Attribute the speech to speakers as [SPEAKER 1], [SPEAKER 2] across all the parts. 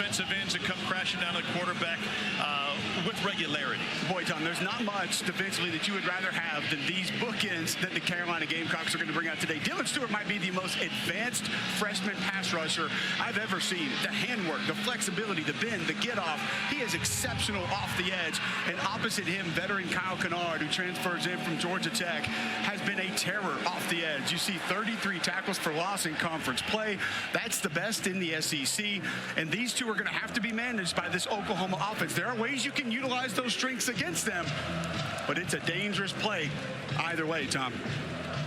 [SPEAKER 1] defensive ends that come crashing down the quarterback with regularity.
[SPEAKER 2] Boy, Tom, there's not much defensively that you would rather have than these bookends that the Carolina Gamecocks are going to bring out today. Dylan Stewart might be the most advanced freshman pass rusher I've ever seen. The handwork, the flexibility, the bend, the get-off. He is exceptional off the edge. And opposite him, veteran Kyle Kennard, who transfers in from Georgia Tech, has been a terror off the edge. You see 33 tackles for loss in conference play. That's the best in the SEC. And these two are going to have to be managed by this Oklahoma offense. There are ways you can utilize those strengths against them, but it's a dangerous play either way, Tom.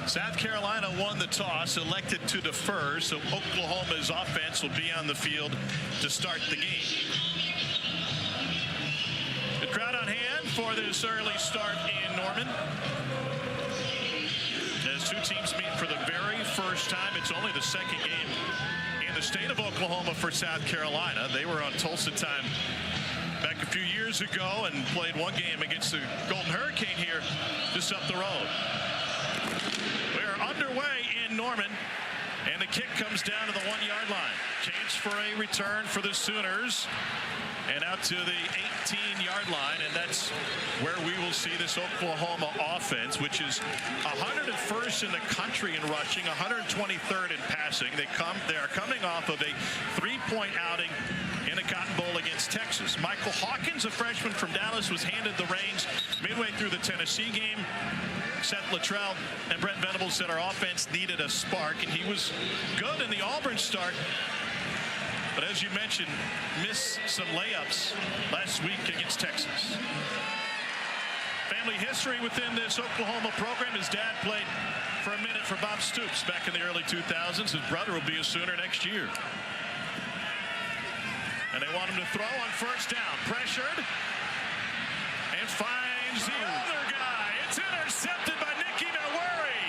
[SPEAKER 1] South Carolina won the toss, elected to defer, so Oklahoma's offense will be on the field to start the game. The crowd on hand for this early start in Norman. As two teams meet for the very first time, it's only the second game in the state of Oklahoma for South Carolina. They were on Tulsa time back a few years ago and played one game against the Golden Hurricane here just up the road. We're underway in Norman, and the kick comes down to the 1-yard line. Chance for a return for the Sooners, and out to the 18-yard line, and that's where we will see this Oklahoma offense, which is 101st in the country in rushing, 123rd in passing. They are coming off of a 3-point outing in the Cotton Bowl against Texas. Michael Hawkins, a freshman from Dallas, was handed the reins midway through the Tennessee game. Seth Luttrell and Brent Venables said our offense needed a spark, and he was good in the Auburn start. But as you mentioned, missed some layups last week against Texas. Family history within this Oklahoma program. His dad played for a minute for Bob Stoops back in the early 2000s. His brother will be a Sooner next year. And they want him to throw on first down. Pressured. And finds the other guy. It's intercepted by Nicky Noweri.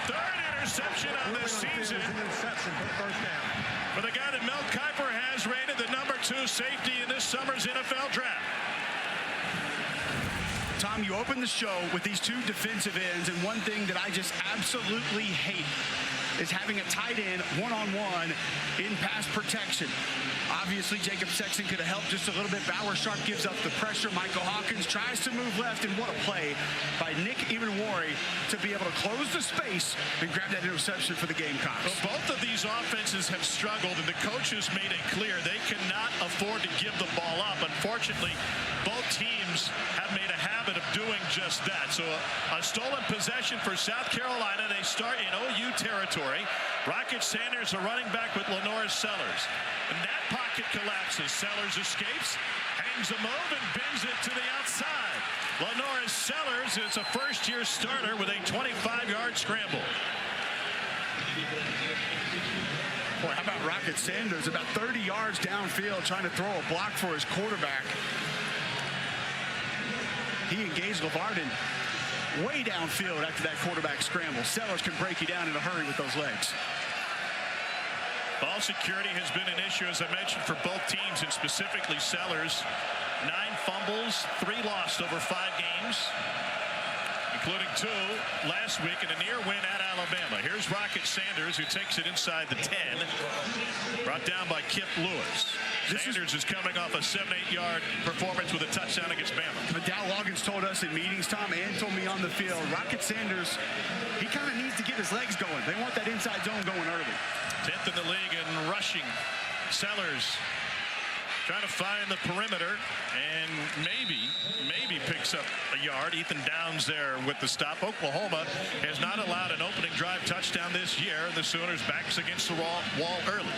[SPEAKER 1] Third interception on this season for the guy that Mel Kiper has rated the #2 safety in this summer's NFL draft.
[SPEAKER 2] Tom, you opened the show with these two defensive ends, and one thing that I just absolutely hate is having a tight end one-on-one in pass protection. Obviously, Jacob Sexton could have helped just a little bit. Bower Sharp gives up the pressure. Michael Hawkins tries to move left, and what a play by Nick Ibenwari to be able to close the space and grab that interception for the Gamecocks.
[SPEAKER 1] Well, both of these offenses have struggled, and the coaches made it clear they cannot afford to give the ball up. Unfortunately, both teams have made a habit of doing just that. So a stolen possession for South Carolina. They start in OU territory. Rocket Sanders, a running back with Lenoris Sellers. And that pocket collapses. Sellers escapes, hangs a move, and bends it to the outside. Lenoris Sellers is a first-year starter with a 25-yard scramble.
[SPEAKER 2] Boy, how about Rocket Sanders? About 30 yards downfield trying to throw a block for his quarterback. He engaged LeVarden way downfield after that quarterback scramble. Sellers can break you down in a hurry with those legs.
[SPEAKER 1] Ball security has been an issue, as I mentioned, for both teams, and specifically Sellers. 9 fumbles, 3 lost over 5 games, including 2 last week in a near win at Alabama. Here's Rocket Sanders, who takes it inside the 10, brought down by Kip Lewis. Sanders is coming off a 7-8-yard performance with a touchdown against Bama.
[SPEAKER 2] Dow Loggins told us in meetings, Tom, and told me on the field, Rocket Sanders, he kind of needs to get his legs going. They want that inside zone going early.
[SPEAKER 1] 10th in the league in rushing. Sellers trying to find the perimeter, and maybe picks up a yard. Ethan Downs there with the stop. Oklahoma has not allowed an opening drive touchdown this year, and the Sooners backs against the wall early.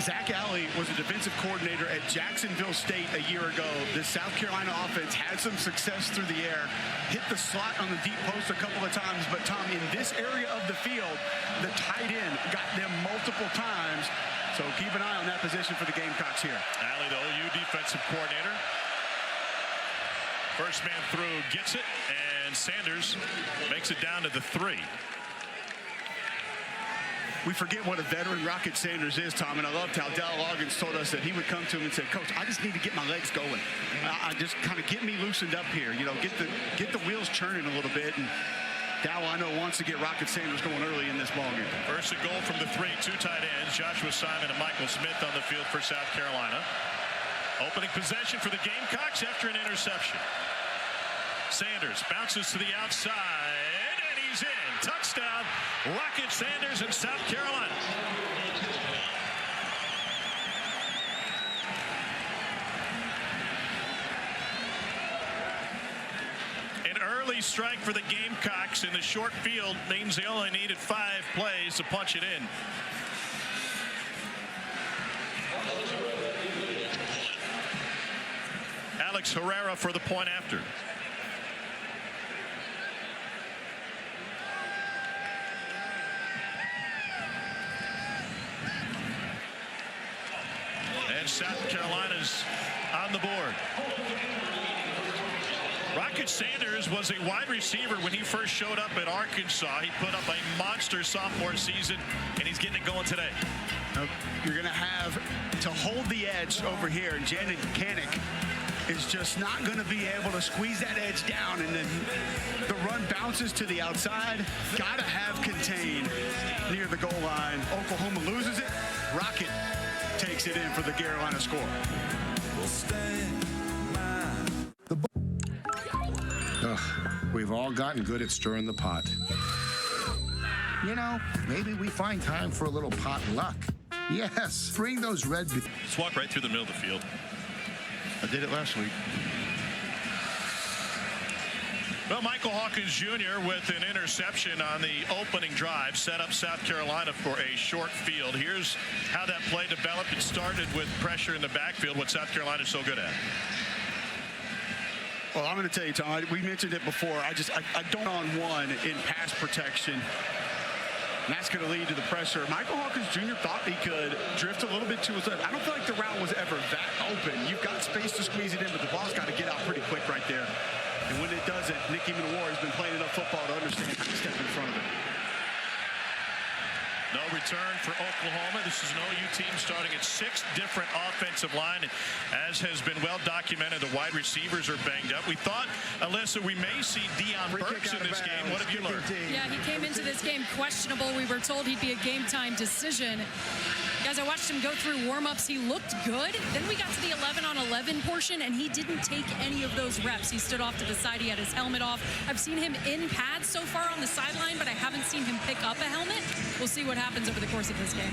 [SPEAKER 2] Zach Alley was a defensive coordinator at Jacksonville State a year ago. The South Carolina offense had some success through the air, hit the slot on the deep post a couple of times, but Tom, in this area of the field, the tight end got them multiple times. So keep an eye on that position for the Gamecocks here.
[SPEAKER 1] Alley, the OU defensive coordinator. First man through gets it, and Sanders makes it down to the 3.
[SPEAKER 2] We forget what a veteran Rocket Sanders is, Tom, and I loved how Dow Loggins told us that he would come to him and say, Coach, I just need to get my legs going. I just kind of get me loosened up here, you know, get the wheels churning a little bit. And Dow, I know, wants to get Rocket Sanders going early in this ballgame.
[SPEAKER 1] First and goal from the 3, 2 tight ends, Joshua Simon and Michael Smith on the field for South Carolina. Opening possession for the Gamecocks after an interception. Sanders bounces to the outside, and he's in. Touchdown, Rocket Sanders in South Carolina. Early strike for the Gamecocks in the short field means they only needed 5 plays to punch it in. Alex Herrera for the point after. And South Carolina's on the board. Rocket Sanders was a wide receiver when he first showed up at Arkansas. He put up a monster sophomore season, and he's getting it going today.
[SPEAKER 2] You're going to have to hold the edge over here, and Janet Kanik is just not going to be able to squeeze that edge down, and then the run bounces to the outside. Got to have contained near the goal line. Oklahoma loses it. Rocket takes it in for the Carolina score.
[SPEAKER 3] We've all gotten good at stirring the pot. You know, maybe we find time for a little pot luck. Yes, bring those red...
[SPEAKER 1] Just walk right through the middle of the field.
[SPEAKER 2] I did it last week.
[SPEAKER 1] Well, Michael Hawkins Jr. with an interception on the opening drive set up South Carolina for a short field. Here's how that play developed. It started with pressure in the backfield, what South Carolina is so good at.
[SPEAKER 2] Well, I'm going to tell you, Tom, we mentioned it before. I don't on one in pass protection. And that's going to lead to the pressure. Michael Hawkins Jr. thought he could drift a little bit to his left. I don't feel like the route was ever that open. You've got space to squeeze it in, but the ball's got to get out pretty quick right there. And when it doesn't, Nicky Minowar has been playing enough football to understand how to step in front of it.
[SPEAKER 1] No return for Oklahoma. This is an OU team starting at 6 different offensive line. And as has been well documented, the wide receivers are banged up. We thought, Alyssa, we may see Deion Burks in this game. What have you learned?
[SPEAKER 4] Yeah, he came into this game questionable. We were told he'd be a game-time decision. Guys, I watched him go through warm-ups. He looked good. Then we got to the 11-on-11 portion, and he didn't take any of those reps. He stood off to the side. He had his helmet off. I've seen him in pads so far on the sideline, but I haven't seen him pick up a helmet. We'll see what happens over the course of this game.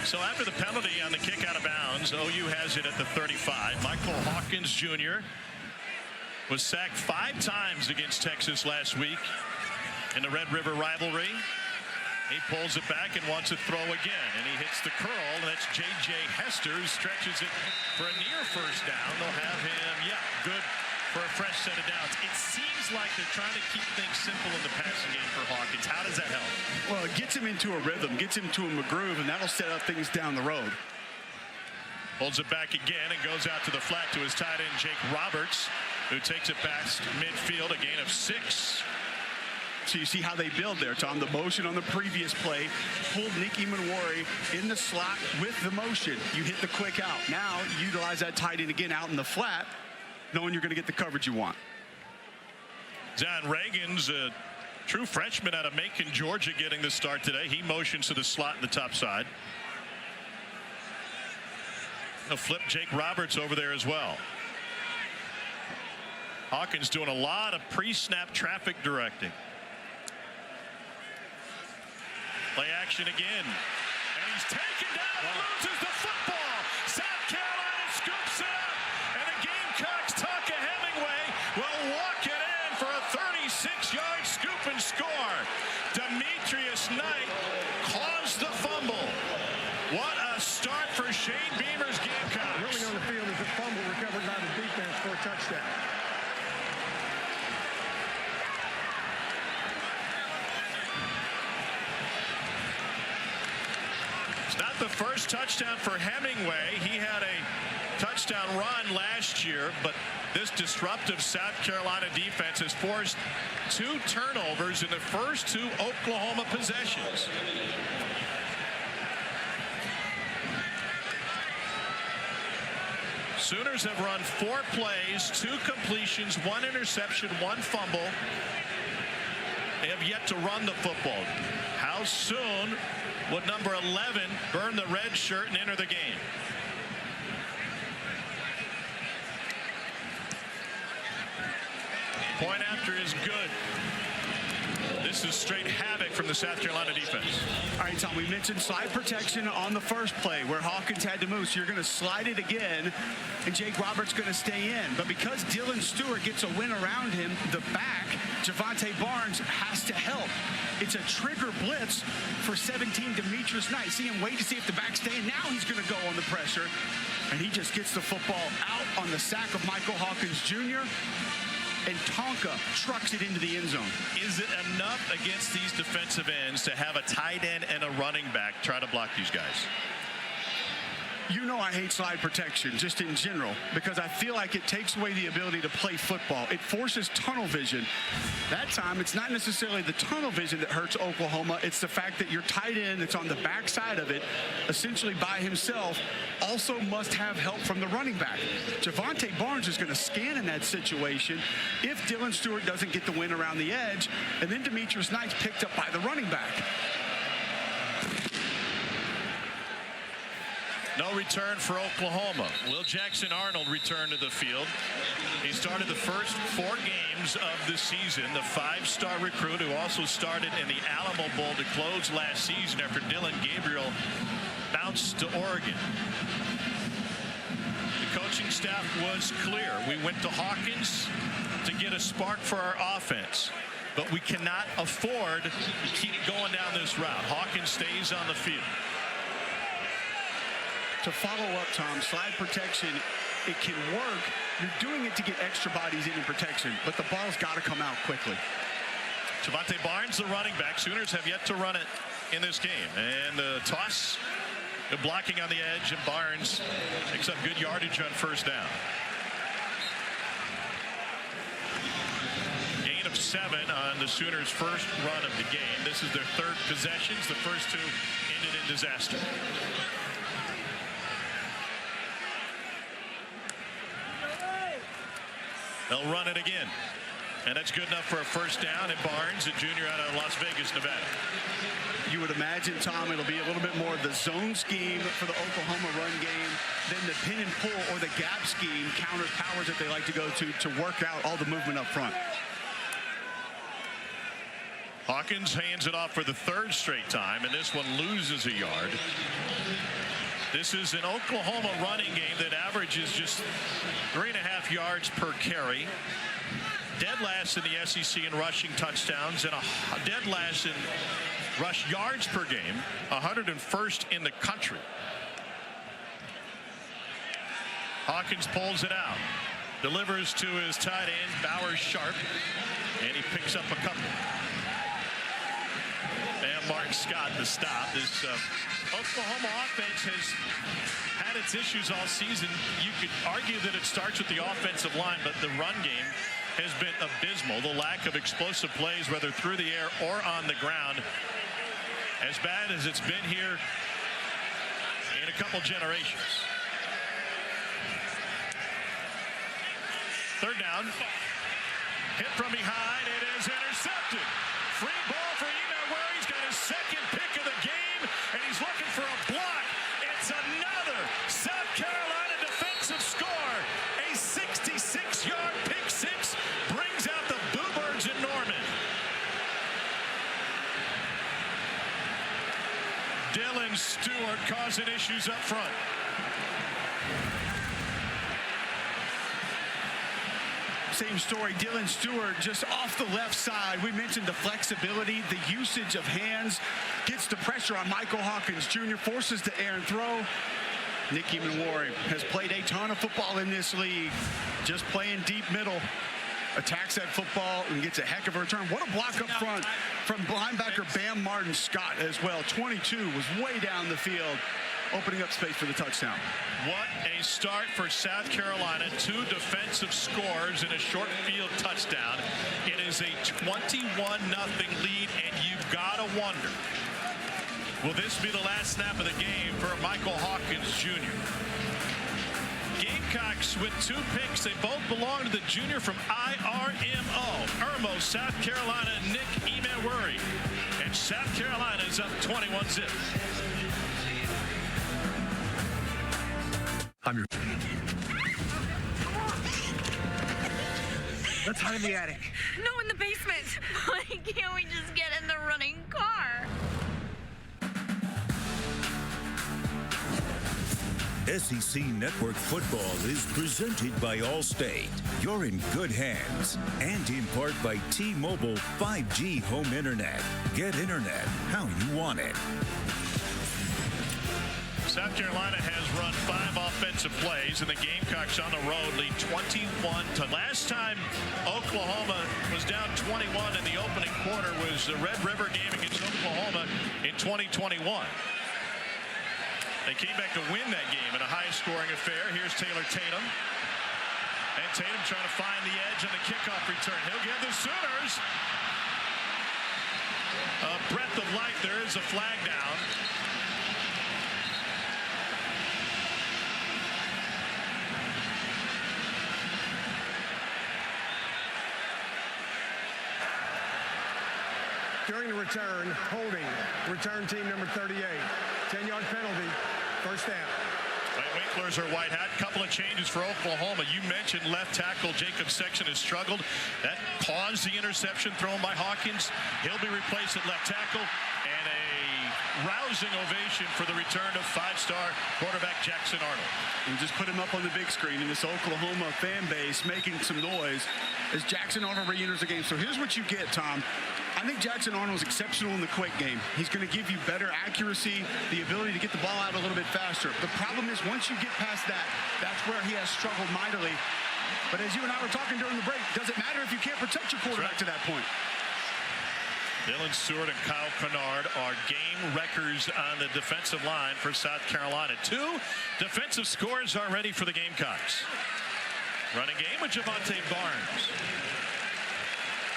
[SPEAKER 1] So after the penalty on the kick out of bounds, OU has it at the 35. Michael Hawkins Jr. was sacked 5 times against Texas last week in the Red River rivalry. He pulls it back and wants to throw again, and he hits the curl, and that's J.J. Hester, who stretches it for a near first down. They'll have him, good for a fresh set of downs. It seems like they're trying to keep things simple in the passing game for Hawkins. How does that help?
[SPEAKER 2] Well, it gets him into a rhythm, gets him to a groove, and that'll set up things down the road.
[SPEAKER 1] Holds it back again and goes out to the flat to his tight end, Jake Roberts, who takes it past midfield, a gain of 6.
[SPEAKER 2] So you see how they build there, Tom. The motion on the previous play pulled Nicky Minowar in the slot with the motion. You hit the quick out. Now you utilize that tight end again out in the flat, knowing you're going to get the coverage you want.
[SPEAKER 1] John Reagan's a true freshman out of Macon, Georgia, getting the start today. He motions to the slot in the top side. He'll flip Jake Roberts over there as well. Hawkins doing a lot of pre-snap traffic directing. Play action again, and he's taken down and loses the football. South Carolina scoops it up, and the Gamecocks, Tonka Hemingway, will walk it in for a 36-yard scoop and score. Demetrius Knight caused the fumble. What a start for Shane Beamer's Gamecocks.
[SPEAKER 5] Really on the field is a fumble recovered by the defense for a touchdown.
[SPEAKER 1] Not the first touchdown for Hemingway. He had a touchdown run last year, but this disruptive South Carolina defense has forced 2 turnovers in the first 2 Oklahoma possessions. Sooners have run 4 plays, 2 completions, 1 interception, 1 fumble have yet to run the football. How soon would number 11 burn the red shirt and enter the game? Point after is good. This is straight havoc from the South Carolina defense.
[SPEAKER 2] All right, Tom, we mentioned slide protection on the first play where Hawkins had to move. So you're going to slide it again, and Jake Roberts going to stay in. But because Dylan Stewart gets a win around him, the back, Javante Barnes, has to help. It's a trigger blitz for 17, Demetrius Knight. See him wait to see if the back's staying. Now he's going to go on the pressure, and he just gets the football out on the sack of Michael Hawkins Jr., and Tonka trucks it into the end zone.
[SPEAKER 1] Is it enough against these defensive ends to have a tight end and a running back try to block these guys?
[SPEAKER 2] You know I hate slide protection just in general because I feel like it takes away the ability to play football. It forces tunnel vision. That time, it's not necessarily the tunnel vision that hurts Oklahoma. It's the fact that your tight end that's on the backside of it, essentially by himself, also must have help from the running back. Javante Barnes is going to scan in that situation if Dylan Stewart doesn't get the win around the edge, and then Demetrius Knight's picked up by the running back.
[SPEAKER 1] No return for Oklahoma. Will Jackson Arnold return to the field? He started the first 4 games of the season. The 5-star recruit who also started in the Alamo Bowl to close last season after Dylan Gabriel bounced to Oregon. The coaching staff was clear. We went to Hawkins to get a spark for our offense, but we cannot afford to keep going down this route. Hawkins stays on the field.
[SPEAKER 2] To follow up, Tom, slide protection, it can work. You're doing it to get extra bodies in protection, but the ball's got to come out quickly.
[SPEAKER 1] Javante Barnes, the running back. Sooners have yet to run it in this game. And the toss, the blocking on the edge, and Barnes picks up good yardage on first down. Gain of 7 on the Sooners' first run of the game. This is their 3rd possessions. The first 2 ended in disaster. They'll run it again. And that's good enough for a first down. And Barnes, a junior out of Las Vegas, Nevada.
[SPEAKER 2] You would imagine, Tom, it'll be a little bit more of the zone scheme for the Oklahoma run game than the pin and pull or the gap scheme, counter powers that they like to go to work out all the movement up front.
[SPEAKER 1] Hawkins hands it off for the 3rd straight time, and this one loses a yard. This is an Oklahoma running game that averages just 3.5 yards per carry. Dead last in the SEC in rushing touchdowns and a dead last in rush yards per game, 101st in the country. Hawkins pulls it out, delivers to his tight end, Bowers Sharp, and he picks up a couple. And Mark Scott the stop. This Oklahoma offense has had its issues all season. You could argue that it starts with the offensive line, but the run game has been abysmal. The lack of explosive plays, whether through the air or on the ground, as bad as it's been here in a couple generations. 3rd down. Hit from behind. It is intercepted. Free ball for Ware. He's got his 2nd pick of the game, and he's looking for a block. It's another South Carolina defensive score. A 66-yard pick 6 brings out the Bluebirds in Norman. Dylan Stewart causing issues up front.
[SPEAKER 2] Same story. Dylan Stewart just off the left side. We mentioned the flexibility, the usage of hands, gets the pressure on Michael Hawkins Jr., forces the air and throw. Nick Emmanwori has played a ton of football in this league, just playing deep middle. Attacks that football and gets a heck of a return. What a block up front from linebacker Bam Martin Scott as well. 22 was way down the field, opening up space for the touchdown.
[SPEAKER 1] What a start for South Carolina. 2 defensive scores and a short field touchdown. It is a 21-0 lead, and you've got to wonder, will this be the last snap of the game for Michael Hawkins Jr.? Gamecocks with 2 picks. They both belong to the junior from IRMO, Irmo, South Carolina, Nick Emmanwori. And South Carolina is up 21-zip.
[SPEAKER 5] I'm your... Let's hide in the attic.
[SPEAKER 6] No, in the basement. Why can't we just get in the running car?
[SPEAKER 7] SEC Network Football is presented by Allstate. You're in good hands. And in part by T-Mobile 5G Home Internet. Get internet how you want it.
[SPEAKER 1] South Carolina has run 5 offensive plays, and the Gamecocks on the road lead 21 to. Last time Oklahoma was down 21 in the opening quarter was the Red River game against Oklahoma in 2021. They came back to win that game in a high-scoring affair. Here's Taylor Tatum. And Tatum trying to find the edge on the kickoff return. He'll give the Sooners a breath of life. There is a flag down.
[SPEAKER 5] During the return, holding, return team number 38. 10-yard penalty, first down.
[SPEAKER 1] Winklers are white hat. Couple of changes for Oklahoma. You mentioned left tackle Jacob Sexton has struggled. That caused the interception thrown by Hawkins. He'll be replaced at left tackle. And a rousing ovation for the return of 5-star quarterback Jackson Arnold.
[SPEAKER 2] And just put him up on the big screen in this Oklahoma fan base making some noise as Jackson Arnold re-enters the game. So here's what you get, Tom. I think Jackson Arnold is exceptional in the quick game. He's going to give you better accuracy, the ability to get the ball out a little bit faster. The problem is once you get past that, that's where he has struggled mightily. But as you and I were talking during the break, does it matter if you can't protect your quarterback to that point?
[SPEAKER 1] Dylan Stewart and Kyle Kennard are game wreckers on the defensive line for South Carolina. 2 defensive scores already for the Gamecocks. Running game with Javante Barnes.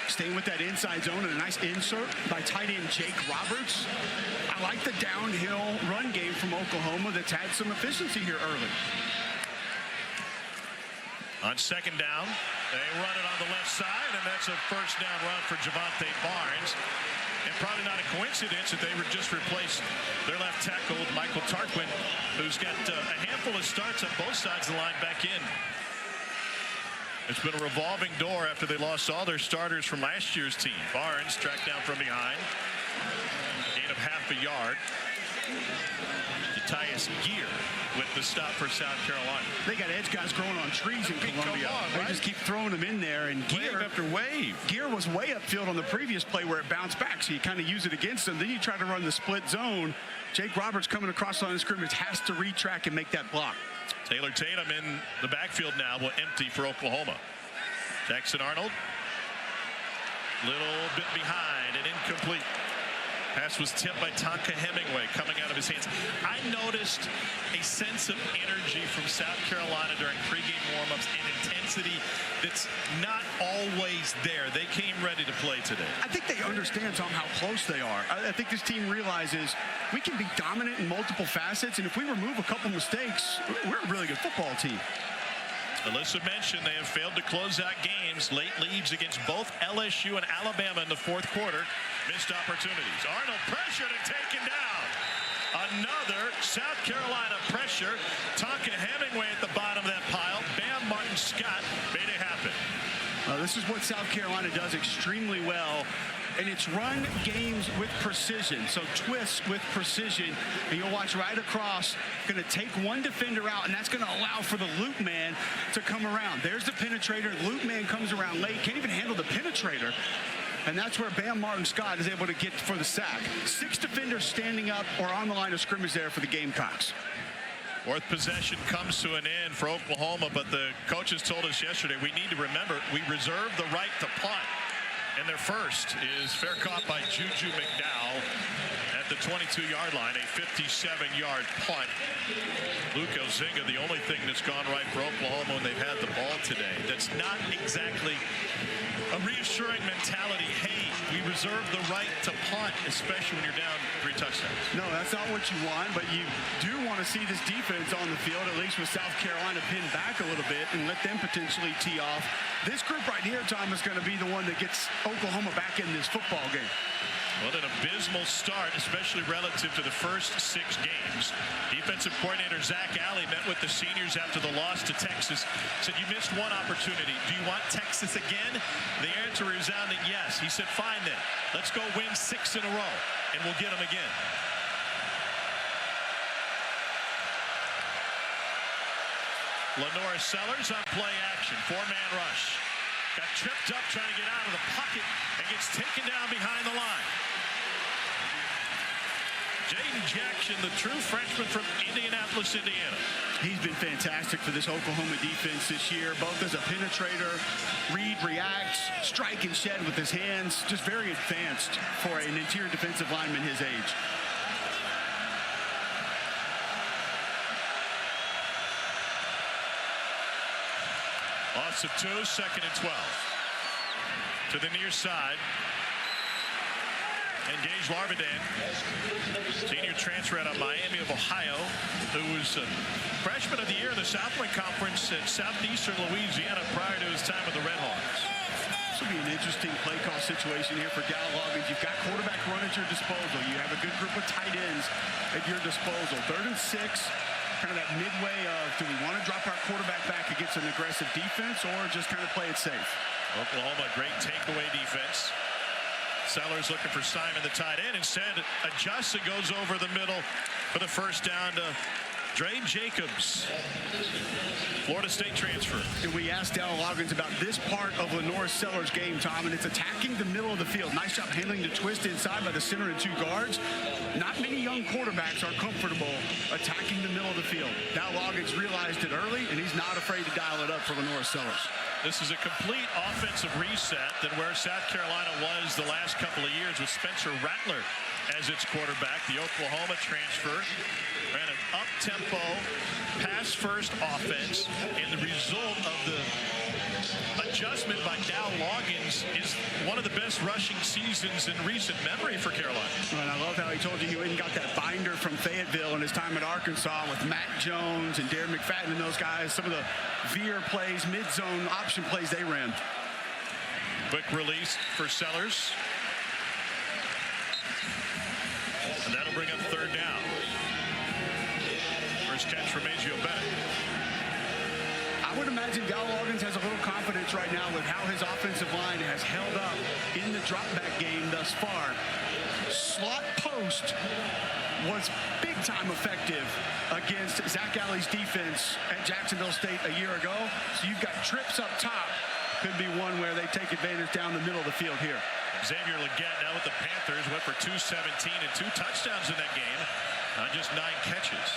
[SPEAKER 2] Staying with that inside zone and a nice insert by tight end Jake Roberts. I like the downhill run game from Oklahoma that's had some efficiency here early.
[SPEAKER 1] On second down, they run it on the left side, and that's a first down run for Javante Barnes. And probably not a coincidence that they were just replaced their left tackle, Michael Tarquin, who's got a handful of starts on both sides of the line back in. It's been a revolving door after they lost all their starters from last year's team. Barnes tracked down from behind. Gain of half a yard. Tyus Geer with the stop for South Carolina.
[SPEAKER 2] They got edge guys growing on trees in Columbia. They just keep throwing them in there. And
[SPEAKER 1] Wave after wave.
[SPEAKER 2] Geer was way upfield on the previous play where it bounced back, so you kind of use it against them. Then you try to run the split zone. Jake Roberts coming across the line of scrimmage has to retrack and make that block.
[SPEAKER 1] Taylor Tatum in the backfield now will empty for Oklahoma. Jackson Arnold, little bit behind and incomplete. Pass was tipped by Tonka Hemingway coming out of his hands. I noticed a sense of energy from South Carolina during pregame warmups and intensity that's not always there. They came ready to play today.
[SPEAKER 2] I think they understand, Tom, how close they are. I think this team realizes we can be dominant in multiple facets, and if we remove a couple mistakes, we're a really good football team.
[SPEAKER 1] Alyssa mentioned they have failed to close out games. Late leads against both LSU and Alabama in the fourth quarter. Missed opportunities. Arnold pressured and taken down. Another South Carolina pressure. Tonka Hemingway at the bottom of that pile. Bam Martin Scott made it happen.
[SPEAKER 2] This is what South Carolina does extremely well. And it's run games with precision. So twists with precision. And you'll watch right across. Going to take one defender out, and that's going to allow for the loop man to come around. There's the penetrator. Loop man comes around late. Can't even handle the penetrator. And that's where Bam Martin Scott is able to get for the sack. 6 defenders standing up or on the line of scrimmage there for the Gamecocks.
[SPEAKER 1] Fourth possession comes to an end for Oklahoma, but the coaches told us yesterday we need to remember we reserve the right to punt. And their first is fair caught by Juju McDowell at at the 22-yard line, a 57-yard punt. Luke Elzinga, the only thing that's gone right for Oklahoma when they've had the ball today. That's not exactly a reassuring mentality. Hey, we reserve the right to punt, especially when you're down 3 touchdowns.
[SPEAKER 2] No, that's not what you want, but you do want to see this defense on the field, at least with South Carolina pinned back a little bit and let them potentially tee off. This group right here, Tom, is going to be the one that gets Oklahoma back in this football game.
[SPEAKER 1] Well, an abysmal start, especially relative to the first 6 games. Defensive coordinator Zach Alley met with the seniors after the loss to Texas. Said, you missed one opportunity. Do you want Texas again? The answer is resounding yes. He said, fine then. Let's go win 6 in a row, and we'll get them again. Lenora Sellers on play action. 4-man rush. Got tripped up trying to get out of the pocket and gets taken down behind the line. Jaden Jackson, the true freshman from Indianapolis, Indiana.
[SPEAKER 2] He's been fantastic for this Oklahoma defense this year, both as a penetrator, read, react, strike and shed with his hands. Just very advanced for an interior defensive lineman his age.
[SPEAKER 1] Loss of 2, 2nd and 12. To the near side. And Gage Larvidan, senior transfer out of Miami of Ohio, who was freshman of the year in the Southland Conference at Southeastern Louisiana prior to his time with the Red Hawks.
[SPEAKER 2] This will be an interesting play call situation here for Dow Loggins. You've got quarterback run at your disposal. You have a good group of tight ends at your disposal. 3rd and 6, kind of that midway of, do we want to drop our quarterback back against an aggressive defense or just kind of play it safe?
[SPEAKER 1] Oklahoma, great takeaway defense. Sellers looking for Simon, the tight end. Instead, adjusts and goes over the middle for the first down to Dre Jacobs, Florida State transfer.
[SPEAKER 2] And we asked Dow Loggins about this part of Lenora Sellers' game, Tom, and it's attacking the middle of the field. Nice job handling the twist inside by the center and 2 guards. Not many young quarterbacks are comfortable attacking the middle of the field. Dow Loggins realized it early, and he's not afraid to dial it up for Lenora Sellers.
[SPEAKER 1] This is a complete offensive reset than where South Carolina was the last couple of years with Spencer Rattler as its quarterback. The Oklahoma transfer ran an up-tempo, pass-first offense, and the result of the adjustment by Dow Loggins is one of the best rushing seasons in recent memory for Carolina.
[SPEAKER 2] And I love how he told you he went and got that binder from Fayetteville in his time at Arkansas with Matt Jones and Darren McFadden and those guys. Some of the veer plays, mid-zone option plays they ran.
[SPEAKER 1] Quick release for Sellers. And that'll bring up 3rd down. First catch for Majio Bennett.
[SPEAKER 2] I would imagine Dow Loggins has a little confidence right now with how his offensive line has held up in the drop-back game thus far. Slot post was big-time effective against Zach Alley's defense at Jacksonville State a year ago. So you've got trips up top. Could be one where they take advantage down the middle of the field here.
[SPEAKER 1] Xavier Legette now with the Panthers went for 217 and 2 touchdowns in that game on just 9 catches.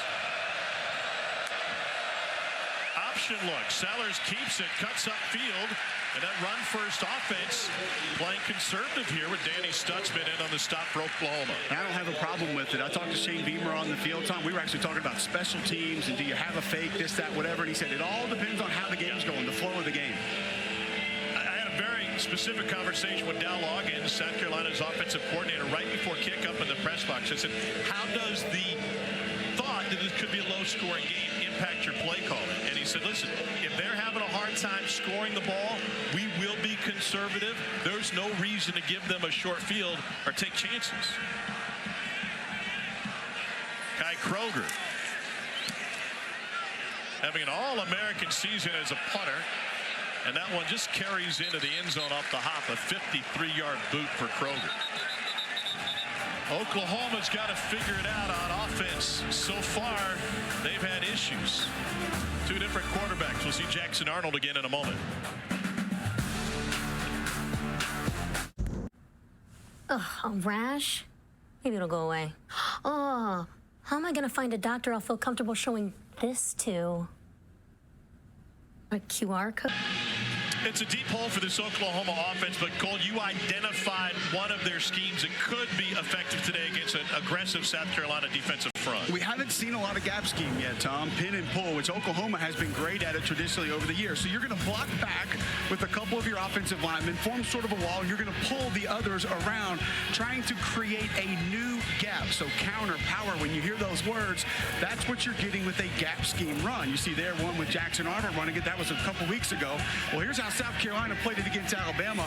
[SPEAKER 1] Option look. Sellers keeps it, cuts up field, and that run-first offense playing conservative here with Danny Stutzman in on the stop for Oklahoma.
[SPEAKER 2] I don't have a problem with it. I talked to Shane Beamer on the field, Tom. We were actually talking about special teams and do you have a fake, this, that, whatever. And he said it all depends on how the game's going, the flow of the game.
[SPEAKER 1] I had a very specific conversation with Dow Loggins, South Carolina's offensive coordinator, right before kickoff in the press box. I said, how does the thought that it could be a low-scoring game impact your play calling? And he said, listen, if they're having a hard time scoring the ball, we will be conservative. There's no reason to give them a short field or take chances. Kai Kroger having an All-American season as a punter, and that one just carries into the end zone off the hop, a 53-yard boot for Kroger. Oklahoma's got to figure it out on offense. So far, they've had issues. 2 different quarterbacks. We'll see Jackson Arnold again in a moment.
[SPEAKER 8] Ugh, a rash? Maybe it'll go away. Oh, how am I going to find a doctor I'll feel comfortable showing this to? A QR code?
[SPEAKER 1] It's a deep hole for this Oklahoma offense, but Cole, you identified one of their schemes that could be effective today against an aggressive South Carolina defensive front.
[SPEAKER 2] We haven't seen a lot of gap scheme yet, Tom. Pin and pull, which Oklahoma has been great at it traditionally over the years. So you're going to block back with a couple of your offensive linemen, form sort of a wall, and you're going to pull the others around, trying to create a new gap. So counter, power, when you hear those words, that's what you're getting with a gap scheme run. You see there one with Jackson Arnold running it. That was a couple weeks ago. Well, here's how South Carolina played it against Alabama.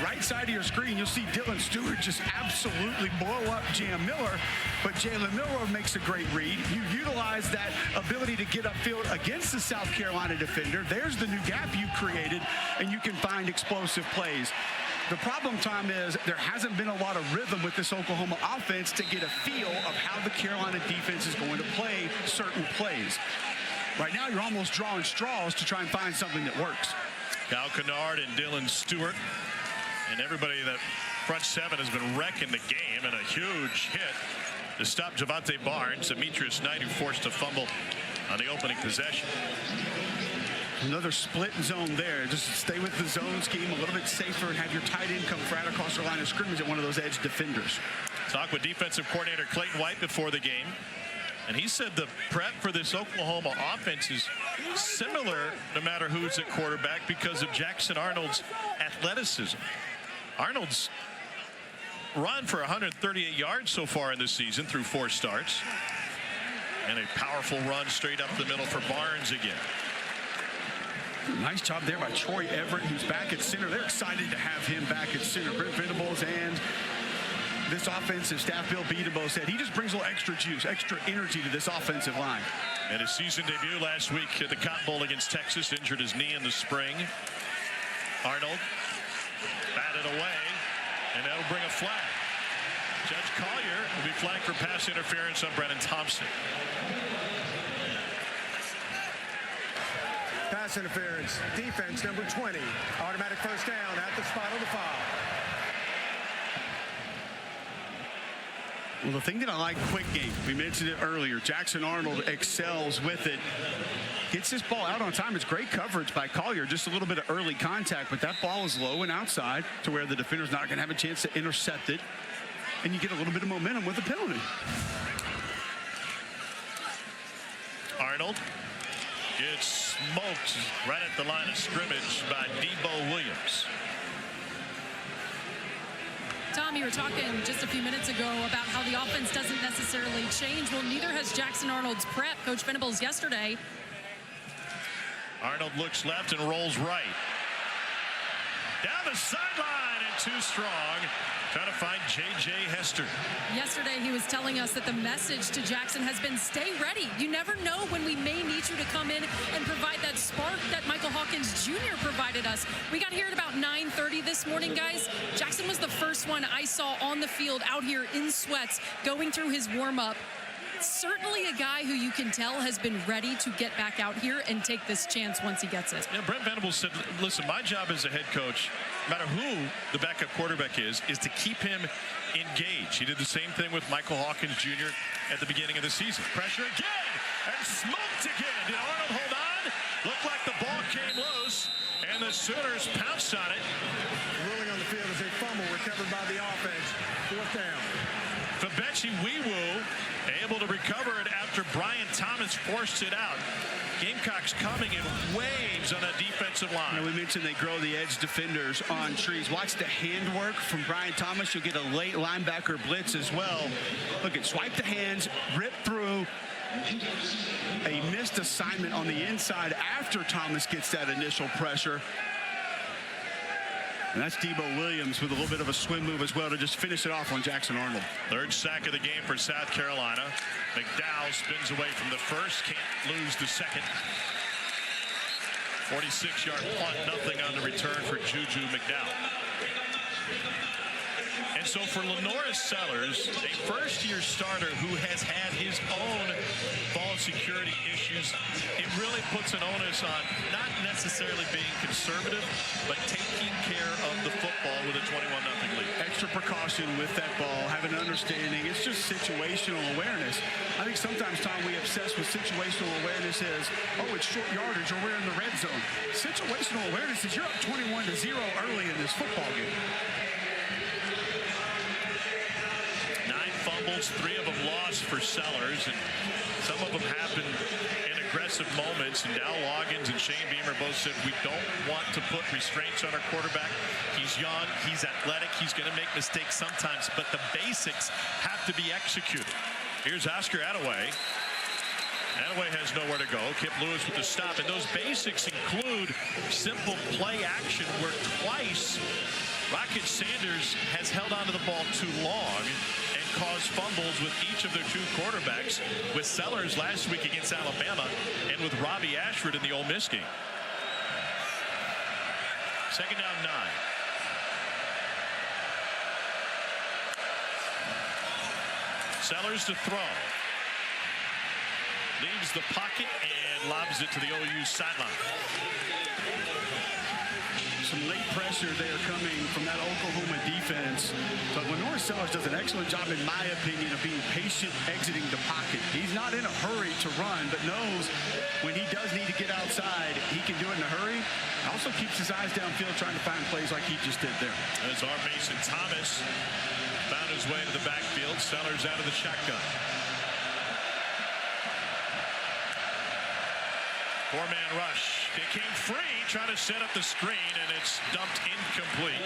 [SPEAKER 2] Right side of your screen, you'll see Dylan Stewart just absolutely blow up Jam Miller, but Jalen Milroe makes a great read. You utilize that ability to get upfield against the South Carolina defender. There's the new gap you created, and you can find explosive plays. The problem, Tom, is there hasn't been a lot of rhythm with this Oklahoma offense to get a feel of how the Carolina defense is going to play certain plays. Right now, you're almost drawing straws to try and find something that works.
[SPEAKER 1] Kyle Kennard and Dylan Stewart and everybody that front seven has been wrecking the game, and a huge hit to stop Javante Barnes. Demetrius Knight, who forced a fumble on the opening possession.
[SPEAKER 2] Another split zone there. Just stay with the zone scheme a little bit safer and have your tight end come right across the line of scrimmage at one of those edge defenders.
[SPEAKER 1] Talk with defensive coordinator Clayton White before the game, and he said the prep for this Oklahoma offense is similar no matter who's at quarterback because of Jackson Arnold's athleticism. Arnold's run for 138 yards so far in this season through 4 starts, and a powerful run straight up the middle for Barnes again.
[SPEAKER 2] Nice job there by Troy Everett, who's back at center. They're excited to have him back at center. Brent Venables and this offensive staff, Bill Beatabo, said he just brings a little extra juice, extra energy to this offensive line.
[SPEAKER 1] And his season debut last week at the Cotton Bowl against Texas, injured his knee in the spring. Arnold batted away, and that'll bring a flag. Judge Collier will be flagged for pass interference on Brennan Thompson.
[SPEAKER 5] Pass interference. Defense number 20. Automatic first down at the spot of the foul.
[SPEAKER 2] Well, the thing that I like, quick game, we mentioned it earlier. Jackson Arnold excels with it. Gets this ball out on time. It's great coverage by Collier. Just a little bit of early contact, but that ball is low and outside to where the defender's not going to have a chance to intercept it. And you get a little bit of momentum with the penalty.
[SPEAKER 1] Arnold gets smoked right at the line of scrimmage by Debo Williams.
[SPEAKER 4] Tom, you were talking just a few minutes ago about how the offense doesn't necessarily change. Well, neither has Jackson Arnold's prep. Coach Venables yesterday.
[SPEAKER 1] Arnold looks left and rolls right. Down the sideline and too strong. Trying to find J.J. Hester.
[SPEAKER 4] Yesterday, he was telling us that the message to Jackson has been stay ready. You never know when we may need you to come in and provide that spark that Michael Hawkins Jr. provided us. We got here at about 9:30 this morning, guys. Jackson was the first one I saw on the field out here in sweats going through his warm-up. Certainly a guy who you can tell has been ready to get back out here and take this chance once he gets it.
[SPEAKER 1] You know, Brent Venables said, listen, my job as a head coach, no matter who the backup quarterback is to keep him engaged. He did the same thing with Michael Hawkins Jr. at the beginning of the season. Pressure again and smoked again. Did Arnold hold on? Looked like the ball came loose, and the Sooners pounced on it.
[SPEAKER 5] Ruling on the field is a fumble recovered by the offense. 4th down.
[SPEAKER 1] Fabechi Wiwu able to recover it after Brian Thomas forced it out. Gamecocks coming in waves on that defensive line.
[SPEAKER 2] You know, we mentioned they grow the edge defenders on trees. Watch the handwork from Brian Thomas. You'll get a late linebacker blitz as well. Look at swipe the hands, rip through. A missed assignment on the inside after Thomas gets that initial pressure. And that's Debo Williams with a little bit of a swim move as well to just finish it off on Jackson Arnold.
[SPEAKER 1] 3rd sack of the game for South Carolina. McDowell spins away from the first, can't lose the second. 46-yard punt, nothing on the return for Juju McDowell. And so for Lenoris Sellers, a first-year starter who has had his own false security issues, it really puts an onus on not necessarily being conservative, but taking care of the football with a 21-0 lead.
[SPEAKER 2] Extra precaution with that ball, having an understanding. It's just situational awareness. I think sometimes, Tom, we obsess with situational awareness as, oh, it's short yardage or we're in the red zone. Situational awareness is you're up 21-0 early in this football game.
[SPEAKER 1] 9 fumbles, 3 of them lost for Sellers, and some of them happened in aggressive moments. And Dow Loggins and Shane Beamer both said we don't want to put restraints on our quarterback. He's young, he's athletic, he's going to make mistakes sometimes, but the basics have to be executed. Here's Oscar Attaway. Attaway has nowhere to go. Kip Lewis with the stop, and those basics include simple play action where twice Rocket Sanders has held onto the ball too long and caused fumbles with each of their 2 quarterbacks, with Sellers last week against Alabama and with Robbie Ashford in the Ole Miss game. 2nd down 9. Sellers to throw. Leaves the pocket and lobs it to the OU sideline.
[SPEAKER 2] Some late pressure there coming from that Oklahoma defense. But Lenore Sellers does an excellent job, in my opinion, of being patient exiting the pocket. He's not in a hurry to run, but knows when he does need to get outside, he can do it in a hurry. Also keeps his eyes downfield trying to find plays like he just did there.
[SPEAKER 1] As our Mason Thomas found his way to the backfield, Sellers out of the shotgun. 4-man rush. They came free, trying to set up the screen, and it's dumped incomplete.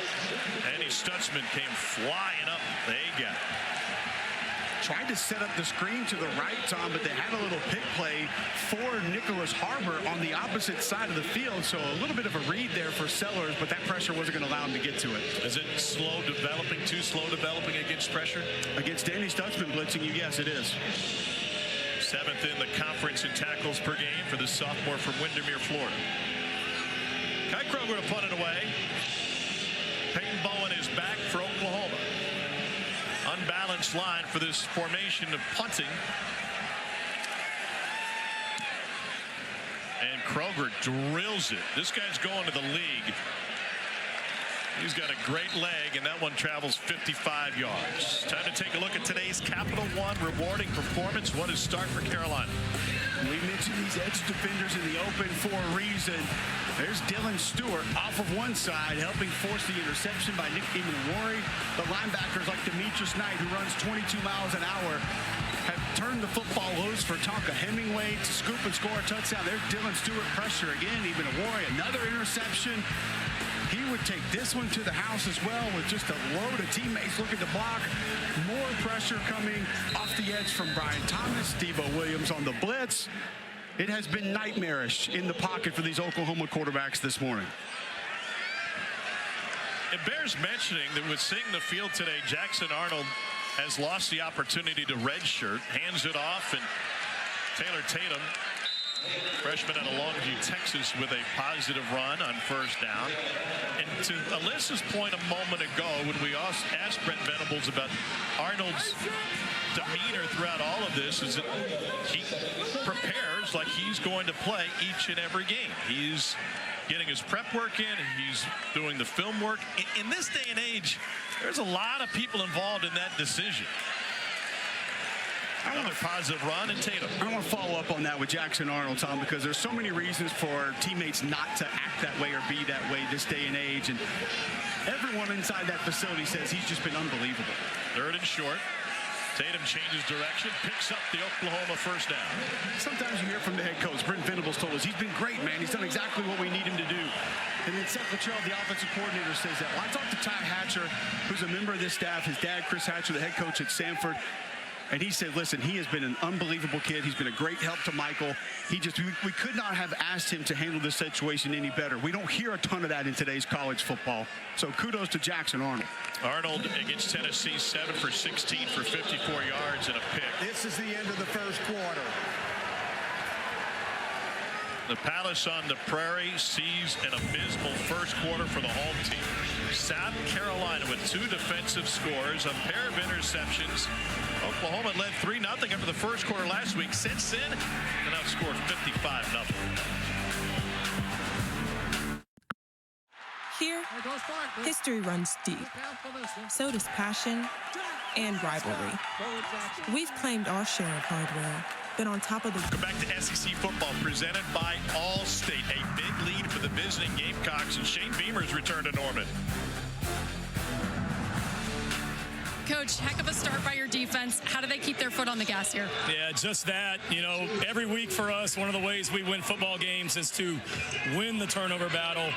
[SPEAKER 1] Eddie Stutzman came flying up. They got it.
[SPEAKER 2] Tried to set up the screen to the right, Tom, but they had a little pick play for Nicholas Harbor on the opposite side of the field. So a little bit of a read there for Sellers, but that pressure wasn't going to allow him to get to it.
[SPEAKER 1] Is it slow developing, too slow developing against pressure?
[SPEAKER 2] Against Danny Stutzman blitzing you, yes, it is.
[SPEAKER 1] 7th in the conference in tackles per game for the sophomore from Windermere, Florida. Kai Kroger to punt it away. Peyton Bowen is back for Oklahoma. Unbalanced line for this formation of punting. And Kroger drills it. This guy's going to the league. He's got a great leg, and that one travels 55 yards. Time to take a look at today's Capital One rewarding performance. What is start for Carolina?
[SPEAKER 2] We mentioned these edge defenders in the open for a reason. There's Dylan Stewart off of one side, helping force the interception by Nick Imawari. The linebackers like Demetrius Knight, who runs 22 miles an hour, have turned the football loose for Tonka Hemingway to scoop and score a touchdown. There's Dylan Stewart, pressure again. Imawari, another interception. He would take this one to the house as well, with just a load of teammates looking to block. More pressure coming off the edge from Brian Thomas. Devo Williams on the blitz. It has been nightmarish in the pocket for these Oklahoma quarterbacks this morning.
[SPEAKER 1] It bears mentioning that with seeing the field today, Jackson Arnold has lost the opportunity to redshirt, hands it off, and Taylor Tatum, freshman out of Longview, Texas, with a positive run on 1st down. And to Alyssa's point a moment ago, when we asked Brent Venables about Arnold's demeanor throughout all of this, is that he prepares like he's going to play each and every game. He's getting his prep work in, he's doing the film work. In this day and age, there's a lot of people involved in that decision. Another positive run, and Tatum.
[SPEAKER 2] I want to follow up on that with Jackson Arnold, Tom, because there's so many reasons for teammates not to act that way or be that way this day and age. And everyone inside that facility says he's just been unbelievable.
[SPEAKER 1] 3rd and short. Tatum changes direction, picks up the Oklahoma 1st down.
[SPEAKER 2] Sometimes you hear from the head coach. Brent Venables told us he's been great, man. He's done exactly what we need him to do. And then Seth Luttrell, the offensive coordinator, says that. Well, I talked to Todd Hatcher, who's a member of this staff, his dad, Chris Hatcher, the head coach at Samford. And he said, listen, he has been an unbelievable kid. He's been a great help to Michael. We could not have asked him to handle this situation any better. We don't hear a ton of that in today's college football. So kudos to Jackson Arnold.
[SPEAKER 1] Arnold against Tennessee, 7 for 16 for 54 yards and a pick.
[SPEAKER 5] This is the end of the 1st quarter.
[SPEAKER 1] The Palace on the Prairie sees an abysmal first quarter for the home team. South Carolina with 2 defensive scores, a pair of interceptions. Oklahoma led 3-0 after the first quarter last week. Since then, they've outscored 55-0.
[SPEAKER 9] Here, history runs deep. So does passion and rivalry. We've claimed our share of hardware, but on top of the...
[SPEAKER 1] Welcome back to SEC football, presented by Allstate. A big lead for the visiting Gamecocks, and Shane Beamer's return to Norman.
[SPEAKER 4] Coach, heck of a start by your defense. How do they keep their foot on the gas here?
[SPEAKER 10] Yeah, just that. You know, every week for us, one of the ways we win football games is to win the turnover battle.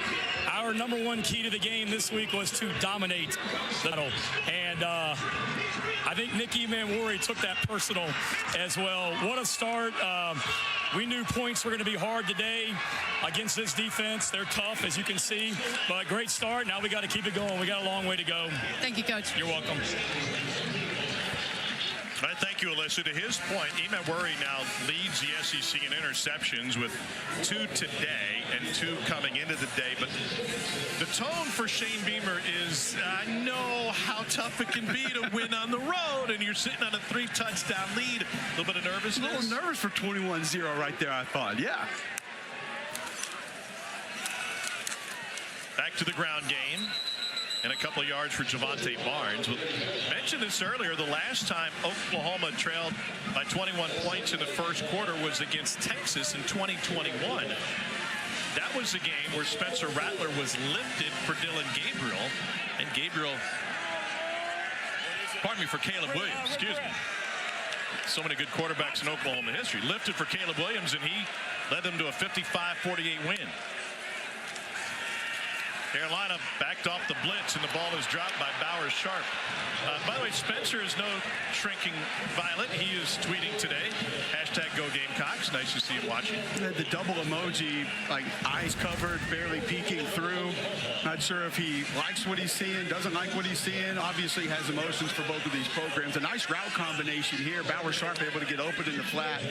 [SPEAKER 10] Our number one key to the game this week was to dominate the battle. And I think Nicky Manwari took that personal as well. What a start. We knew points were going to be hard today against this defense. They're tough, as you can see, but great start. Now we got to keep it going. We got a long way to go.
[SPEAKER 4] Thank you, Coach.
[SPEAKER 10] You're welcome.
[SPEAKER 1] All right, thank you, Alyssa. To his point, Emmanwori now leads the SEC in interceptions with 2 today and 2 coming into the day. But the tone for Shane Beamer is, I know how tough it can be to win on the road, and you're sitting on a 3-touchdown lead. A little bit of nervousness.
[SPEAKER 2] A little nervous for 21-0 right there, I thought. Yeah.
[SPEAKER 1] Back to the ground game. And a couple of yards for Javante Barnes. We mentioned this earlier. The last time Oklahoma trailed by 21 points in the first quarter was against Texas in 2021. That was a game where Spencer Rattler was lifted for Dylan Gabriel. And Gabriel, pardon me, for Caleb Williams, excuse me. So many good quarterbacks in Oklahoma history. Lifted for Caleb Williams, and he led them to a 55-48 win. Carolina backed off the blitz, and the ball is dropped by Bowers Sharp. By the way, Spencer is no shrinking violet. He is tweeting today. Hashtag Go Gamecocks. Nice to see him watching.
[SPEAKER 2] The double emoji, like eyes covered, barely peeking through. Not sure if he likes what he's seeing, doesn't like what he's seeing. Obviously has emotions for both of these programs. A nice route combination here. Bowers Sharp able to get open in the flat.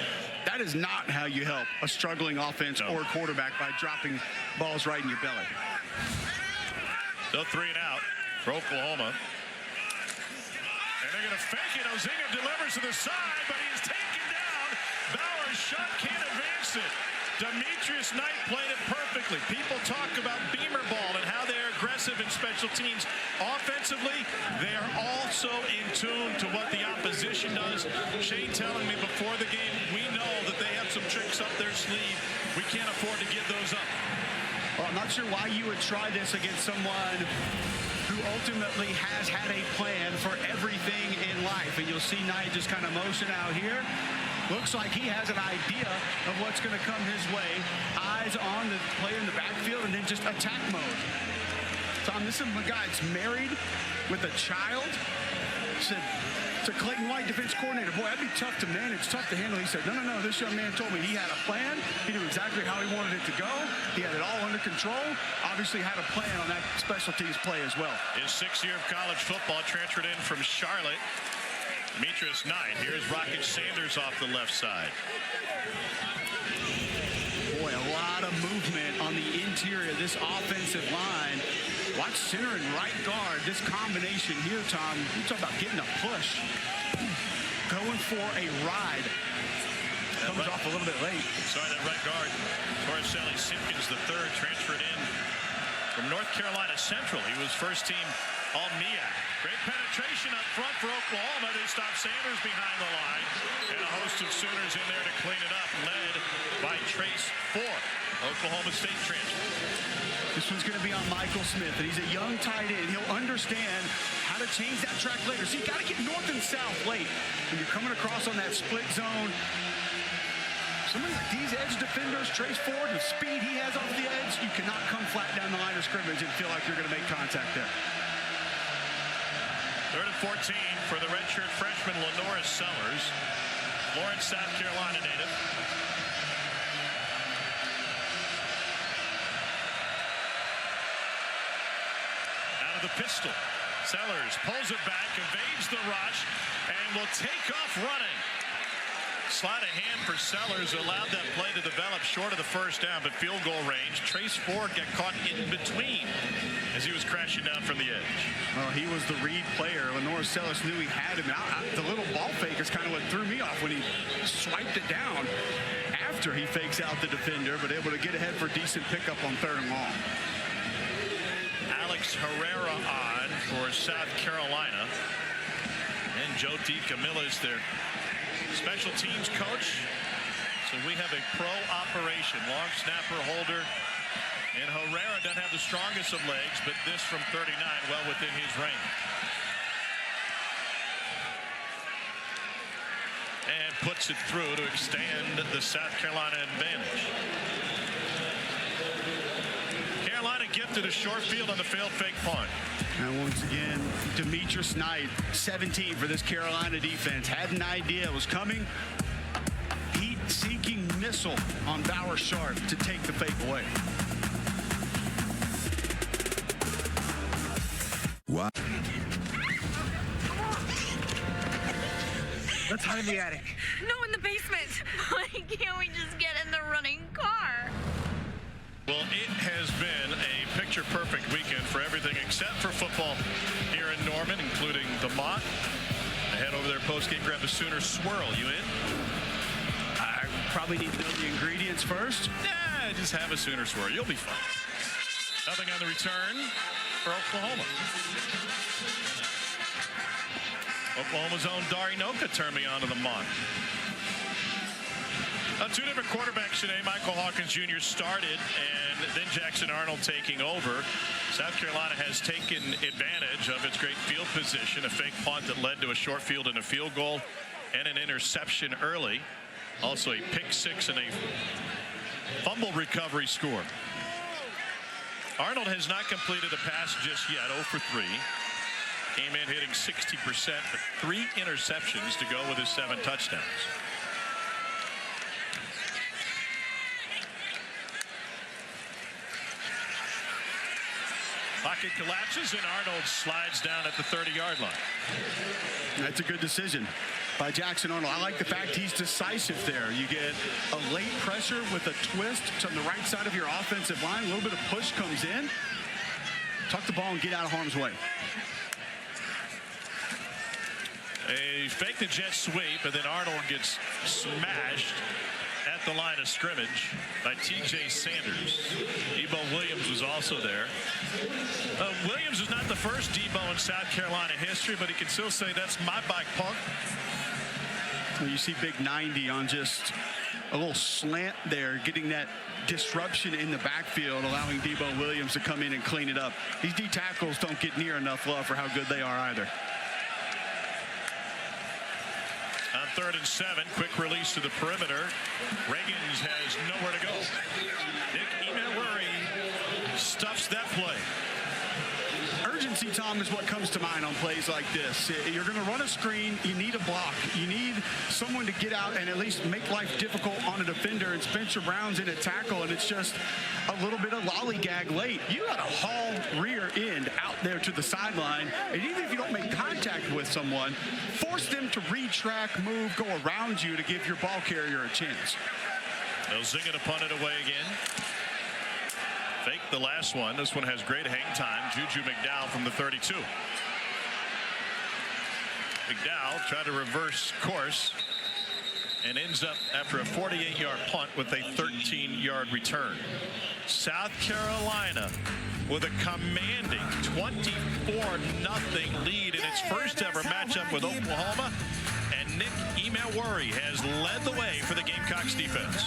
[SPEAKER 2] That is not how you help a struggling offense or quarterback, by dropping balls right in your belly.
[SPEAKER 1] So 3 and out for Oklahoma. And they're going to fake it. Ozinga delivers to the side, but he is taken down. Bowers Sharp can't advance it. Demetrius Knight played it perfectly. People talk about Beamer ball and how they're aggressive in special teams. Offensively, they are also in tune to what the opposition does. Shane telling me before the game, we know that they have some tricks up their sleeve. We can't afford to give those up.
[SPEAKER 2] Well, I'm not sure why you would try this against someone who ultimately has had a plan for everything in life. And you'll see Knight just kind of motion out here. Looks like he has an idea of what's going to come his way. Eyes on the player in the backfield, and then just attack mode. Tom, this is a guy that's married with a child. Said to Clayton White, defense coordinator, boy, that'd be tough to manage, tough to handle. He said, no, this young man told me he had a plan. He knew exactly how he wanted it to go. He had it all under control. Obviously had a plan on that special teams play as well.
[SPEAKER 1] His 6th year of college football, transferred in from Charlotte. Demetrius Knight. Here's Rocket Sanders off the left side.
[SPEAKER 2] Boy, a lot of movement on the interior of this offensive line. Watch center and right guard. This combination here, Tom, you talk about getting a push. Going for a ride. Comes off a little bit late.
[SPEAKER 1] Sorry, that right guard, Torricelli Simpkins III, transferred in from North Carolina Central. He was first team All-MEAC. Great penetration up front for Oklahoma. They stop Sanders behind the line. And a host of Sooners in there to clean it up, led by Trace Ford, Oklahoma State transfer.
[SPEAKER 2] This one's going to be on Michael Smith, and he's a young tight end. He'll understand how to change that track later. So you got to get north and south late. When you're coming across on that split zone, somebody like these edge defenders, Trace Ford, the speed he has off the edge, you cannot come flat down the line of scrimmage and feel like you're going to make contact there.
[SPEAKER 1] 3rd and 14 for the redshirt freshman Lenoris Sellers, Lawrence, South Carolina native. Out of the pistol, Sellers pulls it back, evades the rush, and will take off running. Sleight of hand for Sellers, who allowed that play to develop short of the first down, but field goal range. Trace Ford got caught in between as he was crashing down from the edge.
[SPEAKER 2] Well, he was the read player. Lenore Sellers knew he had him. The little ball fake is kind of what threw me off when he swiped it down after he fakes out the defender, but able to get ahead for decent pickup on 3rd and long.
[SPEAKER 1] Alex Herrera on for South Carolina. And Joe DiCamillo is their special teams coach. So we have a pro operation, long snapper holder. And Herrera doesn't have the strongest of legs, but this from 39, well within his range. And puts it through to extend the South Carolina advantage. Carolina gifted a short field on the failed fake punt.
[SPEAKER 2] And once again, Demetrius Knight, 17 for this Carolina defense. Had an idea it was coming. Heat-seeking missile on Bauer Sharp to take the fake away.
[SPEAKER 7] Wow.
[SPEAKER 5] Let's hide in the attic.
[SPEAKER 6] No, in the basement. Why can't we just get in the running car?
[SPEAKER 1] Well, it has been a picture-perfect weekend for everything except for football here in Norman, including the Mott. I head over there post-game, grab the Sooner Swirl. You in?
[SPEAKER 2] I probably need to know the ingredients first.
[SPEAKER 1] Yeah, just have a Sooner Swirl. You'll be fine. Nothing on the return for Oklahoma. Oklahoma's own Dari Noka turned me on to the Mott. Two different quarterbacks today. Michael Hawkins Jr. started, and then Jackson Arnold taking over. South Carolina has taken advantage of its great field position, a fake punt that led to a short field and a field goal, and an interception early. Also a pick six and a fumble recovery score. Arnold has not completed a pass just yet, 0 for 3. Came in hitting 60%, but 3 interceptions to go with his 7 touchdowns. Pocket collapses, and Arnold slides down at the 30-yard line.
[SPEAKER 2] That's a good decision by Jackson Arnold. I like the fact he's decisive there. You get a late pressure with a twist on the right side of your offensive line. A little bit of push comes in. Tuck the ball and get out of harm's way.
[SPEAKER 1] A fake the jet sweep, and then Arnold gets smashed at the line of scrimmage by T.J. Sanders. Debo Williams was also there. Williams is not the first Debo in South Carolina history, but he can still say that's my bike, punk.
[SPEAKER 2] Well, you see big 90 on just a little slant there, getting that disruption in the backfield, allowing Debo Williams to come in and clean it up. These D tackles don't get near enough love for how good they are either.
[SPEAKER 1] On 3rd and 7, quick release to the perimeter. Reagans has nowhere to go. Nick Emilwari stuffs that play.
[SPEAKER 2] Urgency, Tom, is what comes to mind on plays like this. You're going to run a screen. You need a block. You need someone to get out and at least make life difficult on a defender. And Spencer Brown's in a tackle, and it's just a little bit of lollygag late. You got to haul rear end out there to the sideline. And even if you don't make contact with someone, force them to retrack, move, go around you to give your ball carrier a chance.
[SPEAKER 1] They'll zing it, a punt it away again. Fake the last one. This one has great hang time. Juju McDowell from the 32. McDowell tried to reverse course and ends up after a 48-yard punt with a 13-yard return. South Carolina with a commanding 24-0 lead in its first ever matchup with Oklahoma, and Nick Emilwari has led the way for the Gamecocks defense.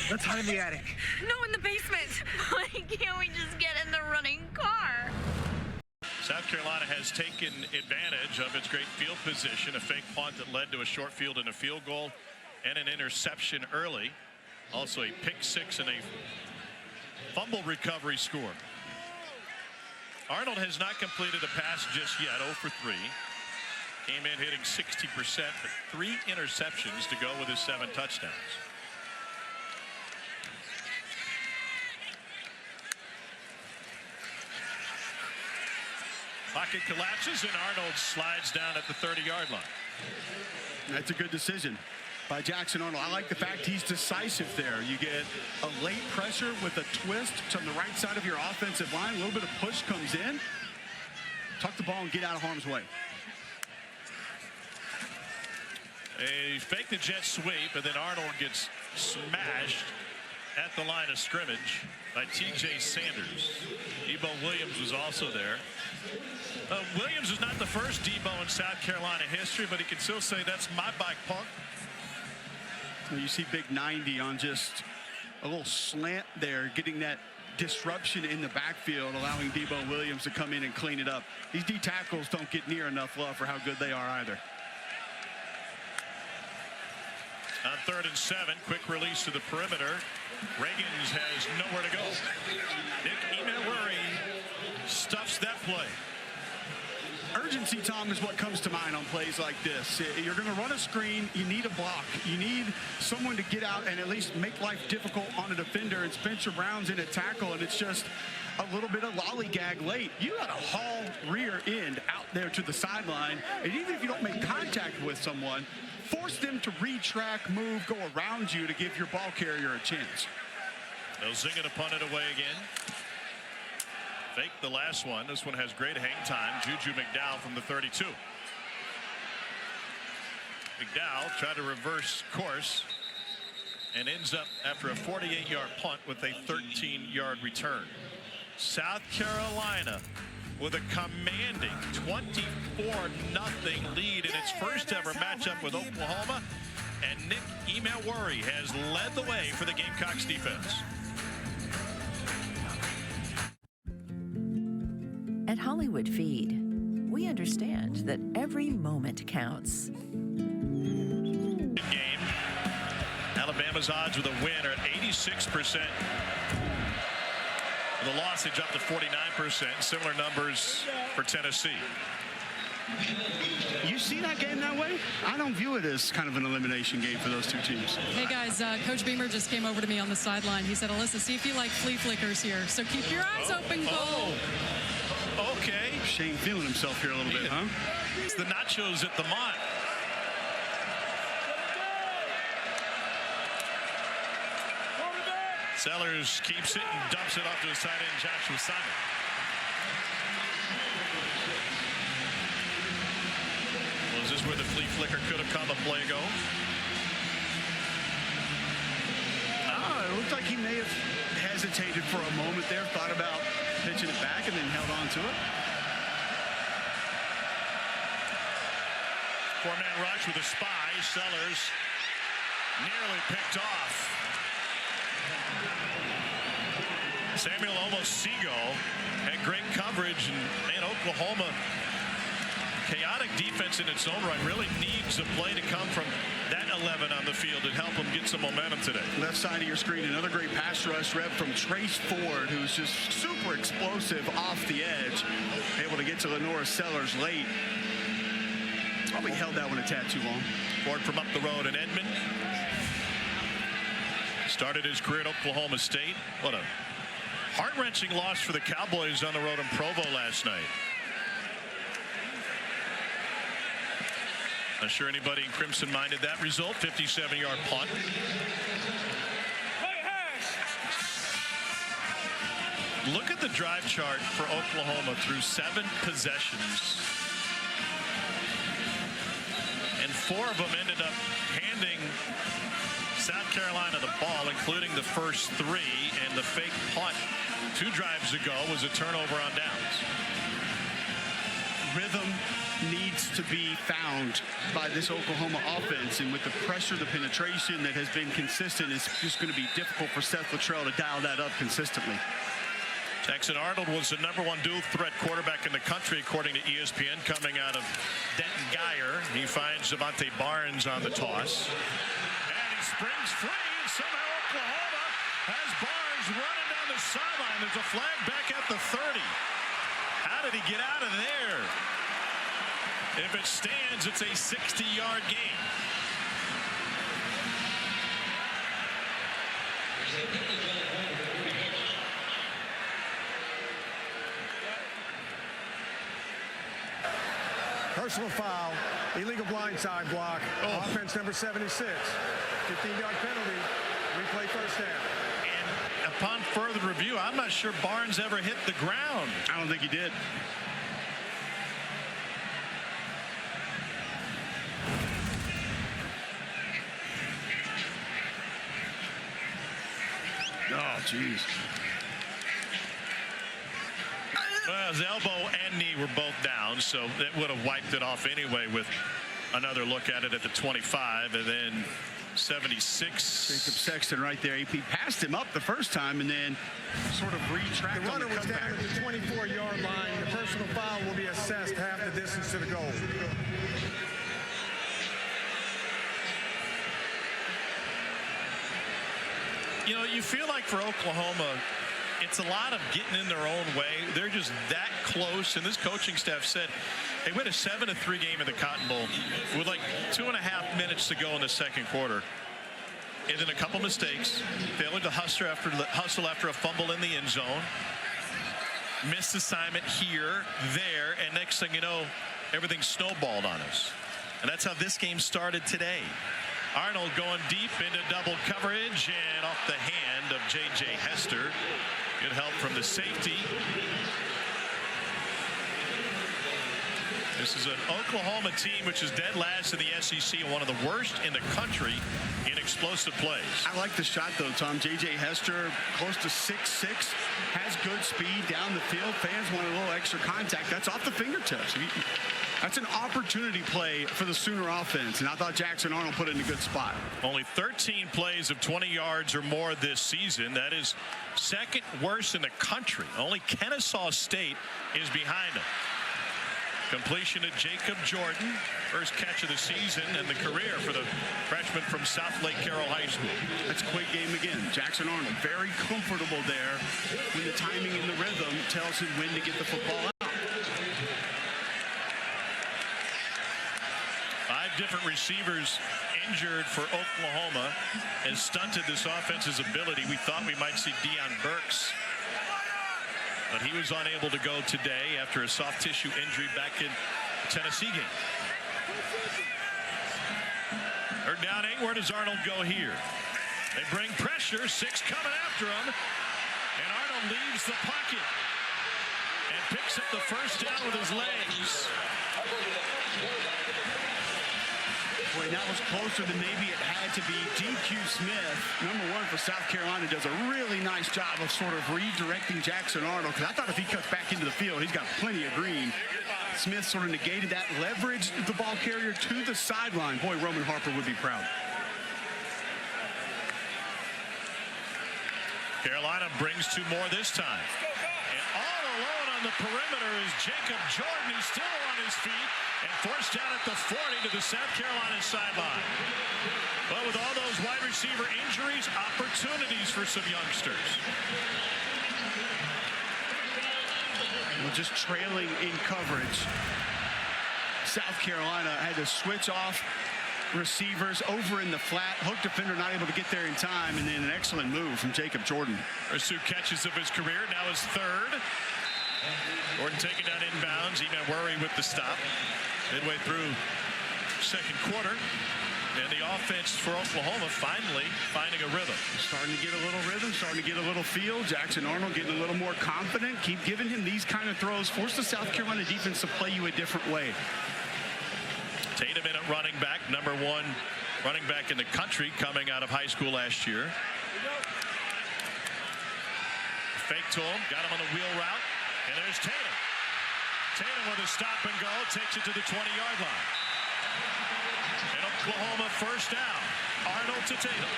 [SPEAKER 5] Let's hide in the attic.
[SPEAKER 6] No, in the basement. Why can't we just get in the running car?
[SPEAKER 1] South Carolina has taken advantage of its great field position, a fake punt that led to a short field and a field goal, and an interception early. Also a pick six and a fumble recovery score. Arnold has not completed a pass just yet, 0 for 3. Came in hitting 60%, but 3 interceptions to go with his 7 touchdowns. Pocket collapses, and Arnold slides down at the 30-yard line.
[SPEAKER 2] That's a good decision by Jackson Arnold. I like the fact he's decisive there. You get a late pressure with a twist to the right side of your offensive line. A little bit of push comes in. Tuck the ball and get out of harm's way.
[SPEAKER 1] A fake the jet sweep, and then Arnold gets smashed at the line of scrimmage by T.J. Sanders. Debo Williams was also there. Williams is not the first Debo in South Carolina history, but he can still say that's my bike, punk.
[SPEAKER 2] Well, you see big 90 on just a little slant there, getting that disruption in the backfield, allowing Debo Williams to come in and clean it up. These D tackles don't get near enough love for how good they are either.
[SPEAKER 1] On 3rd and 7, quick release to the perimeter. Reagans has nowhere to go. Nick Emmanwori stuffs that play.
[SPEAKER 2] Urgency, Tom, is what comes to mind on plays like this. You're going to run a screen. You need a block. You need someone to get out and at least make life difficult on a defender. And Spencer Brown's in a tackle, and it's just a little bit of lollygag late. You got to haul rear end out there to the sideline. And even if you don't make contact with someone, force them to retrack, move, go around you to give your ball carrier a chance.
[SPEAKER 1] They'll zing it to punt it away again. Fake the last one. This one has great hang time. Juju McDowell from the 32. McDowell tried to reverse course and ends up after a 48-yard punt with a 13-yard return. South Carolina with a commanding 24-0 lead in its first ever matchup with Oklahoma, and Nick Emmanwori has led the way for the Gamecocks defense.
[SPEAKER 11] At Hollywood Feed, we understand that every moment counts.
[SPEAKER 1] Game. Alabama's odds with a win are at 86%. The loss, they dropped to 49%. Similar numbers for Tennessee.
[SPEAKER 2] You see that game that way? I don't view it as kind of an elimination game for those two teams.
[SPEAKER 4] Hey, guys, Coach Beamer just came over to me on the sideline. He said, Alyssa, see if you like flea flickers here. So keep your eyes open, Cole.
[SPEAKER 1] Okay.
[SPEAKER 2] Shane feeling himself here a little bit, huh?
[SPEAKER 1] It's the nachos at the Mont. Sellers keeps it and dumps it off to his tight end, Joshua Simon. Well, is this where the flea flicker could have come a play ago?
[SPEAKER 2] It looked like he may have hesitated for a moment there, thought about pitching it back, and then held on to it.
[SPEAKER 1] Four-man rush with a spy. Sellers nearly picked off. Samuel Omosigho had great coverage, and Oklahoma, chaotic defense in its own right, really needs a play to come from that 11 on the field and help them get some momentum today.
[SPEAKER 2] Left side of your screen, another great pass rush rep from Trace Ford, who's just super explosive off the edge, able to get to Lenora Sellers late. Probably held that one a tad too long.
[SPEAKER 1] Ford from up the road in Edmond. Started his career at Oklahoma State. What a heart-wrenching loss for the Cowboys on the road in Provo last night. Not sure anybody in Crimson minded that result. 57-yard punt. Look at the drive chart for Oklahoma through 7 possessions. And 4 of them ended up handing South Carolina the ball, including the first 3, and the fake punt 2 drives ago was a turnover on downs.
[SPEAKER 2] Rhythm needs to be found by this Oklahoma offense, and with the pressure, the penetration that has been consistent, it's just going to be difficult for Seth Luttrell to dial that up consistently.
[SPEAKER 1] Jackson Arnold was the #1 dual threat quarterback in the country, according to ESPN, coming out of Denton Guyer. He finds Devontae Barnes on the toss. And he springs free, and somehow Oklahoma has Barnes running down the sideline. There's a flag back at the 30. How did he get out of there? If it stands, it's a 60-yard game.
[SPEAKER 5] Personal foul, illegal blindside block, offense number 76. 15-yard penalty, replay first half.
[SPEAKER 1] And upon further review, I'm not sure Barnes ever hit the ground.
[SPEAKER 2] I don't think he did. Oh, jeez.
[SPEAKER 1] Well, his elbow and knee were both down, so that would have wiped it off anyway with another look at it at the 25, and then 76.
[SPEAKER 2] Jacob Sexton right there. He passed him up the first time and then sort of retracted.
[SPEAKER 5] The runner was down at the 24-yard line. The personal foul will be assessed half the distance to the goal.
[SPEAKER 1] You know, you feel like for Oklahoma, it's a lot of getting in their own way. They're just that close, and this coaching staff said they win a 7-3 game in the Cotton Bowl with like 2.5 minutes to go in the second quarter. And then a couple mistakes, failing to hustle after a fumble in the end zone. Missed assignment here, there, and next thing you know, everything snowballed on us. And that's how this game started today. Arnold going deep into double coverage and off the hand of J.J. Hester. Good help from the safety. This is an Oklahoma team which is dead last in the SEC and one of the worst in the country in explosive plays.
[SPEAKER 2] I like the shot, though, Tom. J.J. Hester, close to 6'6", has good speed down the field. Fans want a little extra contact. That's off the fingertips. That's an opportunity play for the Sooner offense, and I thought Jackson Arnold put it in a good spot.
[SPEAKER 1] Only 13 plays of 20 yards or more this season. That is second worst in the country. Only Kennesaw State is behind him. Completion to Jacob Jordan. First catch of the season and the career for the freshman from South Lake Carroll High School.
[SPEAKER 2] That's a quick game again. Jackson Arnold very comfortable there when the timing and the rhythm tells him when to get the football out.
[SPEAKER 1] 5 different receivers injured for Oklahoma and stunted this offense's ability. We thought we might see Deion Burks, but he was unable to go today after a soft tissue injury back in the Tennessee game. Third down 8. Where does Arnold go here? They bring pressure. 6 coming after him. And Arnold leaves the pocket and picks up the first down with his legs.
[SPEAKER 2] Boy, that was closer than maybe it had to be. DQ Smith, number 1 for South Carolina, does a really nice job of sort of redirecting Jackson Arnold, because I thought if he cuts back into the field, he's got plenty of green. Smith sort of negated that, leveraged the ball carrier to the sideline. Boy, Roman Harper would be proud.
[SPEAKER 1] Carolina brings 2 more this time. And all alone on the perimeter is Jacob Jordan. He's still on his feet and forced down at the 40 to the South Carolina sideline. Well, with all those wide receiver injuries, opportunities for some youngsters.
[SPEAKER 2] Well, just trailing in coverage. South Carolina had to switch off receivers over in the flat. Hook defender not able to get there in time, and then an excellent move from Jacob Jordan.
[SPEAKER 1] First 2 catches of his career, now his 3rd. Jordan taking down inbounds. He may worry with the stop. Midway through second quarter. And the offense for Oklahoma finally finding a rhythm.
[SPEAKER 2] Starting to get a little rhythm, starting to get a little feel. Jackson Arnold getting a little more confident. Keep giving him these kind of throws. Force the South Carolina defense to play you a different way.
[SPEAKER 1] Tatum in at running back, number 1 running back in the country coming out of high school last year. Fake to him, got him on the wheel route, and there's Tatum. Tatum with a stop and go, takes it to the 20-yard line. And Oklahoma first down. Arnold to Tatum.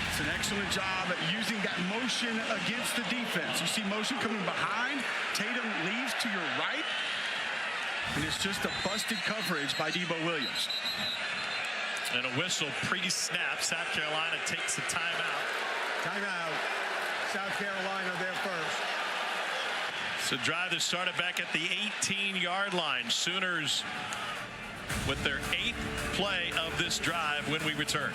[SPEAKER 2] It's an excellent job at using that motion against the defense. You see motion coming behind. Tatum leaves to your right. And it's just a busted coverage by Debo Williams.
[SPEAKER 1] And a whistle pre-snap. South Carolina takes the timeout.
[SPEAKER 5] Timeout. South Carolina there first.
[SPEAKER 1] It's a drive that started back at the 18-yard line. Sooners with their 8th play of this drive when we return.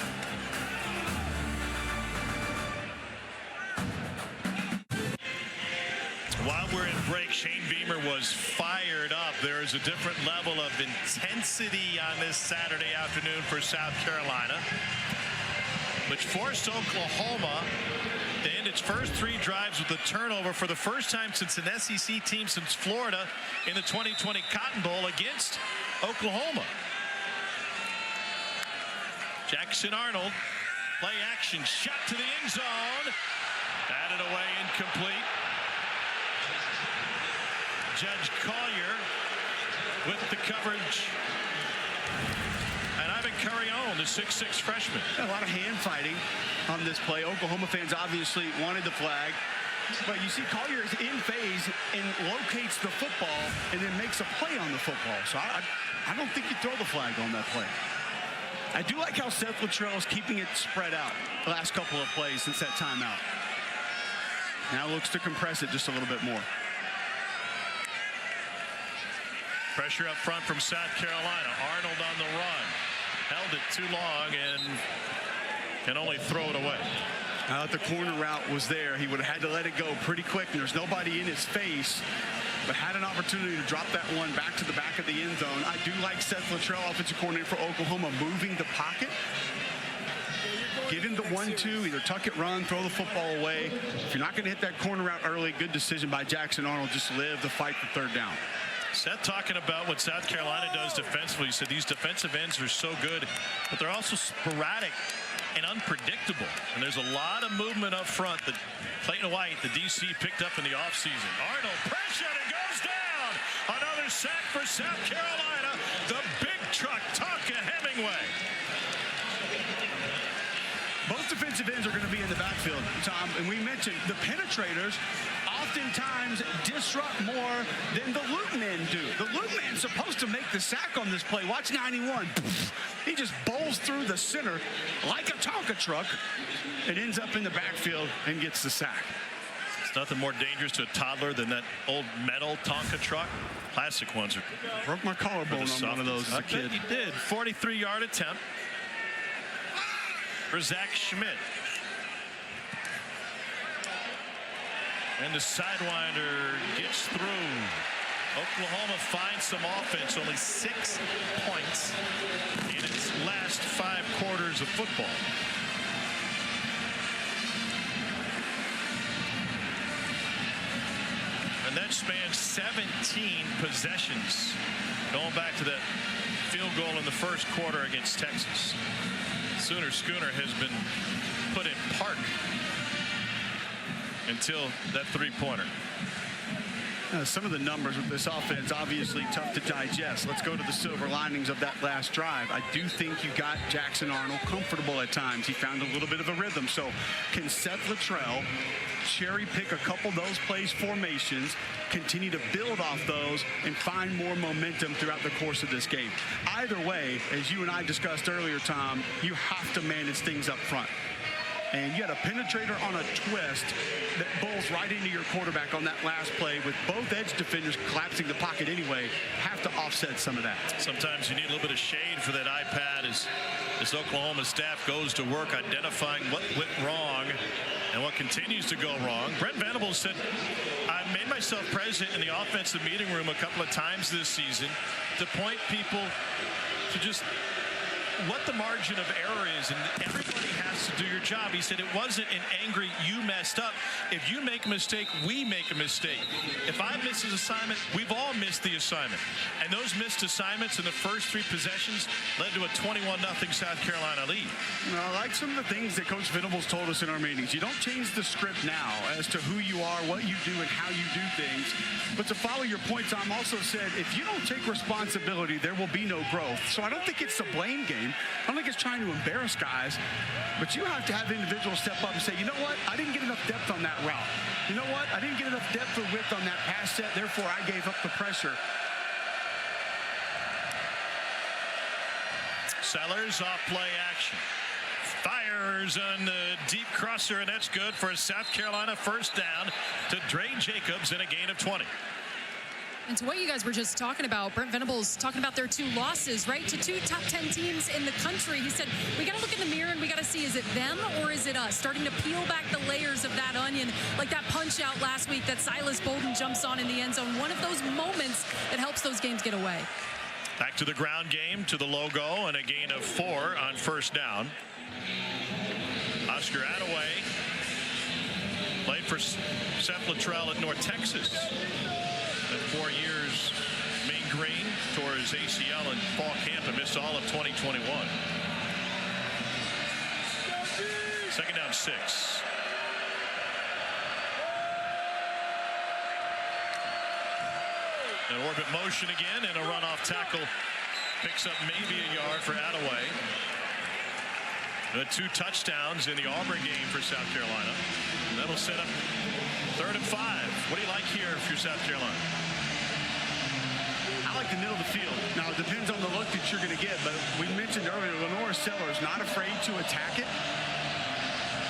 [SPEAKER 1] While we're in break, Shane Beamer was fired up. There is a different level of intensity on this Saturday afternoon for South Carolina, which forced Oklahoma to end its first 3 drives with a turnover for the first time since an SEC team since Florida in the 2020 Cotton Bowl against Oklahoma. Jackson Arnold, play action, shot to the end zone. Batted away, incomplete. Judge Collier with the coverage. And Ivan Carrion, the 6'6" freshman.
[SPEAKER 2] A lot of hand fighting on this play. Oklahoma fans obviously wanted the flag. But you see Collier is in phase and locates the football and then makes a play on the football. So I don't think you throw the flag on that play. I do like how Seth Luttrell is keeping it spread out the last couple of plays since that timeout. Now looks to compress it just a little bit more.
[SPEAKER 1] Pressure up front from South Carolina. Arnold on the run. Held it too long and can only throw it away.
[SPEAKER 2] Now that the corner route was there, he would have had to let it go pretty quick. And there's nobody in his face, but had an opportunity to drop that one back to the back of the end zone. I do like Seth Luttrell, offensive coordinator for Oklahoma, moving the pocket. Get him the 1-2, either tuck it, run, throw the football away. If you're not going to hit that corner route early, good decision by Jackson Arnold. Just live the fight for third down.
[SPEAKER 1] Seth talking about what South Carolina does defensively. He said these defensive ends are so good, but they're also sporadic and unpredictable. And there's a lot of movement up front that Clayton White, the DC, picked up in the offseason. Arnold pressured and goes down. Another sack for South Carolina. The big truck, Tonka Hemingway.
[SPEAKER 2] Both defensive ends are going to be in the backfield, Tom, and we mentioned the penetrators oftentimes disrupt more than the loop men do. The loop man's supposed to make the sack on this play. Watch 91. He just bowls through the center like a Tonka truck and ends up in the backfield and gets the sack.
[SPEAKER 1] It's nothing more dangerous to a toddler than that old metal Tonka truck. Classic ones.
[SPEAKER 2] Broke my collarbone on one of those as a kid.
[SPEAKER 1] He did. 43-yard attempt for Zach Schmidt. And the sidewinder gets through. Oklahoma finds some offense, only 6 points in its last 5 quarters of football. And that spans 17 possessions, going back to that field goal in the first quarter against Texas. Sooner Schooner has been put in park until that 3-pointer.
[SPEAKER 2] Some of the numbers with this offense, obviously tough to digest. Let's go to the silver linings of that last drive. I do think you got Jackson Arnold comfortable at times. He found a little bit of a rhythm. So can Seth Luttrell cherry pick a couple of those plays, formations, continue to build off those, and find more momentum throughout the course of this game? Either way, as you and I discussed earlier, Tom, you have to manage things up front. And you had a penetrator on a twist that bowls right into your quarterback on that last play with both edge defenders collapsing the pocket anyway. Have to offset some of that.
[SPEAKER 1] Sometimes you need a little bit of shade for that iPad as Oklahoma staff goes to work identifying what went wrong and what continues to go wrong. Brent Venables said, I made myself present in the offensive meeting room a couple of times this season to point people to just what the margin of error is, and everybody has to do your job. He said it wasn't an angry, you messed up. If you make a mistake, we make a mistake. If I miss his assignment, we've all missed the assignment. And those missed assignments in the first 3 possessions led to a 21-0 South Carolina lead.
[SPEAKER 2] I like some of the things that Coach Venables told us in our meetings. You don't change the script now as to who you are, what you do, and how you do things. But to follow your point, Tom also said, if you don't take responsibility, there will be no growth. So I don't think it's a blame game. I don't think it's trying to embarrass guys, but you have to have individuals step up and say, you know what? I didn't get enough depth on that route. You know what? I didn't get enough depth or width on that pass set. Therefore, I gave up the pressure.
[SPEAKER 1] Sellers off play action. Fires on the deep crosser, and that's good for a South Carolina first down to Dre Jacobs in a gain of 20.
[SPEAKER 4] And to what you guys were just talking about, Brent Venables talking about their 2 losses, right? To 2 top 10 teams in the country. He said, we got to look in the mirror and we got to see, is it them or is it us? Starting to peel back the layers of that onion, like that punch out last week that Silas Bolden jumps on in the end zone. One of those moments that helps those games get away.
[SPEAKER 1] Back to the ground game, to the logo, and a gain of 4 on first down. Oscar Attaway played for Seth Luttrell at North Texas. And 4 years Main Green, tore his ACL in fall camp and missed all of 2021. Second down 6. An orbit motion again, and a runoff tackle picks up maybe a yard for Attaway. The 2 touchdowns in the Auburn game for South Carolina. That'll set up 3rd and 5. What do you like here if you're South Carolina?
[SPEAKER 2] I like the middle of the field. Now, it depends on the look that you're going to get, but we mentioned earlier, Lenore Sellers not afraid to attack it.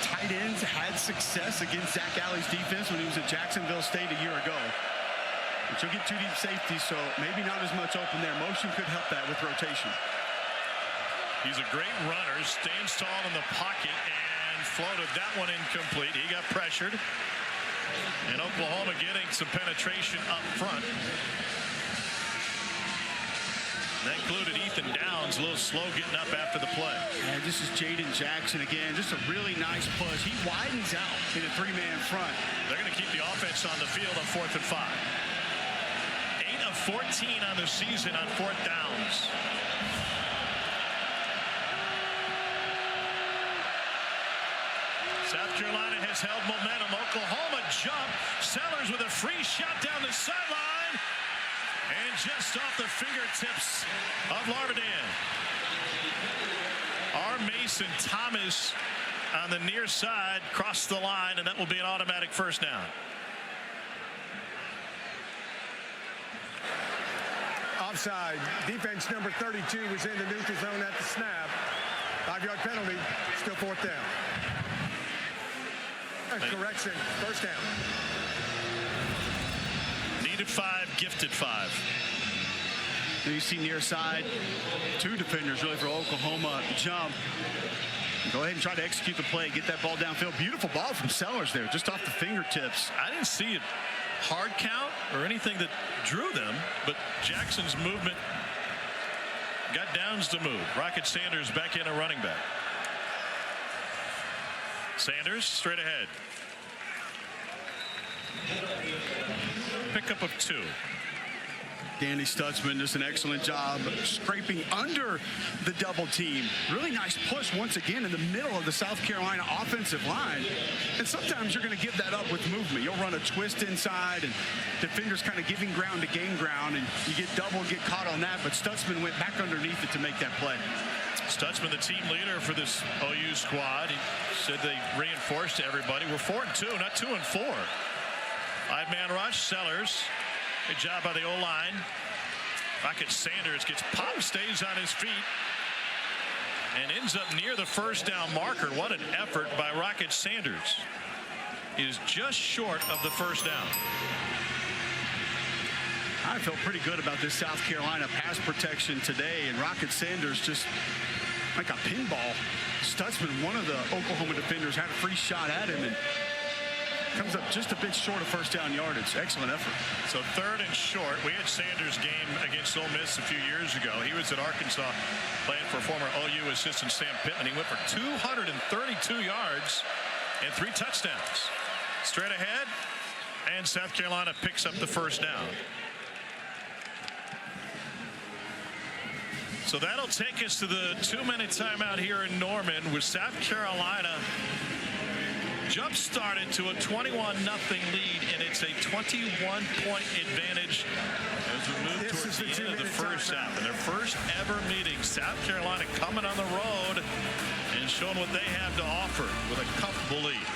[SPEAKER 2] Tight ends had success against Zach Alley's defense when he was at Jacksonville State a year ago. But you'll get 2 deep safety, so maybe not as much open there. Motion could help that with rotation.
[SPEAKER 1] He's a great runner, stands tall in the pocket and floated that one incomplete. He got pressured. And Oklahoma getting some penetration up front. That included Ethan Downs, a little slow getting up after the play.
[SPEAKER 2] And this is Jaden Jackson again. Just a really nice push. He widens out in a 3-man front.
[SPEAKER 1] They're going to keep the offense on the field on 4th and 5. 8 of 14 on the season on 4th downs. South Carolina has held momentum. Oklahoma jump. Sellers with a free shot down the sideline. And just off the fingertips of Larvadain. R. Mason Thomas on the near side crossed the line, and that will be an automatic first down.
[SPEAKER 5] Offside. Defense number 32 was in the neutral zone at the snap. 5-yard penalty. Still 4th down. Correction. First down.
[SPEAKER 1] Needed 5, gifted 5.
[SPEAKER 2] Now you see near side, 2 defenders really for Oklahoma jump. Go ahead and try to execute the play, get that ball downfield. Beautiful ball from Sellers there, just off the fingertips.
[SPEAKER 1] I didn't see it hard count or anything that drew them, but Jackson's movement got Downs to move. Rocket Sanders back in a running back. Sanders straight ahead. Pickup of 2.
[SPEAKER 2] Danny Stutzman does an excellent job scraping under the double team. Really nice push once again in the middle of the South Carolina offensive line. And sometimes you're going to give that up with movement. You'll run a twist inside and defenders kind of giving ground to gain ground, and you get double and get caught on that. But Stutzman went back underneath it to make that play.
[SPEAKER 1] Stutzman, the team leader for this OU squad, he said they reinforced everybody. We're 4-2, not 2-4. 5-man rush. Sellers. Good job by the O-line. Rocket Sanders gets popped, stays on his feet, and ends up near the first down marker. What an effort by Rocket Sanders. He is just short of the first down.
[SPEAKER 2] I felt pretty good about this South Carolina pass protection today, and Rocket Sanders just like a pinball. Stutzman, one of the Oklahoma defenders, had a free shot at him and comes up just a bit short of first down yardage. Excellent effort.
[SPEAKER 1] So 3rd and short. We had Sanders' game against Ole Miss a few years ago. He was at Arkansas playing for former OU assistant Sam Pittman. He went for 232 yards and 3 touchdowns. Straight ahead, and South Carolina picks up the first down. So that'll take us to the 2-minute timeout here in Norman, with South Carolina jump started to a 21-0 lead, and it's a 21-point advantage as we move towards the end of the first half. And their first ever meeting, South Carolina coming on the road and showing what they have to offer with a comfortable lead.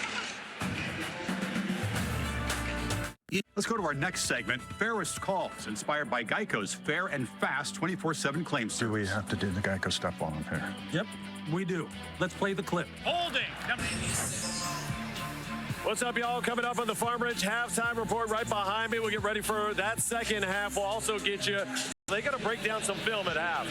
[SPEAKER 12] Let's go to our next segment, Fairest Calls, inspired by Geico's fair and fast 24/7 claim service.
[SPEAKER 13] Do we have to do the Geico stuff while I'm here?
[SPEAKER 12] Yep, we do. Let's play the clip.
[SPEAKER 1] Holding.
[SPEAKER 14] What's up, y'all? Coming up on the Farm Ridge halftime report right behind me. We'll get ready for that second half. We'll also get you. They got to break down some film at half.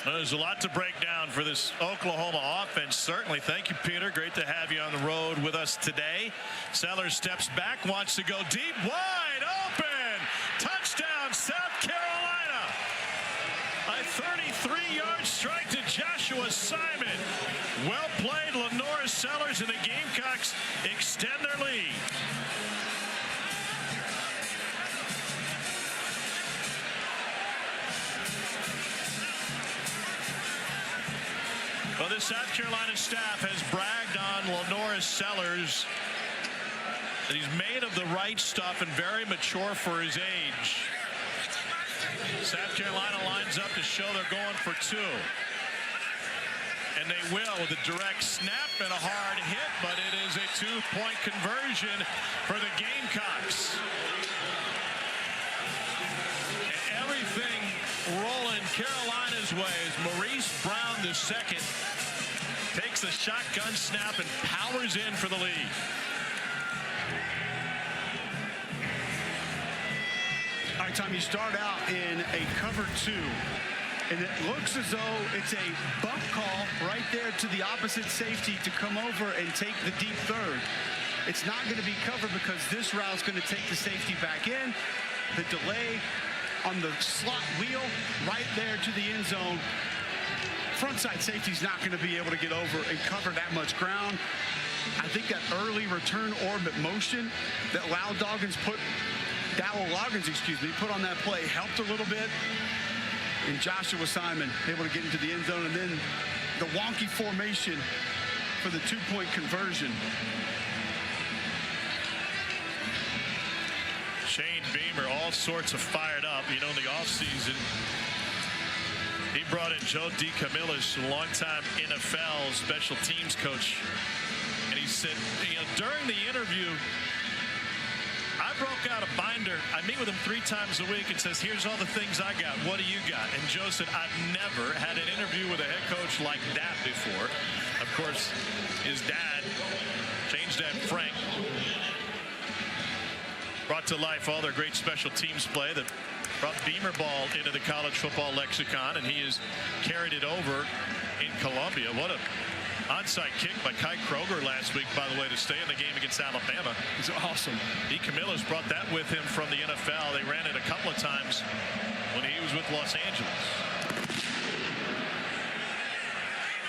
[SPEAKER 1] There's a lot to break down for this Oklahoma offense. Certainly. Thank you, Peter. Great to have you on the road with us today. Sellers steps back, wants to go deep, wide open. Touchdown, South Carolina. A 33-yard strike to Joshua Simon. Well played, Lenora Sellers, and the Gamecocks extend their lead. Well, the South Carolina staff has bragged on Lenora Sellers that he's made of the right stuff and very mature for his age. South Carolina lines up to show they're going for two. And they will with a direct snap and a hard hit, but it is a two-point conversion for the Gamecocks. And everything rolling Carolina's way as Maurice Brown II takes the shotgun snap and powers in for the lead.
[SPEAKER 2] All right, Tom, you start out in a cover two, and it looks as though it's a bump call right there to the opposite safety to come over and take the deep third. It's not going to be covered because this route's going to take the safety back in. The delay on the slot wheel right there to the end zone. Frontside safety's not going to be able to get over and cover that much ground. I think that early return orbit motion that Dowell Loggins put on that play helped a little bit. And Joshua Simon able to get into the end zone, and then the wonky formation for the two-point conversion.
[SPEAKER 1] Shane Beamer, all sorts of fired up. You know, in the offseason, he brought in Joe DeCamillis, a longtime NFL special teams coach. And he said, you know, during the interview, I broke out a binder. I meet with him 3 times a week and says, here's all the things I got. What do you got? And Joe said, I've never had an interview with a head coach like that before. Of course, his dad, Shane's dad, Frank, brought to life all their great special teams play that brought Beamer ball into the college football lexicon, and he has carried it over in Columbia. What a onside kick by Kai Kroger last week, by the way, to stay in the game against Alabama.
[SPEAKER 2] It's awesome.
[SPEAKER 1] DeCamillis brought that with him from the NFL. They ran it a couple of times when he was with Los Angeles.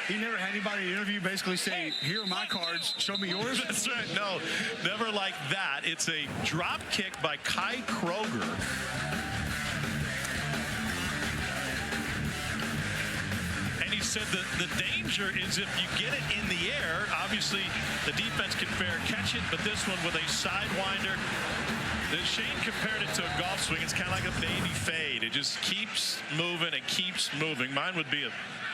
[SPEAKER 2] He never had anybody in an interview basically say, here are my cards, show me yours.
[SPEAKER 1] That's right. No, never like that. It's a drop kick by Kai Kroger. And he said that the danger is if you get it in the air, obviously the defense can fair catch it, but this one with a sidewinder. Shane compared it to a golf swing. It's kind of like a baby fade. It just keeps moving and keeps moving. Mine would be a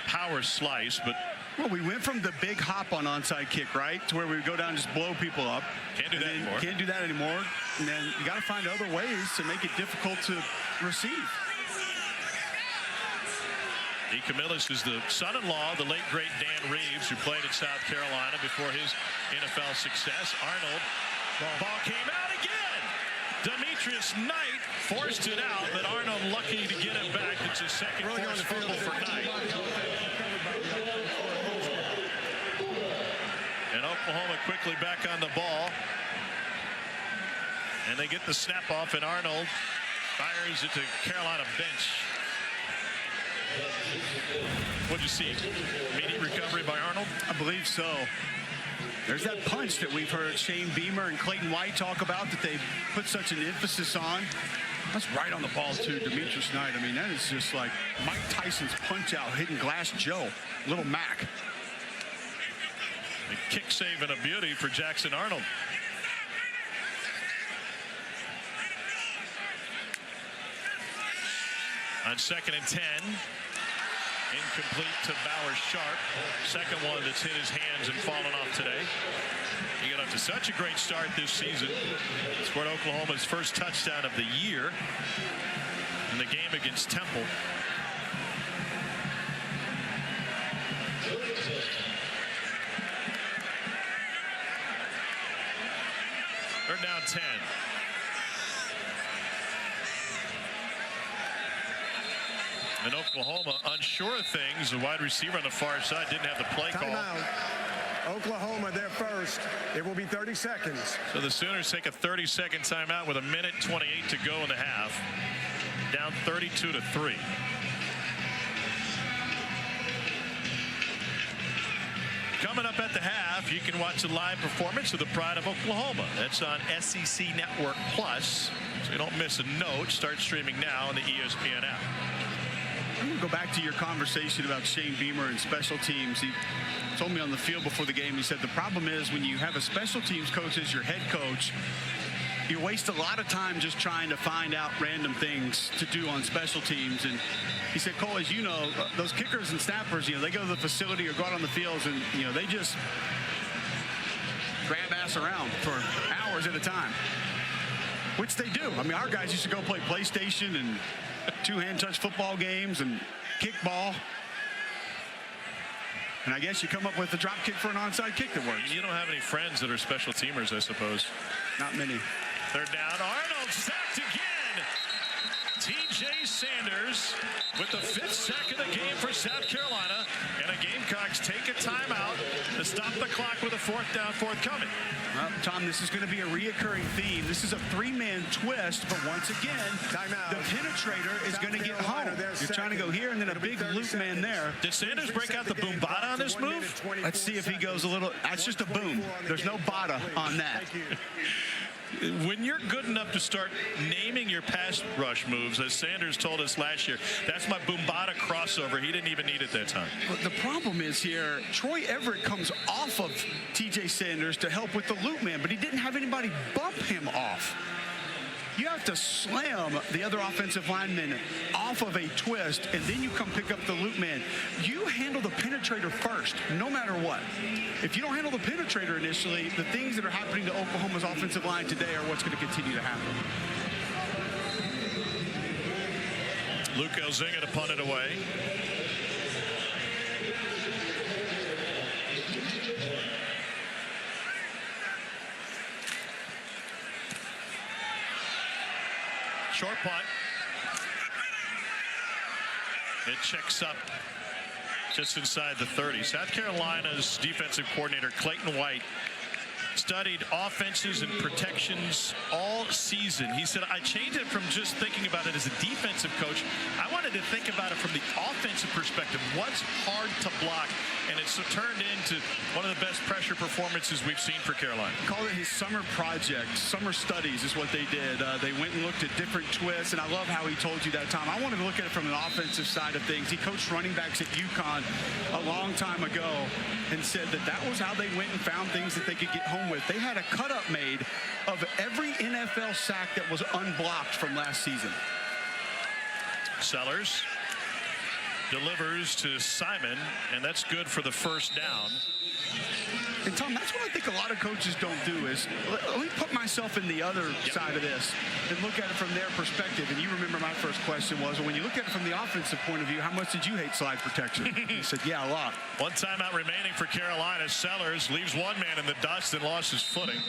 [SPEAKER 1] power slice, but
[SPEAKER 2] well, we went from the big hop on onside kick, right, to where we would go down and just blow people up.
[SPEAKER 1] Can't do that anymore.
[SPEAKER 2] Can't do that anymore. And then you got to find other ways to make it difficult to receive.
[SPEAKER 1] DeCamillis is the son-in-law of the late great Dan Reeves, who played at South Carolina before his NFL success. Arnold, ball came out again. Demetrius Knight forced it out, but Arnold lucky to get it back. It's his second forced fumble for Knight. And Oklahoma quickly back on the ball. And they get the snap off, and Arnold fires it to Carolina bench. What'd you see? Immediate recovery by Arnold?
[SPEAKER 2] I believe so. There's that punch that we've heard Shane Beamer and Clayton White talk about that they put such an emphasis on. That's right on the ball, too, Demetrius Knight. I mean, that is just like Mike Tyson's punch-out hitting Glass Joe, Little Mac.
[SPEAKER 1] A kick save and a beauty for Jackson Arnold. On 2nd and 10. Incomplete to Bauer Sharp. Second one that's hit his hands and fallen off today. He got off to such a great start this season. Scored Oklahoma's first touchdown of the year in the game against Temple. Third down 10. And Oklahoma unsure of things. The wide receiver on the far side didn't have the play call.
[SPEAKER 5] Timeout. Oklahoma, they're first. It will be 30 seconds.
[SPEAKER 1] So the Sooners take a 30-second timeout with 1:28 to go in the half. Down 32-3. Coming up at the half, you can watch a live performance of the Pride of Oklahoma. That's on SEC Network Plus. So you don't miss a note. Start streaming now on the ESPN app.
[SPEAKER 2] I'm going to go back to your conversation about Shane Beamer and special teams. He told me on the field before the game, he said the problem is when you have a special teams coach as your head coach, you waste a lot of time just trying to find out random things to do on special teams. And he said, Cole, as you know, those kickers and snappers, they go to the facility or go out on the fields and, they just grab ass around for hours at a time, which they do. I mean, our guys used to go play PlayStation and two-hand touch football games and kickball. And I guess you come up with a drop kick for an onside kick that works.
[SPEAKER 1] You don't have any friends that are special teamers, I suppose.
[SPEAKER 2] Not many.
[SPEAKER 1] Third down. Arnold sacked again. TJ Sanders with the 5th sack of the game for South Carolina. And the Gamecocks take a timeout to stop the clock with a 4th down forthcoming.
[SPEAKER 2] Well, Tom, this is going to be a reoccurring theme. This is a 3-man twist, but once again,
[SPEAKER 5] timeout.
[SPEAKER 2] The penetrator is going to get home. You're trying to go here and then a big loop man there.
[SPEAKER 1] Did Sanders break out the boom bada on this move?
[SPEAKER 2] Let's see if he goes a little. That's just a boom. There's no bada on that.
[SPEAKER 1] When you're good enough to start naming your pass rush moves, as Sanders told us last year, that's my Boombada crossover. He didn't even need it that time.
[SPEAKER 2] But the problem is here, Troy Everett comes off of TJ Sanders to help with the loop man, but he didn't have anybody bump him off. You have to slam the other offensive lineman off of a twist, and then you come pick up the loop man. You handle the penetrator first, no matter what. If you don't handle the penetrator initially, the things that are happening to Oklahoma's offensive line today are what's going to continue to happen.
[SPEAKER 1] Luke Elzinga to punt it away. Short punt. It checks up just inside the 30. South Carolina's defensive coordinator, Clayton White, studied offenses and protections all season. He said, I changed it from just thinking about it as a defensive coach. I wanted to think about it from the offensive perspective. What's hard to block? And it's turned into one of the best pressure performances we've seen for Carolina.
[SPEAKER 2] Called it his summer project. Summer studies is what they did. They went and looked at different twists, and I love how he told you that, Tom. I wanted to look at it from an offensive side of things. He coached running backs at UConn a long time ago and said that was how they went and found things that they could get home with. They had a cut-up made of every NFL sack that was unblocked from last season.
[SPEAKER 1] Sellers delivers to Simon, and that's good for the first down.
[SPEAKER 2] And Tom, that's what I think a lot of coaches don't do is, let me put myself in the other side of this and look at it from their perspective. And you remember my first question was, when you look at it from the offensive point of view, how much did you hate slide protection? I said, yeah, a lot.
[SPEAKER 1] One timeout remaining for Carolina. Sellers leaves one man in the dust and lost his footing.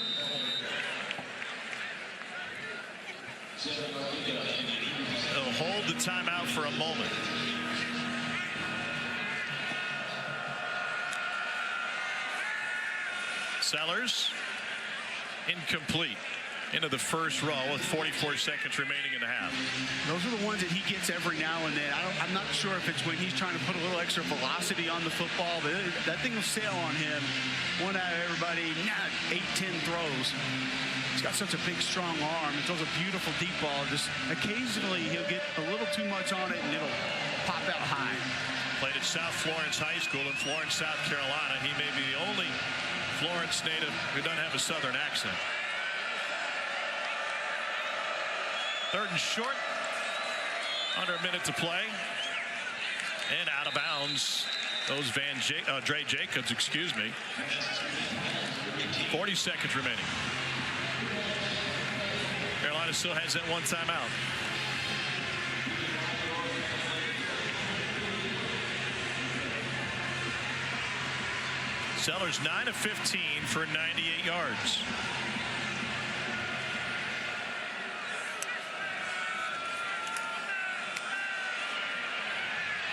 [SPEAKER 1] They'll hold the timeout for a moment. Sellers, incomplete. Into the first row with 44 seconds remaining in the half.
[SPEAKER 2] Those are the ones that he gets every now and then. I'm not sure if it's when he's trying to put a little extra velocity on the football, but that thing will sail on him. One out of everybody, 8-10 throws. He's got such a big, strong arm. It throws a beautiful deep ball. Just occasionally he'll get a little too much on it and it'll pop out high.
[SPEAKER 1] Played at South Florence High School in Florence, South Carolina. He may be the only Florence native who doesn't have a southern accent. Third and short. Under a minute to play. And out of bounds. Those Dre Jacobs, excuse me. 40 seconds remaining. Carolina still has that one timeout. Sellers 9 of 15 for 98 yards.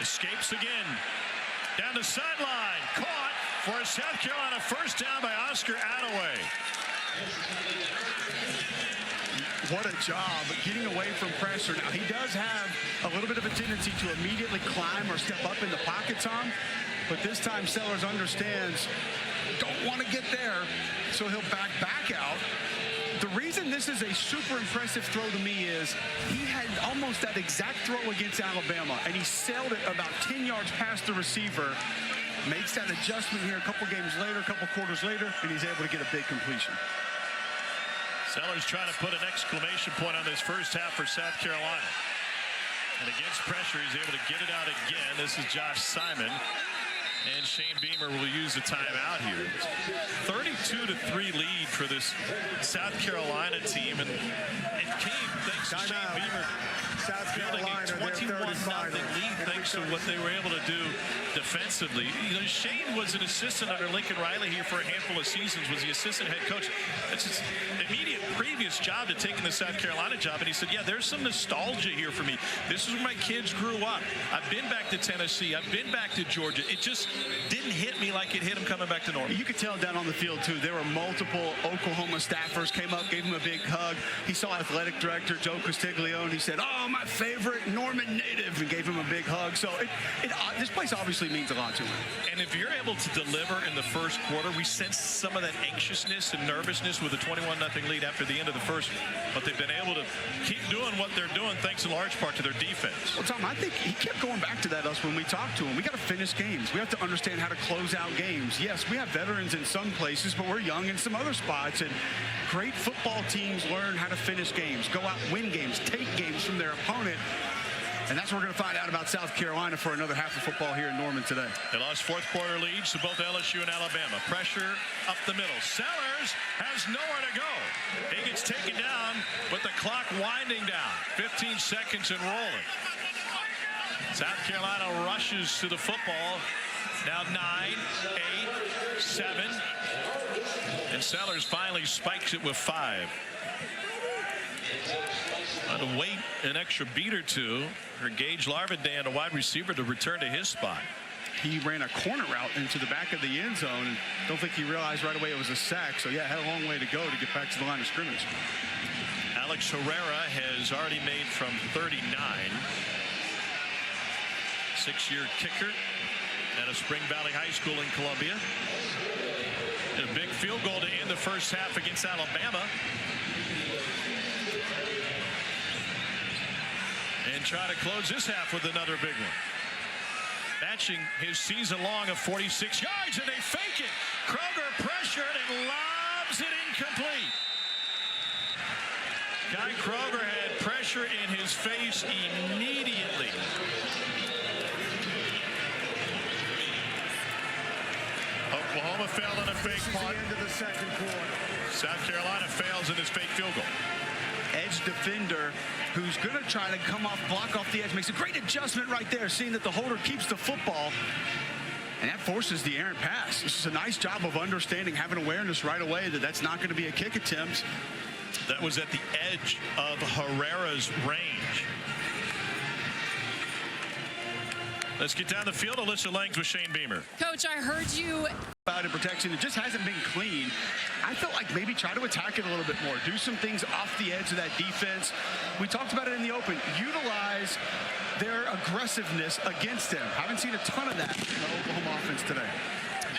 [SPEAKER 1] Escapes again. Down the sideline. Caught for a South Carolina first down by Oscar Attaway.
[SPEAKER 2] What a job getting away from pressure. Now, he does have a little bit of a tendency to immediately climb or step up in the pocket, Tom. But this time, Sellers understands, don't want to get there, so he'll back out. The reason this is a super impressive throw to me is he had almost that exact throw against Alabama, and he sailed it about 10 yards past the receiver, makes that adjustment here a couple games later, a couple quarters later, and he's able to get a big completion.
[SPEAKER 1] Sellers trying to put an exclamation point on this first half for South Carolina. And against pressure, he's able to get it out again. This is Josh Simon. And Shane Beamer will use the timeout here. 32-3 lead for this South Carolina team. And it came thanks to Shane Beamer
[SPEAKER 5] South
[SPEAKER 1] building a 21-0 lead thanks to what they were able to do defensively. You know, Shane was an assistant under Lincoln Riley here for a handful of seasons, was the assistant head coach. That's his immediate previous job to taking the South Carolina job. And he said, yeah, there's some nostalgia here for me. This is where my kids grew up. I've been back to Tennessee. I've been back to Georgia. It just didn't hit me like it hit him coming back to Norman.
[SPEAKER 2] You could tell down on the field, too. There were multiple Oklahoma staffers came up, gave him a big hug. He saw athletic director Joe Castiglione. He said, oh, my favorite Norman native, and gave him a big hug. So this place obviously means a lot to him.
[SPEAKER 1] And if you're able to deliver in the first quarter, we sense some of that anxiousness and nervousness with a 21-0 lead after the end of the first. But they've been able to keep doing what they're doing thanks in large part to their defense.
[SPEAKER 2] Well, Tom, I think he kept going back to that when we talked to him. We got to finish games. We have to understand how to close out games. Yes, we have veterans in some places, but we're young in some other spots. And great football teams learn how to finish games, go out, win games, take games from their opponent. And that's what we're going to find out about South Carolina for another half of football here in Norman today.
[SPEAKER 1] They lost fourth quarter leads to both LSU and Alabama. Pressure up the middle. Sellers has nowhere to go. He gets taken down with the clock winding down. 15 seconds and rolling. South Carolina rushes to the football. Now 9, 8, 7. And Sellers finally spikes it with 5. To wait an extra beat or two for Gage Larvidan, a wide receiver, to return to his spot.
[SPEAKER 2] He ran a corner route into the back of the end zone, and don't think he realized right away it was a sack. So, yeah, had a long way to go to get back to the line of scrimmage.
[SPEAKER 1] Alex Herrera has already made from 39. 6-year kicker at a Spring Valley High School in Columbia. And a big field goal to end the first half against Alabama. And try to close this half with another big one. Matching his season long of 46 yards, and they fake it. Kroger pressured and lobs it incomplete. Guy Kroger had pressure in his face immediately. Oklahoma failed on a fake punt.
[SPEAKER 5] End of the second quarter.
[SPEAKER 1] South Carolina fails in his fake field goal.
[SPEAKER 2] Edge defender who's going to try to come off, block off the edge, makes a great adjustment right there, seeing that the holder keeps the football. And that forces the errant pass. This is a nice job of understanding, having awareness right away that that's not going to be a kick attempt.
[SPEAKER 1] That was at the edge of Herrera's range. Let's get down the field. Alyssa Langs with Shane Beamer.
[SPEAKER 4] Coach, I heard you.
[SPEAKER 2] About in protection, it just hasn't been clean. I felt like maybe try to attack it a little bit more. Do some things off the edge of that defense. We talked about it in the open. Utilize their aggressiveness against them. Haven't seen a ton of that in the Oklahoma offense today.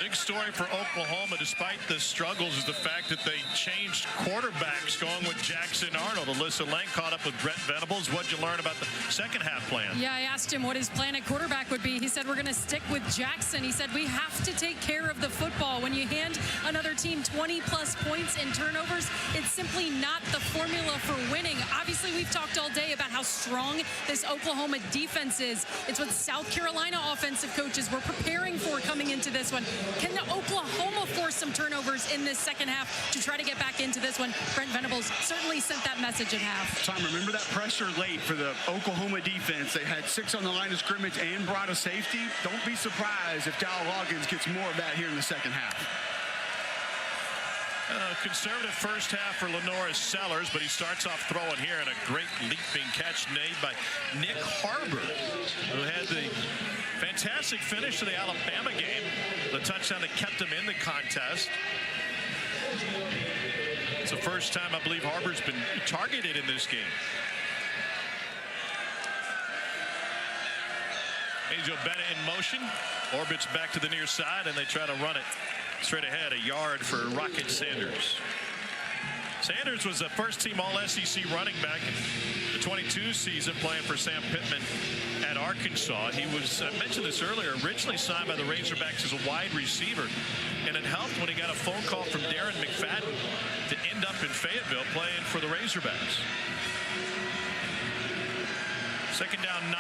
[SPEAKER 1] Big story for Oklahoma, despite the struggles, is the fact that they changed quarterbacks going with Jackson Arnold. Alyssa Lang caught up with Brent Venables. What'd you learn about the second half plan?
[SPEAKER 4] Yeah, I asked him what his plan at quarterback would be. He said, we're going to stick with Jackson. He said, we have to take care of the football. When you hand another team 20-plus points and turnovers, it's simply not the formula for winning. Obviously, we've talked all day about how strong this Oklahoma defense is. It's what South Carolina offensive coaches were preparing for coming into this one. Can Oklahoma force some turnovers in this second half to try to get back into this one? Brent Venables certainly sent that message at half.
[SPEAKER 2] Tom, remember that pressure late for the Oklahoma defense? They had 6 on the line of scrimmage and brought a safety. Don't be surprised if Dow Loggins gets more of that here in the second half.
[SPEAKER 1] Conservative first half for Lenora Sellers, but he starts off throwing here, and a great leaping catch made by Nick Harbor, who had the fantastic finish to the Alabama game, the touchdown that kept him in the contest. It's the first time I believe Harbor's been targeted in this game. Angel Bennett in motion, orbits back to the near side, and they try to run it straight ahead, a yard for Rocket Sanders. Sanders was a first-team All-SEC running back in the 22 season, playing for Sam Pittman at Arkansas. He was, I mentioned this earlier, originally signed by the Razorbacks as a wide receiver, and it helped when he got a phone call from Darren McFadden to end up in Fayetteville playing for the Razorbacks. Second down 9.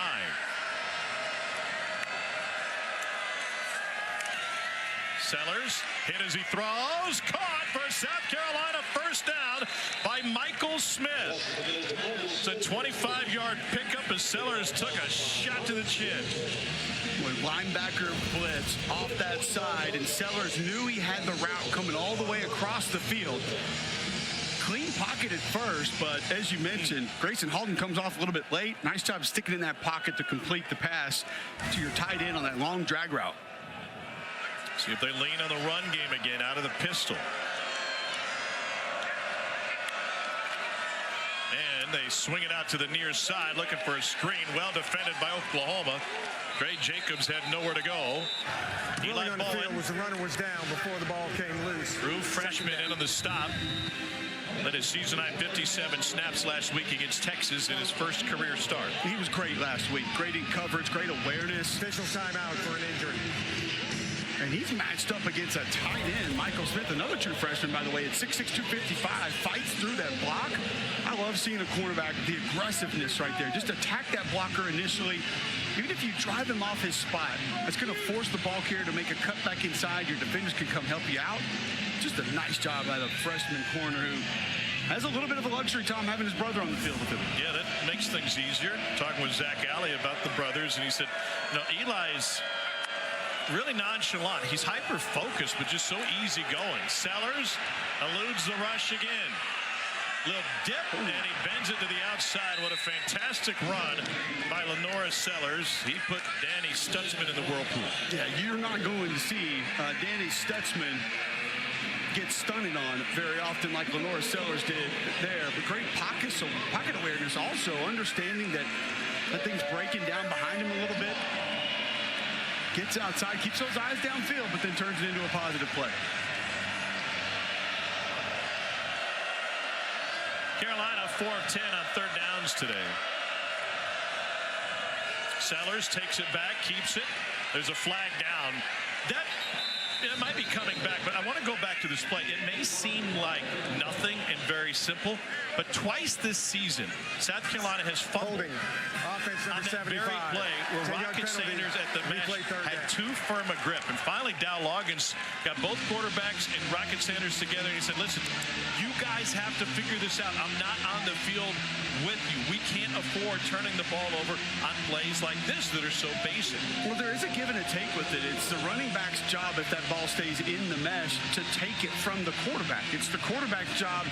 [SPEAKER 1] Sellers hit as he throws, caught for South Carolina, first down by Michael Smith. It's a 25-yard pickup as Sellers took a shot to the chin.
[SPEAKER 2] When linebacker blitz off that side, and Sellers knew he had the route coming all the way across the field. Clean pocket at first, but as you mentioned, Grayson Halton comes off a little bit late. Nice job sticking in that pocket to complete the pass to your tight end on that long drag route.
[SPEAKER 1] See if they lean on the run game again out of the pistol. And they swing it out to the near side, looking for a screen. Well defended by Oklahoma. Trey Jacobs had nowhere to go.
[SPEAKER 5] Eli on the field was the runner was down before the ball came loose.
[SPEAKER 1] True freshman in on the stop. Led his season high 57 snaps last week against Texas in his first career start.
[SPEAKER 2] He was great last week. Great in coverage, great awareness.
[SPEAKER 5] Official timeout for an injury.
[SPEAKER 2] And he's matched up against a tight end, Michael Smith, another true freshman, by the way, at 6'6", 255, fights through that block. I love seeing a cornerback, the aggressiveness right there. Just attack that blocker initially. Even if you drive him off his spot, that's going to force the ball carrier to make a cut back inside. Your defenders can come help you out. Just a nice job by the freshman corner who has a little bit of a luxury, Tom, having his brother on the field with him.
[SPEAKER 1] Yeah, that makes things easier. Talking with Zach Alley about the brothers, and he said, you know, Eli's really nonchalant. He's hyper-focused, but just so easy-going. Sellers eludes the rush again. Little dip, and he bends it to the outside. What a fantastic run by Lenora Sellers. He put Danny Stutzman in the whirlpool.
[SPEAKER 2] Yeah, you're not going to see Danny Stutzman get stunted on very often like Lenora Sellers did there. But great pocket awareness also, understanding that thing's breaking down behind him a little bit. Gets outside, keeps those eyes downfield, but then turns it into a positive play.
[SPEAKER 1] Carolina 4 of 10 on third downs today. Sellers takes it back, keeps it. There's a flag down. It might be coming back, but I want to go back to this play. It may seem like nothing and very simple, but twice this season, South Carolina has fumbled
[SPEAKER 5] Offense
[SPEAKER 1] on
[SPEAKER 5] number
[SPEAKER 1] that
[SPEAKER 5] 75.
[SPEAKER 1] very play where Rocket Sanders at the mesh had too firm a grip. And finally, Dow Loggins got both quarterbacks and Rocket Sanders together, and he said, listen, you guys have to figure this out. I'm not on the field with you. We can't afford turning the ball over on plays like this that are so basic.
[SPEAKER 2] Well, there is a give and a take with it. It's the running back's job, if that ball stays in the mesh, to take it from the quarterback. It's the quarterback's job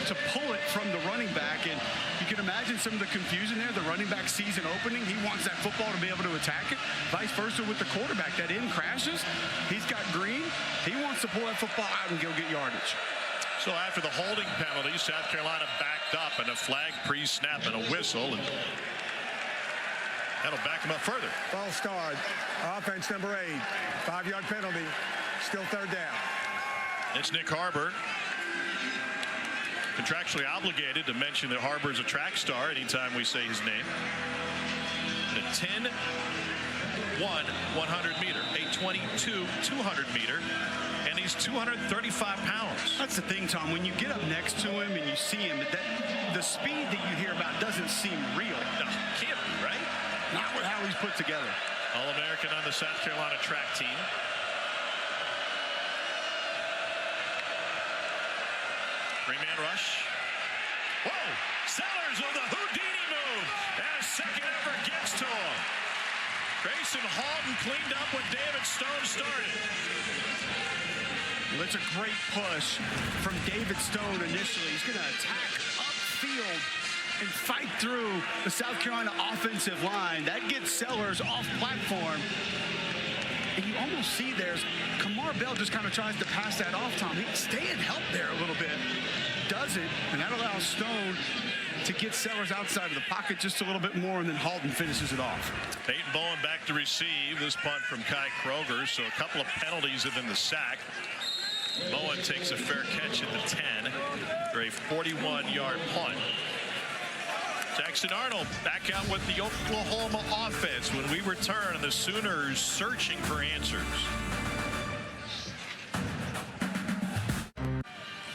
[SPEAKER 2] to pull it from the running back. And you can imagine some of the confusion there. The running back sees an opening. He wants that football to be able to attack it. Vice versa with the quarterback. That end crashes. He's got green. He wants to pull that football out and go get yardage.
[SPEAKER 1] So after the holding penalty, South Carolina backed up, and a flag pre-snap and a whistle, and that'll back them up further.
[SPEAKER 5] False start. Offense number 8. 5-yard penalty. Still third down.
[SPEAKER 1] It's Nick Harbor. Contractually obligated to mention that Harbor is a track star anytime we say his name. And a 10-1 100-meter, a 22 200-meter, and he's 235 pounds.
[SPEAKER 2] That's the thing, Tom. When you get up next to him and you see him, the speed that you hear about doesn't seem real.
[SPEAKER 1] No, can't be, right?
[SPEAKER 2] Not with how he's put together.
[SPEAKER 1] All-American on the South Carolina track team. Three-man rush. Whoa! Sellers with the Houdini move. And a second effort gets to him. Grayson Halton cleaned up what David Stone started.
[SPEAKER 2] Well, it's a great push from David Stone initially. He's going to attack upfield and fight through the South Carolina offensive line. That gets Sellers off platform. And you almost see there's Kamar Bell just kind of tries to pass that off, Tom. He can stay and help there a little bit. Doesn't, and that allows Stone to get Sellers outside of the pocket just a little bit more, and then Halton finishes it off.
[SPEAKER 1] Peyton Bowen back to receive this punt from Kai Kroger. So a couple of penalties and then the sack. Bowen takes a fair catch at the 10 for a 41-yard punt. Jackson Arnold back out with the Oklahoma offense when we return, and the Sooners searching for answers.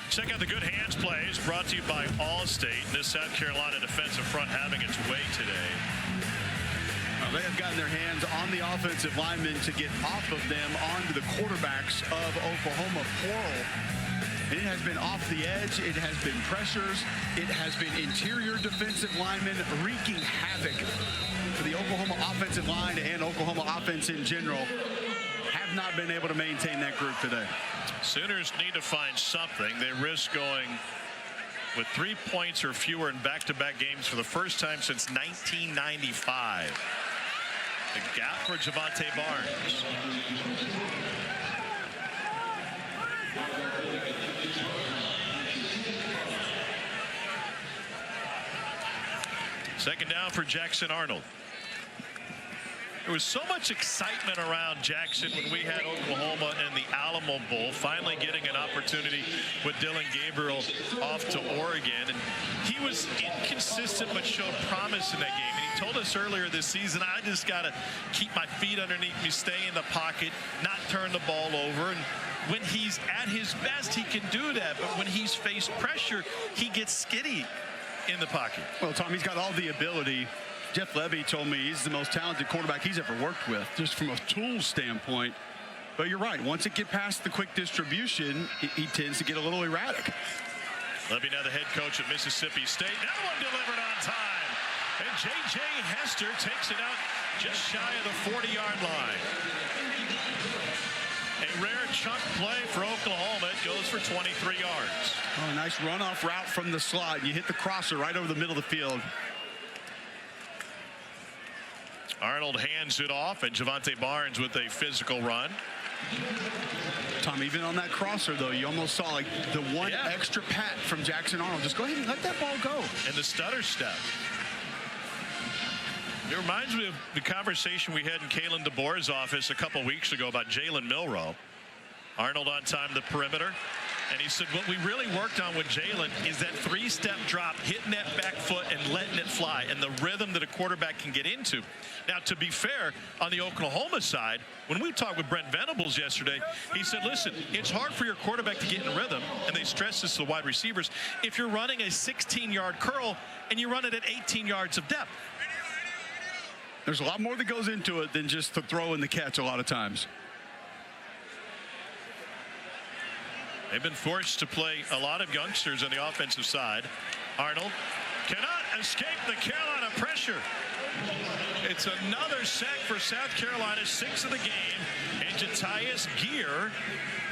[SPEAKER 1] Check out the good hands plays brought to you by Allstate. This South Carolina defensive front having its way today.
[SPEAKER 2] They have gotten their hands on the offensive linemen to get off of them onto the quarterbacks of Oklahoma, plural. And it has been off the edge. It has been pressures. It has been interior defensive linemen wreaking havoc for the Oklahoma offensive line and Oklahoma offense in general. Have not been able to maintain that group today.
[SPEAKER 1] Sooners need to find something. They risk going with 3 points or fewer in back-to-back games for the first time since 1995. The gap for Javante Barnes. Second down for Jackson Arnold. There was so much excitement around Jackson when we had Oklahoma in the Alamo Bowl, finally getting an opportunity with Dylan Gabriel off to Oregon. And he was inconsistent but showed promise in that game. And he told us earlier this season, I just got to keep my feet underneath me, stay in the pocket, not turn the ball over. And when he's at his best, he can do that. But when he's faced pressure, he gets skitty in the pocket.
[SPEAKER 2] Well, Tom, he's got all the ability. Jeff Levy told me he's the most talented quarterback he's ever worked with, just from a tool standpoint. But you're right. Once it gets past the quick distribution, he tends to get a little erratic.
[SPEAKER 1] Levy now the head coach of Mississippi State. That one delivered on time. And J.J. Hester takes it out just shy of the 40-yard line. A rare chunk play for Oklahoma. It goes for 23 yards.
[SPEAKER 2] Oh, a nice runoff route from the slot. You hit the crosser right over the middle of the field.
[SPEAKER 1] Arnold hands it off, and Javante Barnes with a physical run.
[SPEAKER 2] Tom, even on that crosser, though, you almost saw like the one extra pat from Jackson Arnold. Just go ahead and let that ball go.
[SPEAKER 1] And the stutter step. It reminds me of the conversation we had in Kalen DeBoer's office a couple weeks ago about Jalen Milroe. Arnold on time the perimeter. And he said what we really worked on with Jalen is that three-step drop, hitting that back foot and letting it fly, and the rhythm that a quarterback can get into. Now, to be fair, on the Oklahoma side, when we talked with Brent Venables yesterday, he said, listen, it's hard for your quarterback to get in rhythm, and they stress this to the wide receivers, if you're running a 16-yard curl and you run it at 18 yards of depth.
[SPEAKER 2] There's a lot more that goes into it than just the throw and the catch a lot of times.
[SPEAKER 1] They've been forced to play a lot of youngsters on the offensive side. Arnold cannot escape the Carolina pressure. It's another sack for South Carolina, 6th of the game. And Jatius Gear,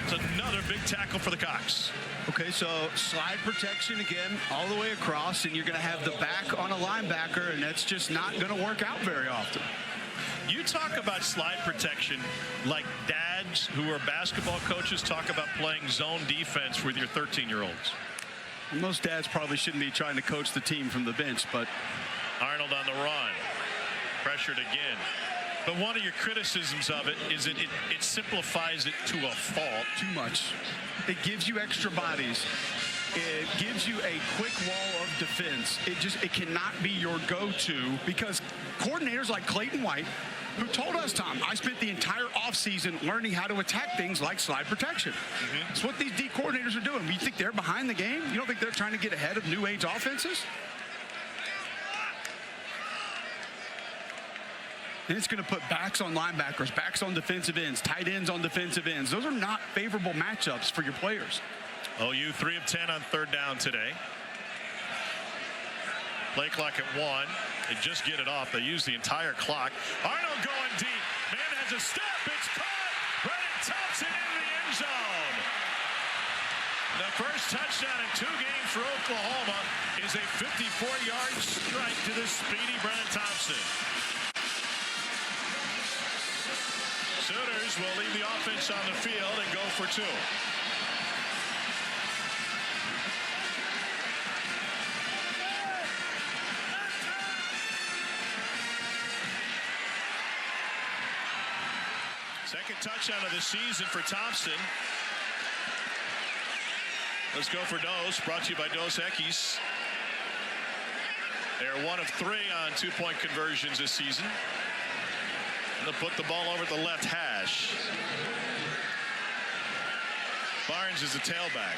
[SPEAKER 1] it's another big tackle for the Cox.
[SPEAKER 2] Okay, so slide protection again all the way across, and you're going to have the back on a linebacker, and that's just not going to work out very often.
[SPEAKER 1] You talk about slide protection like dads who are basketball coaches talk about playing zone defense with your 13-year-olds.
[SPEAKER 2] Most dads probably shouldn't be trying to coach the team from the bench, but
[SPEAKER 1] Arnold on the run. Pressured again. But one of your criticisms of it is it simplifies it to a fault.
[SPEAKER 2] Too much. It gives you extra bodies. It gives you a quick wall of defense. It cannot be your go-to because coordinators like Clayton White, who told us, Tom, I spent the entire offseason learning how to attack things like slide protection. It's what these D coordinators are doing. You think they're behind the game? You don't think they're trying to get ahead of new age offenses? And it's going to put backs on linebackers, backs on defensive ends, tight ends on defensive ends. Those are not favorable matchups for your players.
[SPEAKER 1] OU 3 of 10 on third down today. Play clock at 1. They just get it off. They use the entire clock. Arnold going deep. Man has a step. It's caught. Brennan Thompson in the end zone. The first touchdown in 2 games for Oklahoma is a 54-yard strike to the speedy Brennan Thompson. Sooners will leave the offense on the field and go for 2. Second touchdown of the season for Thompson. Let's go for Dose, brought to you by Dos Equis. They're 1 of 3 on 2-point conversions this season. And they'll put the ball over the left hash. Barnes is the tailback.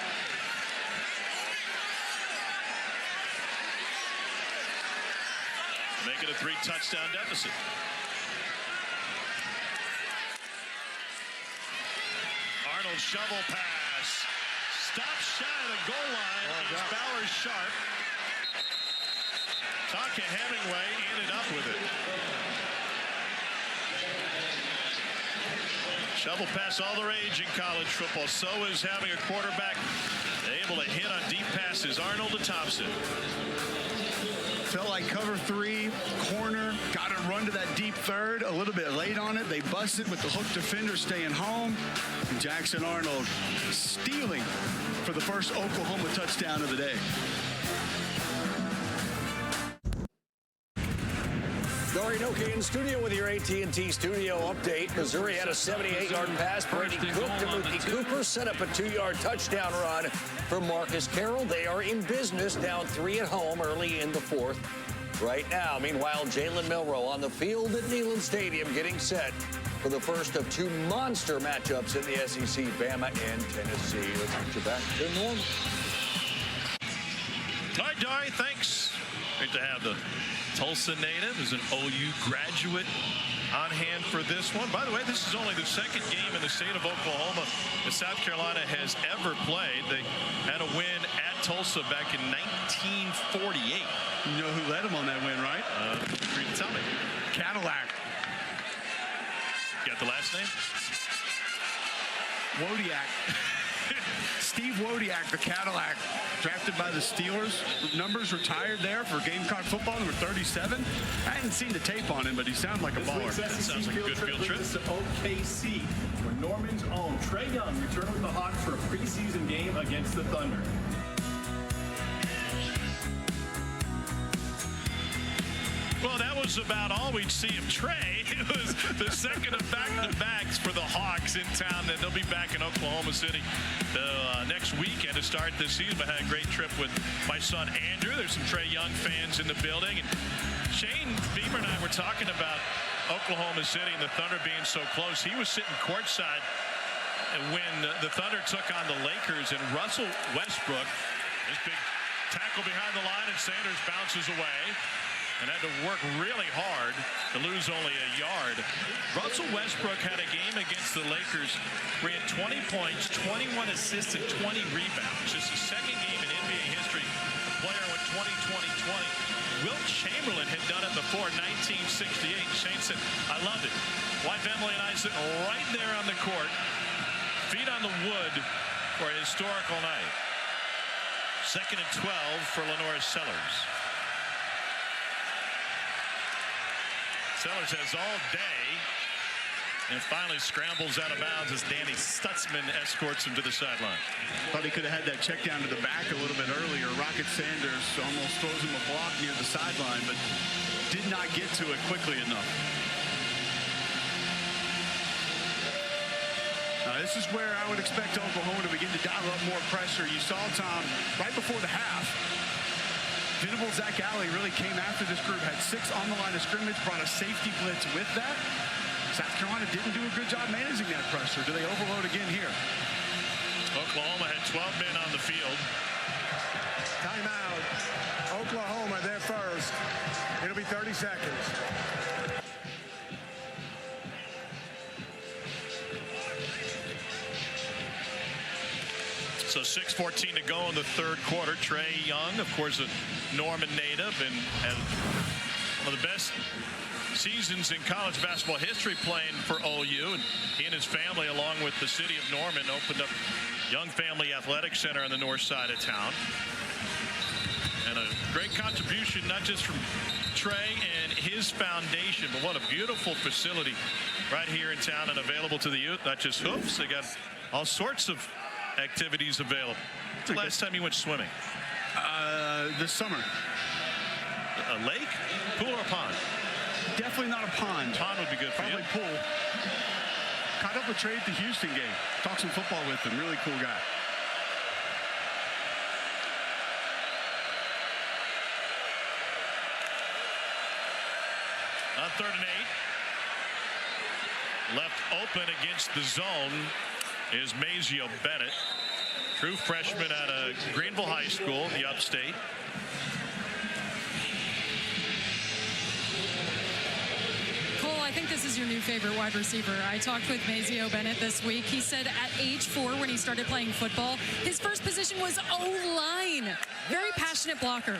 [SPEAKER 1] Make it a 3-touchdown deficit. Arnold shovel pass. Stop shy of the goal line. It's Bowers sharp. Taka Hemingway ended up with it. Shovel pass all the rage in college football. So is having a quarterback able to hit on deep passes. Arnold to Thompson.
[SPEAKER 2] Felt like cover 3, corner, got to run to that deep third, a little bit late on it. They busted with the hook defender staying home. And Jackson Arnold stealing for the first Oklahoma touchdown of the day.
[SPEAKER 15] Dory Noki in studio with your AT&T studio update. Missouri had a 78-yard pass. Brady Cook to Mookie Cooper set up a 2-yard touchdown run for Marcus Carroll. They are in business, down 3 at home early in the 4th. Right now, meanwhile, Jalen Milroe on the field at Neyland Stadium getting set for the first of 2 monster matchups in the SEC, Bama and Tennessee. Let's get you back to normal.
[SPEAKER 1] All right, Dory, thanks. Great to have the Tulsa native as an OU graduate on hand for this one. By the way, this is only the 2nd game in the state of Oklahoma that South Carolina has ever played. They had a win at Tulsa back in 1948.
[SPEAKER 2] You know who led them on that win, right?
[SPEAKER 1] Free to tell me.
[SPEAKER 2] Cadillac.
[SPEAKER 1] You got the last name?
[SPEAKER 2] Wodiak. Steve Wodiak, the Cadillac, drafted by the Steelers. Numbers retired there for Gamecock football, number 37. I hadn't seen the tape on him, but he sounds like a baller.
[SPEAKER 1] That sounds like a good field trip.
[SPEAKER 16] To OKC, where Norman's own Trae Young returned with the Hawks for a preseason game against the Thunder.
[SPEAKER 1] Well, that was about all we'd see of Trae. It was the second of back-to-backs for the Hawks in town. Then they'll be back in Oklahoma City next weekend to start this season. I had a great trip with my son, Andrew. There's some Trae Young fans in the building. And Shane Beamer and I were talking about Oklahoma City and the Thunder being so close. He was sitting courtside when the Thunder took on the Lakers, and Russell Westbrook, this big tackle behind the line, and Sanders bounces away and had to work really hard to lose only a yard. Russell Westbrook had a game against the Lakers where he had 20 points, 21 assists, and 20 rebounds. Just the 2nd game in NBA history a player went 20-20-20. Wilt Chamberlain had done it before 1968. Shane said, I loved it. Wife Emily and I sitting right there on the court, feet on the wood for a historical night. 2nd and 12 for Lenore Sellers. Sellers has all day and finally scrambles out of bounds as Danny Stutzman escorts him to the sideline.
[SPEAKER 2] Thought he could have had that check down to the back a little bit earlier. Rocket Sanders almost throws him a block near the sideline, but did not get to it quickly enough. This is where I would expect Oklahoma to begin to dial up more pressure. You saw, Tom, right before the half, Venable Zach Alley really came after this group, had 6 on the line of scrimmage, brought a safety blitz with that. South Carolina didn't do a good job managing that pressure. Do they overload again here?
[SPEAKER 1] Oklahoma had 12 men on the field.
[SPEAKER 5] Timeout. Oklahoma, they're first. It'll be 30 seconds.
[SPEAKER 1] So 6:14 to go in the 3rd quarter. Trae Young, of course, a Norman native and had one of the best seasons in college basketball history playing for OU. And he and his family, along with the city of Norman, opened up Young Family Athletic Center on the north side of town. And a great contribution, not just from Trey and his foundation, but what a beautiful facility right here in town and available to the youth. Not just hoops, they got all sorts of activities available. When's the last time you went swimming?
[SPEAKER 2] This summer.
[SPEAKER 1] A lake, pool, or a pond?
[SPEAKER 2] Definitely not a pond.
[SPEAKER 1] Pond would be good for you.
[SPEAKER 2] Probably pool. Caught up with Trey at the Houston game. Talked some football with him. Really cool guy.
[SPEAKER 1] On 3rd and 8. Left open against the zone is Mazio Bennett. True freshman out of Greenville High School, the upstate.
[SPEAKER 4] Cole, I think this is your new favorite wide receiver. I talked with Mazio Bennett this week. He said at age 4, when he started playing football, his first position was O-line. Very passionate blocker.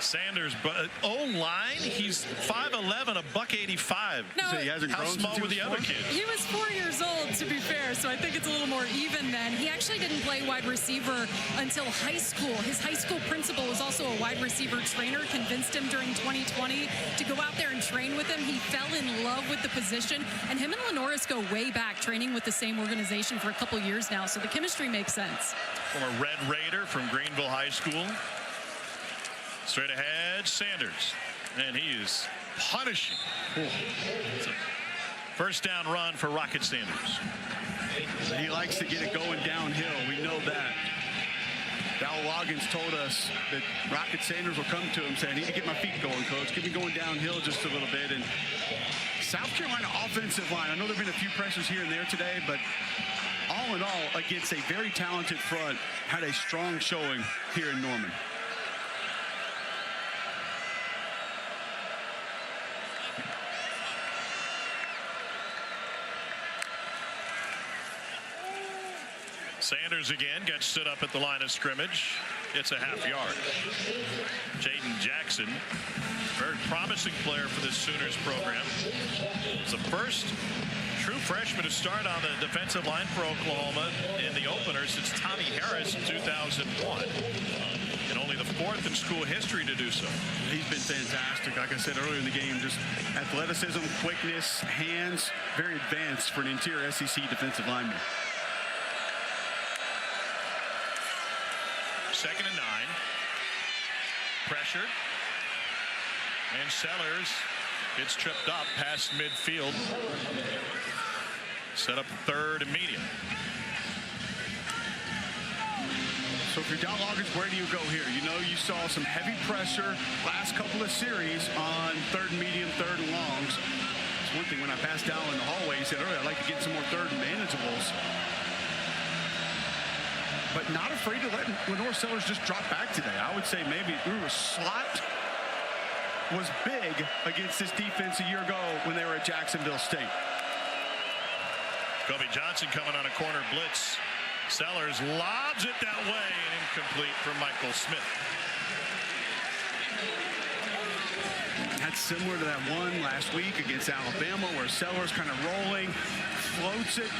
[SPEAKER 1] Sanders, but O-line, he's 5'11", $185.
[SPEAKER 4] No,
[SPEAKER 2] so he hasn't
[SPEAKER 1] how
[SPEAKER 2] grown
[SPEAKER 1] small
[SPEAKER 2] since
[SPEAKER 1] were the other kids?
[SPEAKER 4] He was 4 years old, to be fair, so I think it's a little more even then. He actually didn't play wide receiver until high school. His high school principal was also a wide receiver trainer, convinced him during 2020 to go out there and train with him. He fell in love with the position, and him and Lenoris go way back, training with the same organization for a couple years now, so the chemistry makes sense.
[SPEAKER 1] Former Red Raider from Greenville High School. Straight ahead, Sanders, and he is punishing. It's a first down run for Rocket Sanders.
[SPEAKER 2] He likes to get it going downhill. We know that. Dal Loggins told us that Rocket Sanders will come to him saying, I need to get my feet going, coach. Get me going downhill just a little bit. And South Carolina offensive line, I know there have been a few pressures here and there today, but all in all, against a very talented front, had a strong showing here in Norman.
[SPEAKER 1] Sanders again gets stood up at the line of scrimmage. It's a half yard. Jaden Jackson, very promising player for this Sooners program. It's the first true freshman to start on the defensive line for Oklahoma in the opener since Tommy Harris in 2001. And only the 4th in school history to do so.
[SPEAKER 2] He's been fantastic. Like I said earlier in the game, just athleticism, quickness, hands, very advanced for an interior SEC defensive lineman.
[SPEAKER 1] 2nd and 9. Pressured. And Sellers gets tripped up past midfield. Set up 3rd and medium.
[SPEAKER 2] So if you're Dal Loggins, where do you go here? You know, you saw some heavy pressure last couple of series on 3rd and medium, 3rd and longs. It's one thing when I passed down in the hallway, he said earlier, I'd like to get some more 3rd and manageables. But not afraid to let Lenore Sellers just drop back today. I would say maybe a slot was big against this defense a year ago when they were at Jacksonville State.
[SPEAKER 1] Kobe Johnson coming on a corner blitz. Sellers lobs it that way and incomplete from Michael Smith.
[SPEAKER 2] That's similar to that one last week against Alabama where Sellers kind of rolling, floats it.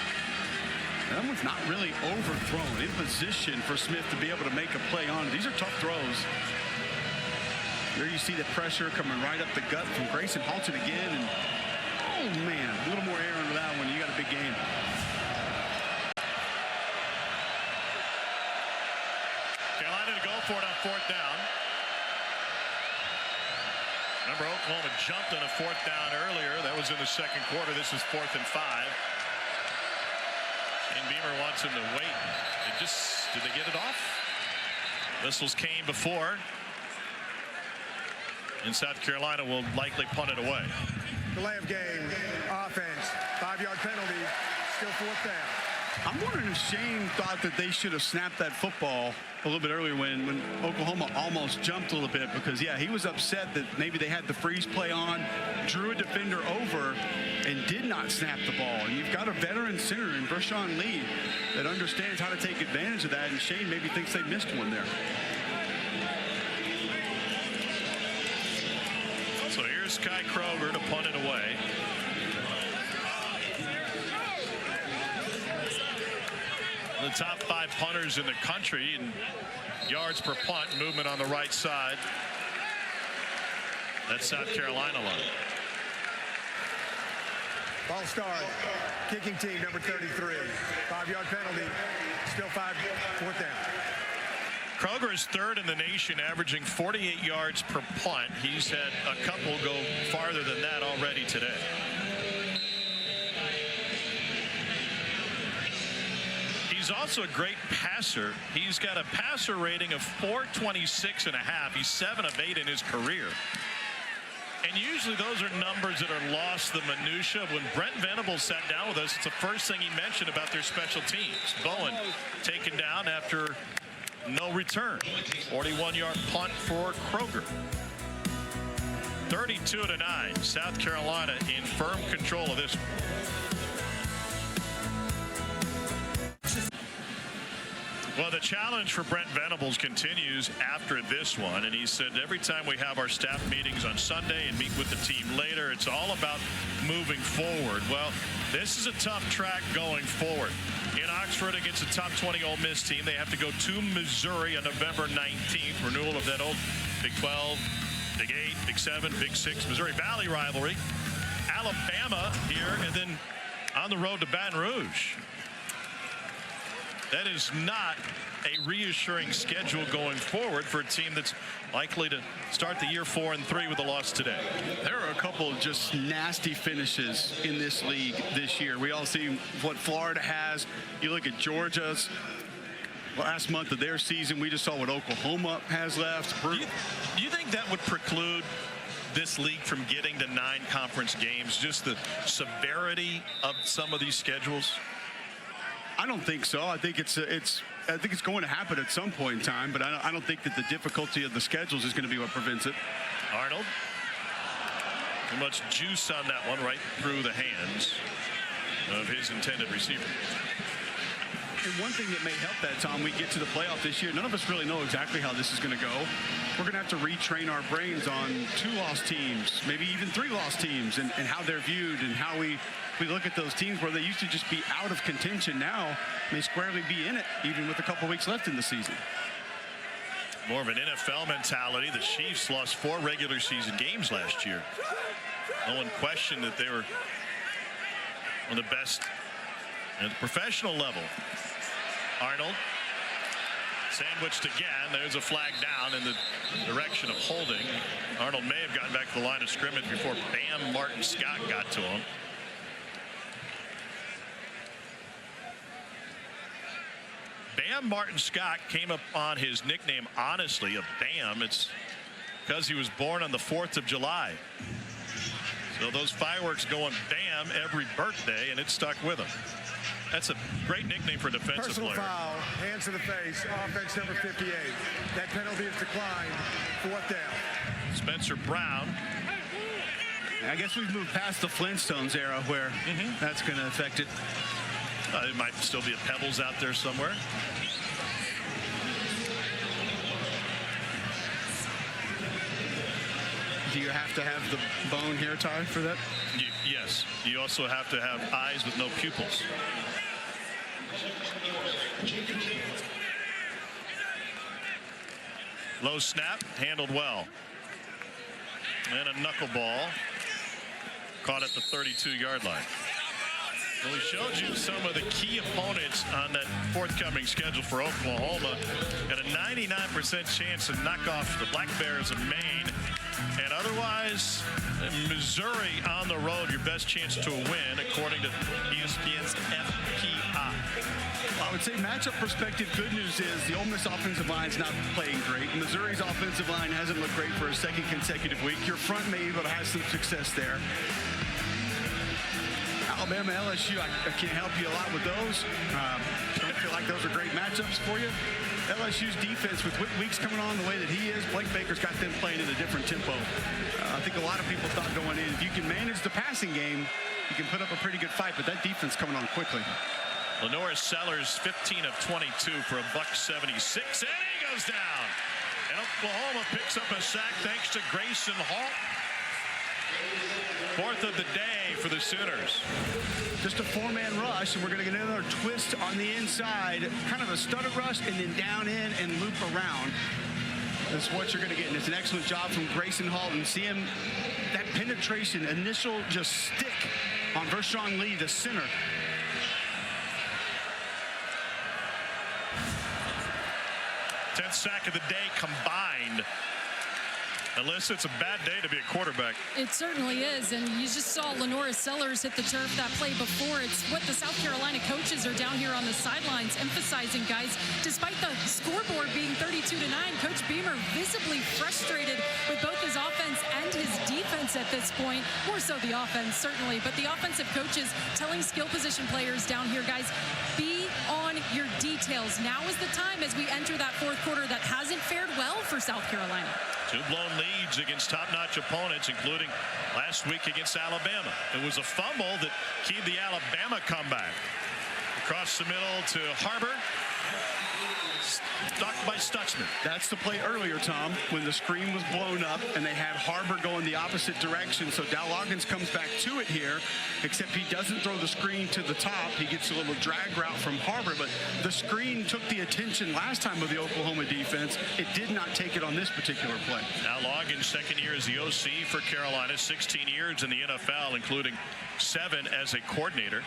[SPEAKER 2] That one's not really overthrown, in position for Smith to be able to make a play on it. These are tough throws. There you see the pressure coming right up the gut from Grayson Halton again. And, oh, man, a little more air under that one. You got a big game.
[SPEAKER 1] Carolina to go for it on 4th down. Remember, Oklahoma jumped on a 4th down earlier. That was in the 2nd quarter. This is 4th and 5. And Beamer wants him to wait. Did they get it off? Missiles came before. And South Carolina will likely punt it away.
[SPEAKER 5] Delay of game, offense, 5-yard penalty, still 4th down.
[SPEAKER 2] I'm wondering if Shane thought that they should have snapped that football a little bit earlier when Oklahoma almost jumped a little bit, because, yeah, he was upset that maybe they had the freeze play on, drew a defender over, and did not snap the ball. And you've got a veteran center in Vershawn Lee that understands how to take advantage of that, and Shane maybe thinks they missed one there.
[SPEAKER 1] So here's Kai Kroger to punt it away. the top 5 punters in the country in yards per punt, movement on the right side. That's South Carolina line.
[SPEAKER 5] Ball start. Kicking team, number 33. 5-yard penalty. Still 4th down.
[SPEAKER 1] Kroger is 3rd in the nation, averaging 48 yards per punt. He's had a couple go farther than that already today. He's also a great passer. He's got a passer rating of 426.5. He's 7 of 8 in his career. And usually those are numbers that are lost the minutia. When Brent Venables sat down with us, it's the first thing he mentioned about their special teams. Bowen taken down after no return. 41-yard punt for Kroger. 32-9. South Carolina in firm control of this one. Well, the challenge for Brent Venables continues after this one, and he said every time we have our staff meetings on Sunday and meet with the team later, it's all about moving forward. Well, this is a tough track going forward. In Oxford against a top 20 Ole Miss team, they have to go to Missouri on November 19th, renewal of that old Big 12, Big 8, Big 7, Big 6 Missouri Valley rivalry. Alabama here, and then on the road to Baton Rouge. That is not a reassuring schedule going forward for a team that's likely to start the year 4-3 with a loss today.
[SPEAKER 2] There are a couple of just nasty finishes in this league this year. We all see what Florida has. You look at Georgia's last month of their season. We just saw what Oklahoma has left.
[SPEAKER 1] Do you think that would preclude this league from getting to 9 conference games? Just the severity of some of these schedules?
[SPEAKER 2] I don't think so. I think it's going to happen at some point in time, but I don't think that the difficulty of the schedules is going to be what prevents it.
[SPEAKER 1] Arnold. Too much juice on that one, right through the hands of his intended receiver.
[SPEAKER 2] And one thing that may help that, Tom, we get to the playoff this year, none of us really know exactly how this is going to go. We're going to have to retrain our brains on 2-loss teams, maybe even 3-loss teams, and how they're viewed and how we look at those teams where they used to just be out of contention now may squarely be in it, even with a couple weeks left in the season.
[SPEAKER 1] More of an NFL mentality. The Chiefs lost 4 regular season games last year. No one questioned that they were one of the best at the professional level. Arnold sandwiched again. There's a flag down in the direction of holding. Arnold may have gotten back to the line of scrimmage before Bam Martin Scott got to him. Bam Martin Scott came up on his nickname, honestly, of Bam. It's because he was born on the 4th of July. So those fireworks going bam every birthday, and it stuck with him. That's a great nickname for a defensive
[SPEAKER 5] Personal
[SPEAKER 1] player.
[SPEAKER 5] foul, hands to the face, offense number 58. That penalty is declined, 4th down.
[SPEAKER 1] Spencer Brown.
[SPEAKER 2] I guess we've moved past the Flintstones era where that's going to affect it.
[SPEAKER 1] It might still be a Pebbles out there somewhere.
[SPEAKER 2] Do you have to have the bone here, Ty, for that?
[SPEAKER 1] Yes. You also have to have eyes with no pupils. Low snap, handled well. And a knuckleball caught at the 32-yard line. Well, we showed you some of the key opponents on that forthcoming schedule for Oklahoma. Got a 99% chance to knock off the Black Bears of Maine. And otherwise, Missouri on the road, your best chance to win, according to ESPN's FPI.
[SPEAKER 2] I would say matchup perspective, good news is the Ole Miss offensive line is not playing great. Missouri's offensive line hasn't looked great for a second consecutive week. Your front may be able to have some success there. Alabama, LSU, I can't help you a lot with those. Don't feel like those are great matchups for you. LSU's defense, with Weeks coming on the way that he is, Blake Baker's got them playing at a different tempo. I think a lot of people thought going in, if you can manage the passing game, you can put up a pretty good fight, but that defense coming on quickly.
[SPEAKER 1] Lenore Sellers, 15 of 22 for a $176, and he goes down. And Oklahoma picks up a sack thanks to Grayson Hall. Fourth of the day for the Sooners.
[SPEAKER 2] Just a four-man rush, and we're going to get another twist on the inside. Kind of a stutter rush, and then down in and loop around. That's what you're going to get. And it's an excellent job from Grayson Halton. See him, that penetration, initial just stick on Vershawn Lee, the center.
[SPEAKER 1] Tenth sack of the day combined. Alyssa, it's a bad day to be a quarterback.
[SPEAKER 4] It certainly is, and you just saw Lenora Sellers hit the turf that play before. It's what the South Carolina coaches are down here on the sidelines emphasizing, guys. Despite the scoreboard being 32-9, Coach Beamer visibly frustrated with both his offense and his defense at this point. More so the offense, certainly, but the offensive coaches telling skill position players down here, guys, be on your details. Now is the time as we enter that fourth quarter that hasn't fared well for South Carolina.
[SPEAKER 1] Two blown leads against top-notch opponents, including last week against Alabama. It was a fumble that keyed the Alabama comeback. Across the middle to Harbor. Stopped by Stutzman.
[SPEAKER 2] That's the play earlier, Tom, when the screen was blown up and they had Harbor going the opposite direction. So Dow Loggins comes back to it here, except he doesn't throw the screen to the top. He gets a little drag route from Harbor, but the screen took the attention last time of the Oklahoma defense. It did not take it on this particular play.
[SPEAKER 1] Now Loggins, second year as the OC for Carolina, 16 years in the NFL, including 7 as a coordinator.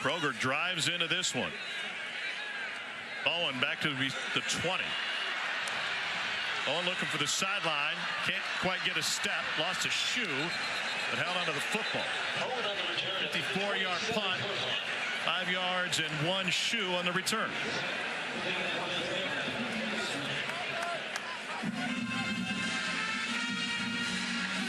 [SPEAKER 1] Kroger drives into this one. Bowen back to the 20. Bowen looking for the sideline. Can't quite get a step. Lost a shoe, but held onto the football. 54-yard punt. 5 yards and 1 shoe on the return.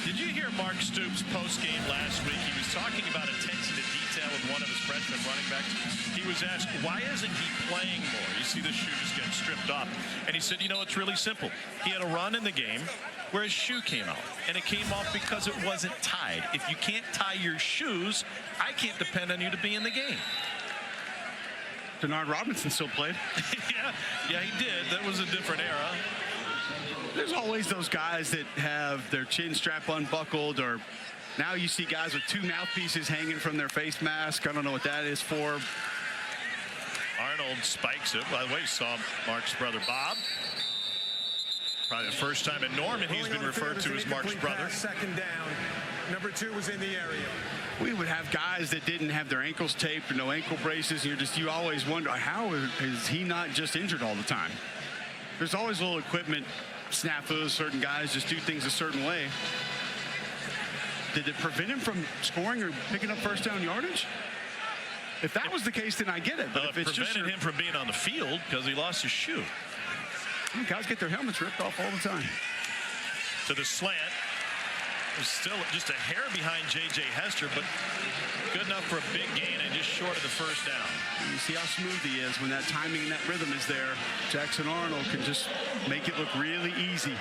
[SPEAKER 1] Did you hear Mark Stoops post-game last week? He was talking about attention to detail with one of his freshman running backs. He was asked, why isn't he playing more? You see the shoe just get stripped off. And he said, you know, it's really simple. He had a run in the game where his shoe came out. And it came off because it wasn't tied. If you can't tie your shoes, I can't depend on you to be in the game.
[SPEAKER 2] Denard Robinson still played.
[SPEAKER 1] Yeah, he did. That was a different era.
[SPEAKER 2] There's always those guys that have their chin strap unbuckled, or now you see guys with 2 mouthpieces hanging from their face mask. I don't know what that is for.
[SPEAKER 1] Arnold spikes it. By the way, saw Mark's brother Bob. Probably the first time in Norman he's been referred to as Mark's brother.
[SPEAKER 5] Second down. Number 2 was in the area.
[SPEAKER 2] We would have guys that didn't have their ankles taped or no ankle braces. And you always wonder, how is he not just injured all the time? There's always little equipment snafus. Certain guys just do things a certain way. Did it prevent him from scoring or picking up first down yardage? If that was the case, then I get it. But if it's
[SPEAKER 1] prevented him from being on the field because he lost his shoe.
[SPEAKER 2] Guys get their helmets ripped off all the time.
[SPEAKER 1] To the slant. It's still just a hair behind J.J. Hester, but good enough for a big gain and just short of the first down.
[SPEAKER 2] You see how smooth he is when that timing and that rhythm is there. Jackson Arnold can just make it look really easy.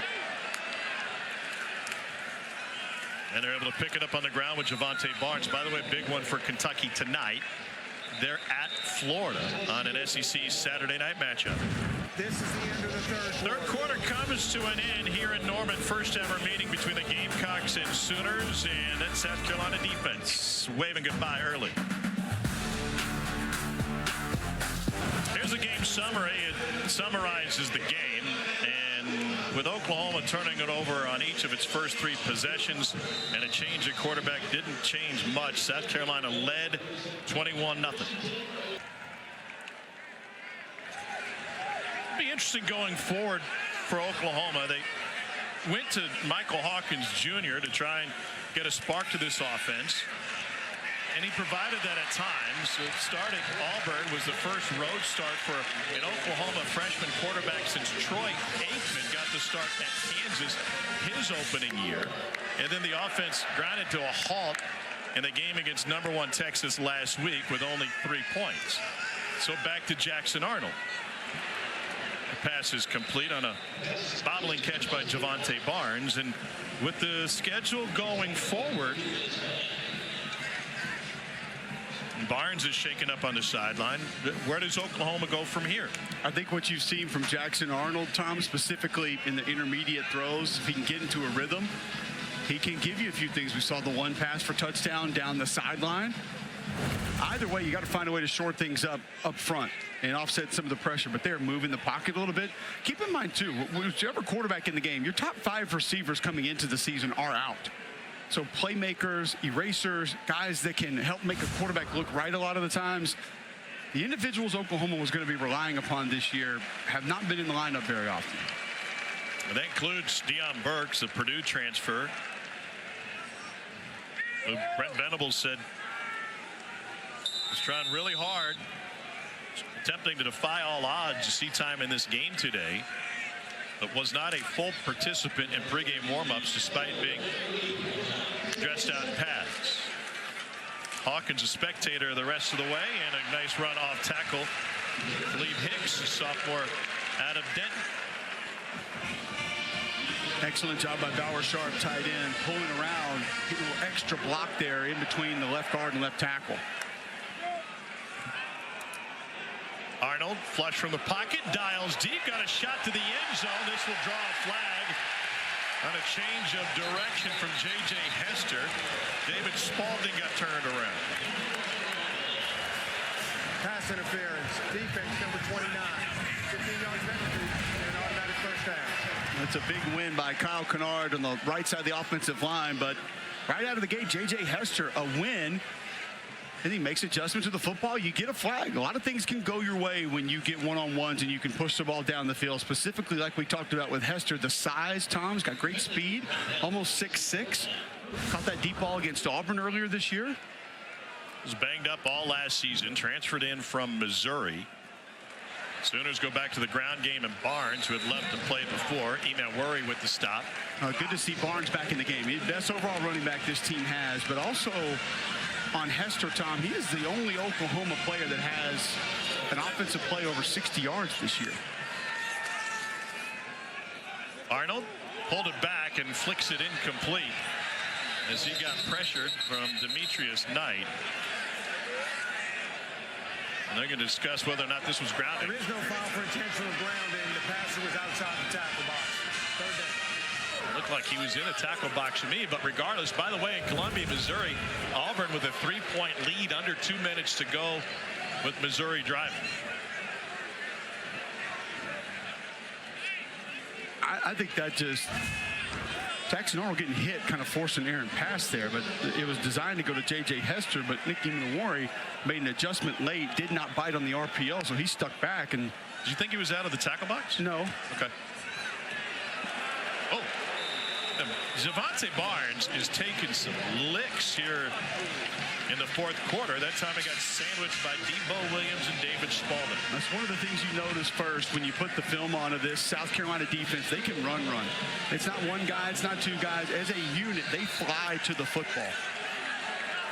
[SPEAKER 1] And they're able to pick it up on the ground with Javante Barnes. By the way, big one for Kentucky tonight. They're at Florida on an SEC Saturday night matchup.
[SPEAKER 5] This is the end of the
[SPEAKER 1] third quarter comes to an end here in Norman. First ever meeting between the Gamecocks and Sooners, and that South Carolina defense waving goodbye early. Here's a game summary. It summarizes the game, and with Oklahoma turning it over on each of its first 3 possessions and a change at quarterback didn't change much. South Carolina led 21-0. Be interesting going forward for Oklahoma. They went to Michael Hawkins Jr. to try and get a spark to this offense, and he provided that at times. It started Auburn was the first road start for an Oklahoma freshman quarterback since Troy Aikman got the start at Kansas his opening year, and then the offense grinded to a halt in the game against #1 Texas last week with only 3 points. So back to Jackson Arnold. Pass is complete on a bobbling catch by Javante Barnes, and with the schedule going forward, Barnes is shaken up on the sideline. Where does Oklahoma go from here?
[SPEAKER 2] I think what you've seen from Jackson Arnold, Tom, specifically in the intermediate throws, if he can get into a rhythm, he can give you a few things. We saw the one pass for touchdown down the sideline. Either way, you got to find a way to short things up front and offset some of the pressure, but they're moving the pocket a little bit. Keep in mind, too, whichever quarterback in the game, your top 5 receivers coming into the season are out. So playmakers, erasers, guys that can help make a quarterback look right a lot of the times. The individuals Oklahoma was going to be relying upon this year have not been in the lineup very often.
[SPEAKER 1] And that includes Deion Burks, a Purdue transfer. Brent Venables said he's trying really hard, attempting to defy all odds to see time in this game today, but was not a full participant in pregame warmups despite being dressed out in pads. Hawkins a spectator the rest of the way, and a nice run off tackle. Philippe Hicks, a sophomore out of Denton.
[SPEAKER 2] Excellent job by Bauer Sharp, tight end, pulling around, getting a little extra block there in between the left guard and left tackle.
[SPEAKER 1] Arnold, flush from the pocket, dials deep, got a shot to the end zone. This will draw a flag on a change of direction from J.J. Hester. David Spalding got turned around.
[SPEAKER 5] Pass interference, defense number 29. 15-yard penalty and an automatic first down.
[SPEAKER 2] That's a big win by Kyle Kennard on the right side of the offensive line, but right out of the gate, J.J. Hester, a win. And he makes adjustments to the football. You get a flag. A lot of things can go your way when you get one-on-ones and you can push the ball down the field. Specifically, like we talked about with Hester, the size. Tom's got great speed, almost 6'6". Caught that deep ball against Auburn earlier this year.
[SPEAKER 1] Was banged up all last season, transferred in from Missouri. Sooners go back to the ground game, and Barnes, who had left to play before, Emmanuel with the stop.
[SPEAKER 2] Good to see Barnes back in the game. He's the best overall running back this team has, but also on Hester, Tom, he is the only Oklahoma player that has an offensive play over 60 yards this year.
[SPEAKER 1] Arnold pulled it back and flicks it incomplete as he got pressured from Demetrius Knight. And they're going to discuss whether or not this was grounding.
[SPEAKER 5] There is no foul for intentional grounding. The passer was outside the tackle box. Third down.
[SPEAKER 1] Looked like he was in a tackle box to me, but regardless, by the way, in Columbia, Missouri, Auburn with a 3-point lead, under 2 minutes to go with Missouri driving.
[SPEAKER 2] I think that just Jackson Arnold getting hit, kind of forced an errant pass there, but it was designed to go to J.J. Hester, but Nick Emmanuel made an adjustment late, did not bite on the RPO, so he stuck back. And
[SPEAKER 1] did you think he was out of the tackle box?
[SPEAKER 2] No.
[SPEAKER 1] Okay. Oh, Javante Barnes is taking some licks here in the fourth quarter. That time he got sandwiched by Debo Williams and David Spalding.
[SPEAKER 2] That's one of the things you notice first when you put the film onto this South Carolina defense. They can run. It's not one guy, it's not two guys. As a unit, they fly to the football.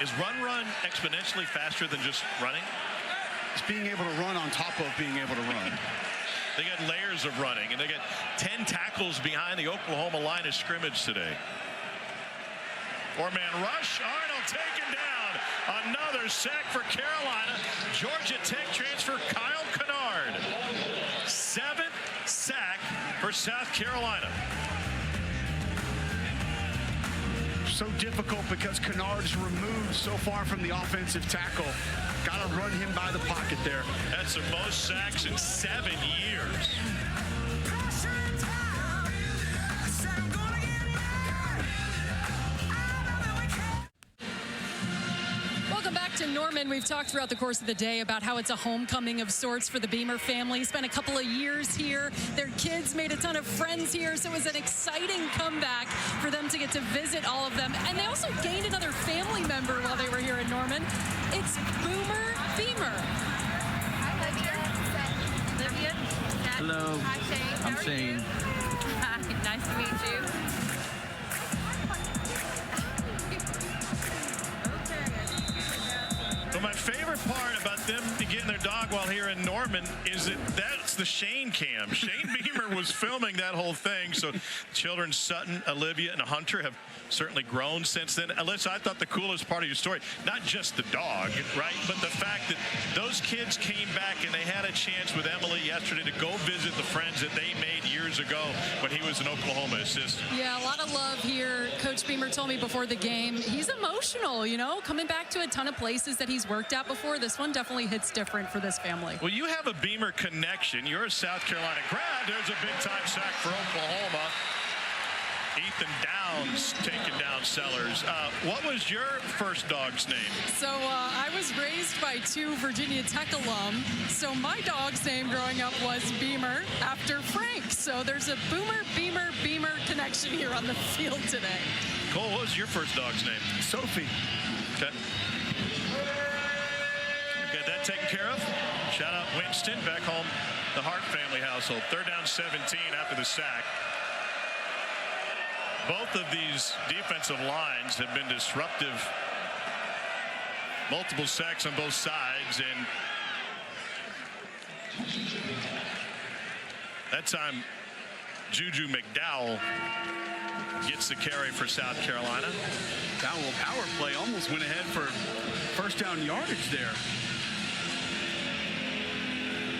[SPEAKER 1] Is run exponentially faster than just running?
[SPEAKER 2] It's being able to run on top of being able to run.
[SPEAKER 1] They got layers of running, and they got 10 tackles behind the Oklahoma line of scrimmage today. Four-man rush. Arnold taken down. Another sack for Carolina. Georgia Tech transfer Kyle Kennard. 7th sack for South Carolina.
[SPEAKER 2] So difficult because Kennard's removed so far from the offensive tackle. Got to run him by the pocket there.
[SPEAKER 1] That's the most sacks in 7 years.
[SPEAKER 4] Welcome back to Norman. We've talked throughout the course of the day about how it's a homecoming of sorts for the Beamer family. Spent a couple of years here. Their kids made a ton of friends here, so it was an exciting comeback for them to get to visit all of them. And they also gained another family member while they were here in Norman. It's Boomer Beamer.
[SPEAKER 6] Hi, Olivia.
[SPEAKER 17] Hello.
[SPEAKER 6] Hi, Shane.
[SPEAKER 17] I'm Shane.
[SPEAKER 6] Hi, nice to meet you.
[SPEAKER 1] But my favorite part about them getting their dog while here in Norman is that that's the Shane cam. Shane Beamer was filming that whole thing. So children Sutton, Olivia, and Hunter have certainly grown since then. Alyssa, I thought the coolest part of your story, not just the dog, right, but the fact that those kids came back and they had a chance with Emily yesterday to go visit the friends that they made years ago when he was an Oklahoma assistant.
[SPEAKER 4] Yeah, a lot of love here. Coach Beamer told me before the game, he's emotional, you know, coming back to a ton of places that he's worked at before. This one definitely hits different for this family.
[SPEAKER 1] Well, you have a Beamer connection. You're a South Carolina grad. There's a big-time sack for Oklahoma. Ethan Downs taking down Sellers. What was your first dog's name?
[SPEAKER 4] So I was raised by two Virginia Tech alum. So my dog's name growing up was Beamer after Frank. So there's a Boomer, Beamer, Beamer connection here on the field today.
[SPEAKER 1] Cole, what was your first dog's name?
[SPEAKER 2] Sophie.
[SPEAKER 1] Okay. Got that taken care of. Shout out Winston back home, the Hart family household. 3rd down 17 after the sack. Both of these defensive lines have been disruptive. Multiple sacks on both sides, and that time Juju McDowell gets the carry for South Carolina.
[SPEAKER 2] Dowell power play almost went ahead for first down yardage there.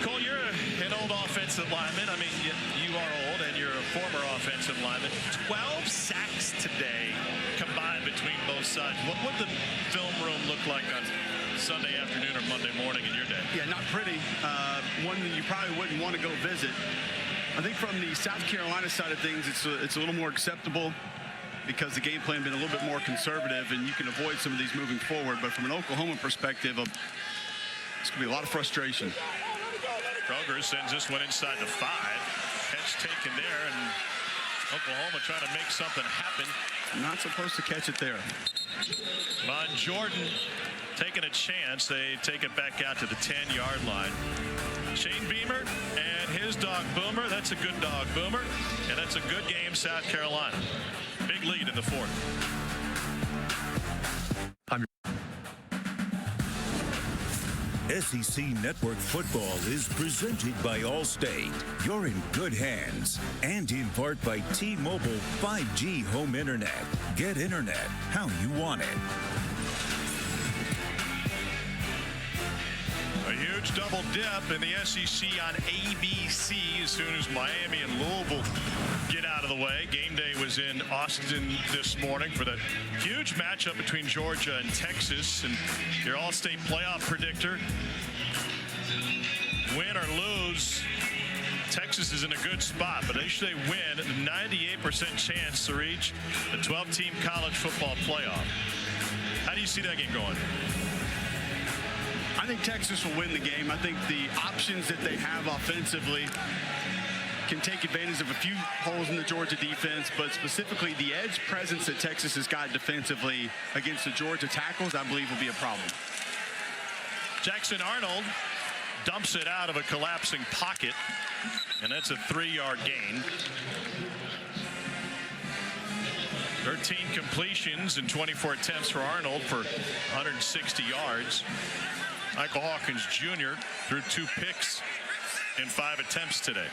[SPEAKER 1] Cole, you're an old offensive lineman. I mean, you are old, and you're a former offensive lineman. 12 sacks today combined between both sides. What would the film room look like on Sunday afternoon or Monday morning in your day?
[SPEAKER 2] Yeah, not pretty. One that you probably wouldn't want to go visit. I think from the South Carolina side of things, it's a little more acceptable because the game plan been a little bit more conservative, and you can avoid some of these moving forward. But from an Oklahoma perspective, it's going to be a lot of frustration.
[SPEAKER 1] Kroger sends this one inside the 5. Catch taken there, and Oklahoma trying to make something happen.
[SPEAKER 2] Not supposed to catch it there.
[SPEAKER 1] Von Jordan taking a chance. They take it back out to the 10-yard line. Shane Beamer and his dog Boomer. That's a good dog, Boomer. And that's a good game, South Carolina. Big lead in the 4th.
[SPEAKER 7] SEC Network Football is presented by Allstate. You're in good hands. And in part by T-Mobile 5G home internet. Get internet how you want it.
[SPEAKER 1] A huge double dip in the SEC on ABC as soon as Miami and Louisville get out of the way. Game day was in Austin this morning for the huge matchup between Georgia and Texas. And your All-State playoff predictor, win or lose, Texas is in a good spot, but if they win, a 98% chance to reach the 12-team college football playoff. How do you see that game going?
[SPEAKER 2] I think Texas will win the game. I think the options that they have offensively can take advantage of a few holes in the Georgia defense, but specifically the edge presence that Texas has got defensively against the Georgia tackles, I believe will be a problem.
[SPEAKER 1] Jackson Arnold dumps it out of a collapsing pocket, and that's a 3-yard gain. 13 completions and 24 attempts for Arnold for 160 yards. Michael Hawkins Jr. threw 2 picks in 5 attempts today.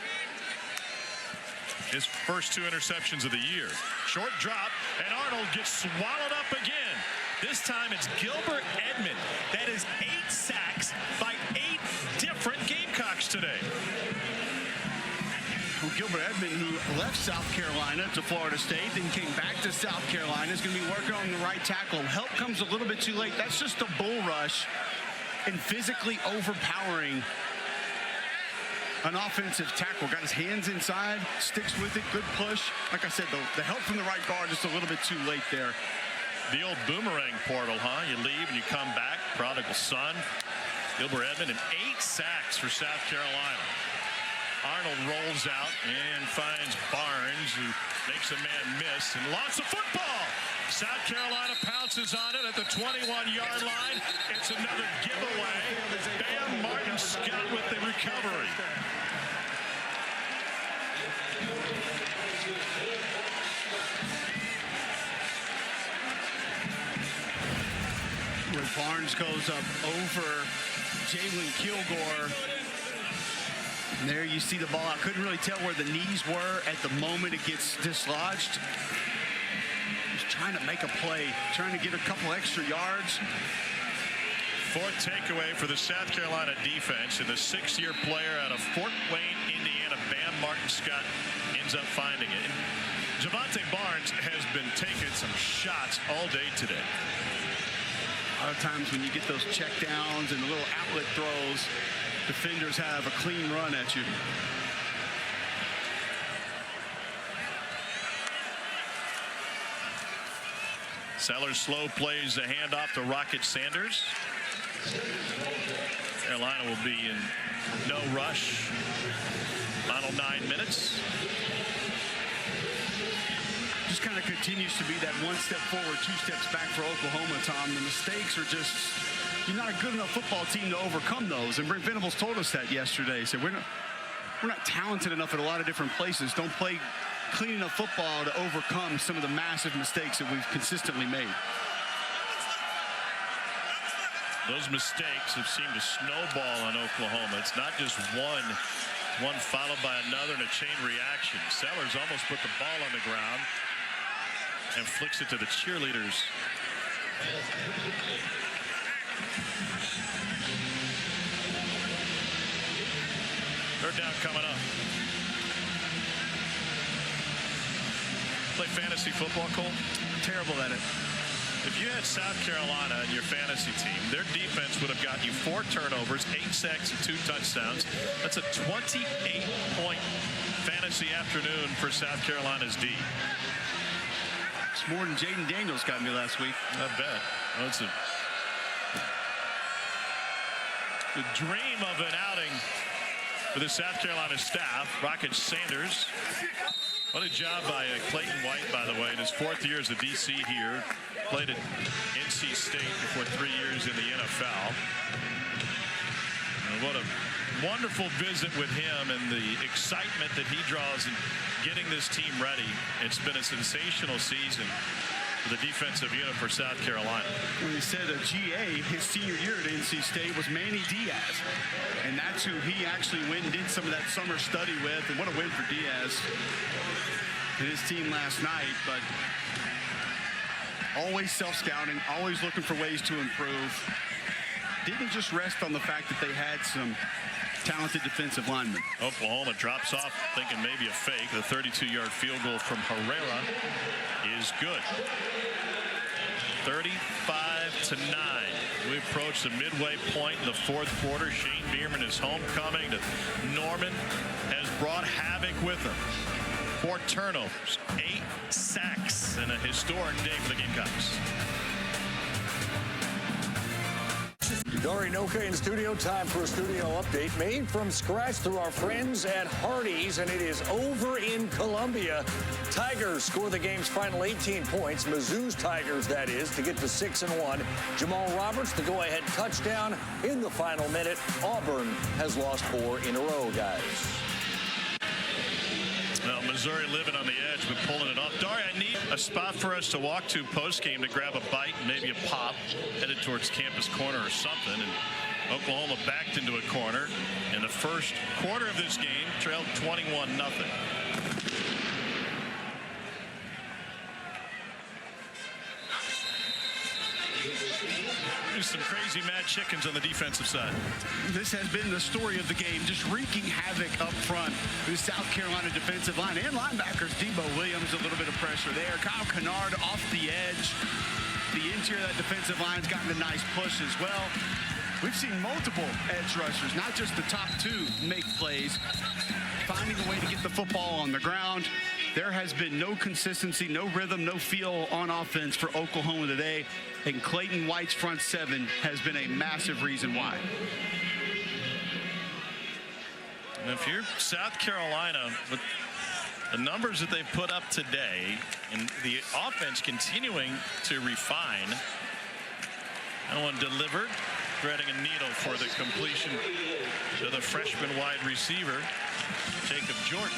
[SPEAKER 1] His first 2 interceptions of the year. Short drop, and Arnold gets swallowed up again. This time it's Gilbert Edmond. That is 8 sacks by 8 different Gamecocks today.
[SPEAKER 2] Well, Gilbert Edmond, who left South Carolina to Florida State, then came back to South Carolina, is going to be working on the right tackle. Help comes a little bit too late. That's just a bull rush and physically overpowering an offensive tackle. Got his hands inside, sticks with it, good push. Like I said, the help from the right guard just a little bit too late there.
[SPEAKER 1] The old boomerang portal, huh? You leave and you come back. Prodigal son. Gilbert Edmond, and 8 sacks for South Carolina. Arnold rolls out and finds Barnes, who makes a man miss, and lots of football. South Carolina pounces on it at the 21-yard line. It's another giveaway. Bam Martin Scott with the recovery.
[SPEAKER 2] When Barnes goes up over Jalen Kilgore, And there you see the ball. I couldn't really tell where the knees were at the moment it gets dislodged. Just trying to make a play, trying to get a couple extra yards.
[SPEAKER 1] Fourth takeaway for the South Carolina defense, and the 6-year player out of Fort Wayne, Indiana, Bam Martin-Scott, ends up finding it. And Javante Barnes has been taking some shots all day today.
[SPEAKER 2] A lot of times when you get those check downs and the little outlet throws, defenders have a clean run at you.
[SPEAKER 1] Sellers slow plays the handoff to Rocket Sanders. Carolina will be in no rush. Final 9 minutes.
[SPEAKER 2] Just kind of continues to be that 1 step forward, 2 steps back for Oklahoma, Tom. The mistakes are just, you're not a good enough football team to overcome those. And Brent Venables told us that yesterday. He said, we're not talented enough at a lot of different places. Don't play clean enough football to overcome some of the massive mistakes that we've consistently made.
[SPEAKER 1] Those mistakes have seemed to snowball on Oklahoma. It's not just one followed by another in a chain reaction. Sellers almost put the ball on the ground and flicks it to the cheerleaders. Third down coming up. Play fantasy football, Cole?
[SPEAKER 2] Terrible at it.
[SPEAKER 1] If you had South Carolina in your fantasy team, their defense would have gotten you 4 turnovers, 8 sacks, and 2 touchdowns. That's a 28-point fantasy afternoon for South Carolina's D.
[SPEAKER 2] It's more than Jaden Daniels got me last week.
[SPEAKER 1] I bet. Well, it's the dream of an outing for the South Carolina staff. Rocket Sanders. What a job by Clayton White, by the way, in his 4th year as a DC here. Played at NC State before 3 years in the NFL. And what a wonderful visit with him and the excitement that he draws in getting this team ready. It's been a sensational season for the defensive unit for South Carolina.
[SPEAKER 2] When he said a GA, his senior year at NC State was Manny Diaz. And that's who he actually went and did some of that summer study with. And what a win for Diaz and his team last night. But always self-scouting, always looking for ways to improve. Didn't just rest on the fact that they had some talented defensive linemen.
[SPEAKER 1] Oklahoma drops off thinking maybe a fake. The 32-yard field goal from Herrera is good. 35-9. We approach the midway point in the 4th quarter. Shane Bierman is homecoming to Norman, has brought havoc with him. 4 turnovers, 8 sacks, and a historic day for the Gamecocks.
[SPEAKER 15] Dari Noka in studio. Time for a studio update made from scratch through our friends at Hardee's, and it is over in Columbia. Tigers score the game's final 18 points. Mizzou's Tigers, that is, to get to 6-1. Jamal Roberts, the go-ahead touchdown in the final minute. Auburn has lost 4 in a row, guys.
[SPEAKER 1] Well, Missouri living on the edge, but pulling it off. Dari, I need a spot for us to walk to post-game to grab a bite, maybe a pop, headed towards Campus Corner or something. And Oklahoma backed into a corner in the first quarter of this game, trailed 21-0. Some crazy mad chickens on the defensive side.
[SPEAKER 2] This has been the story of the game, just wreaking havoc up front. The South Carolina defensive line and linebackers. Debo Williams, a little bit of pressure there. Kyle Kennard off the edge. The interior of that defensive line's gotten a nice push as well. We've seen multiple edge rushers, not just the top 2, make plays, finding a way to get the football on the ground. There has been no consistency, no rhythm, no feel on offense for Oklahoma today. And Clayton White's front 7 has been a massive reason why.
[SPEAKER 1] And if you're South Carolina, with the numbers that they've put up today and the offense continuing to refine, that one delivered, threading a needle for the completion to the freshman wide receiver, Jacob Jordan.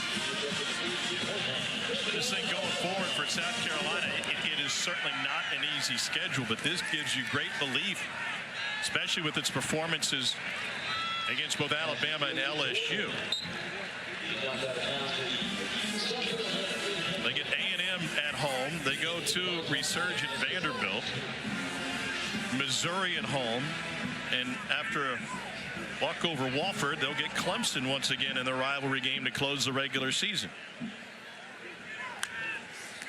[SPEAKER 1] This thing going forward for South Carolina, it is certainly not an easy schedule, but this gives you great belief, especially with its performances against both Alabama and LSU. They get A&M at home. They go to resurgent Vanderbilt. Missouri at home. And after a walk over Wofford, they'll get Clemson once again in the rivalry game to close the regular season.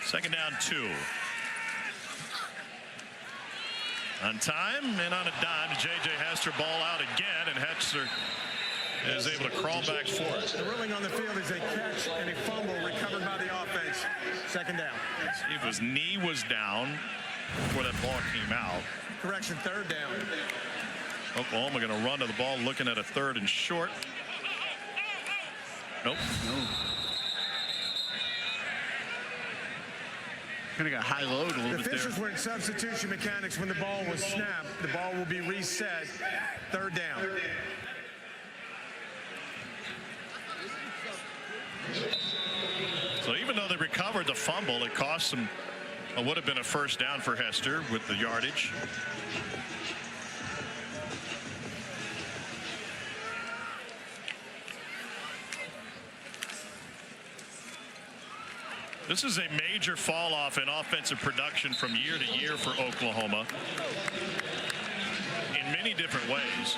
[SPEAKER 1] Second down 2. On time and on a dime, J.J. Hester ball out again, and Hester is able to crawl back for it.
[SPEAKER 5] The ruling on the field is a catch and a fumble recovered by the offense. Second down.
[SPEAKER 1] His knee was down before that ball came out.
[SPEAKER 5] Correction, third down.
[SPEAKER 1] Oklahoma going to run to the ball, looking at a 3rd and short. Nope.
[SPEAKER 2] No. Kind of got high-load a little bit there.
[SPEAKER 5] The officials were in substitution mechanics when the ball was snapped. The ball will be reset. Third down.
[SPEAKER 1] So even though they recovered the fumble, it cost them what would have been a first down for Hester with the yardage. This is a major fall off in offensive production from year to year for Oklahoma in many different ways.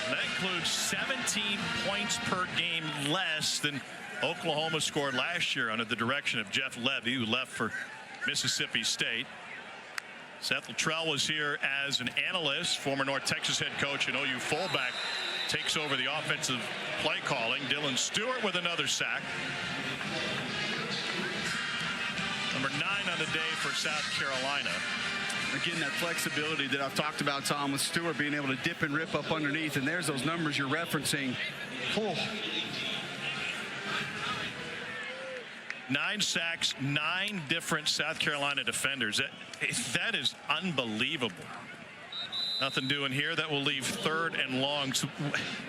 [SPEAKER 1] And that includes 17 points per game less than Oklahoma scored last year under the direction of Jeff Levy, who left for Mississippi State. Seth Luttrell was here as an analyst. Former North Texas head coach and OU fullback takes over the offensive play calling. Dylan Stewart with another sack. Number 9 on the day for South Carolina.
[SPEAKER 2] Again, that flexibility that I've talked about, Tom, with Stewart being able to dip and rip up underneath, and there's those numbers you're referencing. Oh.
[SPEAKER 1] 9 sacks, 9 different South Carolina defenders. That is unbelievable. Nothing doing here. That will leave 3rd and long. So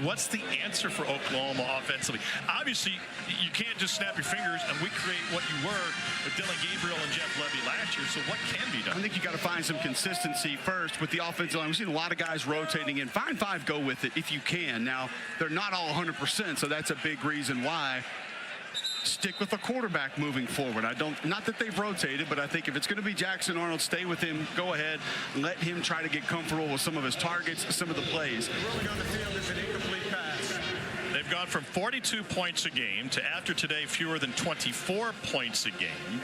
[SPEAKER 1] what's the answer for Oklahoma offensively? Obviously, you can't just snap your fingers and recreate what you were with Dylan Gabriel and Jeff Levy last year. So what can be done?
[SPEAKER 2] I think you got to find some consistency first with the offensive line. We've seen a lot of guys rotating in. Find 5, go with it if you can. Now, they're not all 100%, so that's a big reason why. Stick with the quarterback moving forward. Not that they've rotated, but I think if it's going to be Jackson Arnold, stay with him, go ahead, let him try to get comfortable with some of his targets, some of the plays.
[SPEAKER 5] The ruling on the field is an incomplete pass.
[SPEAKER 1] They've gone from 42 points a game to after today fewer than 24 points a game.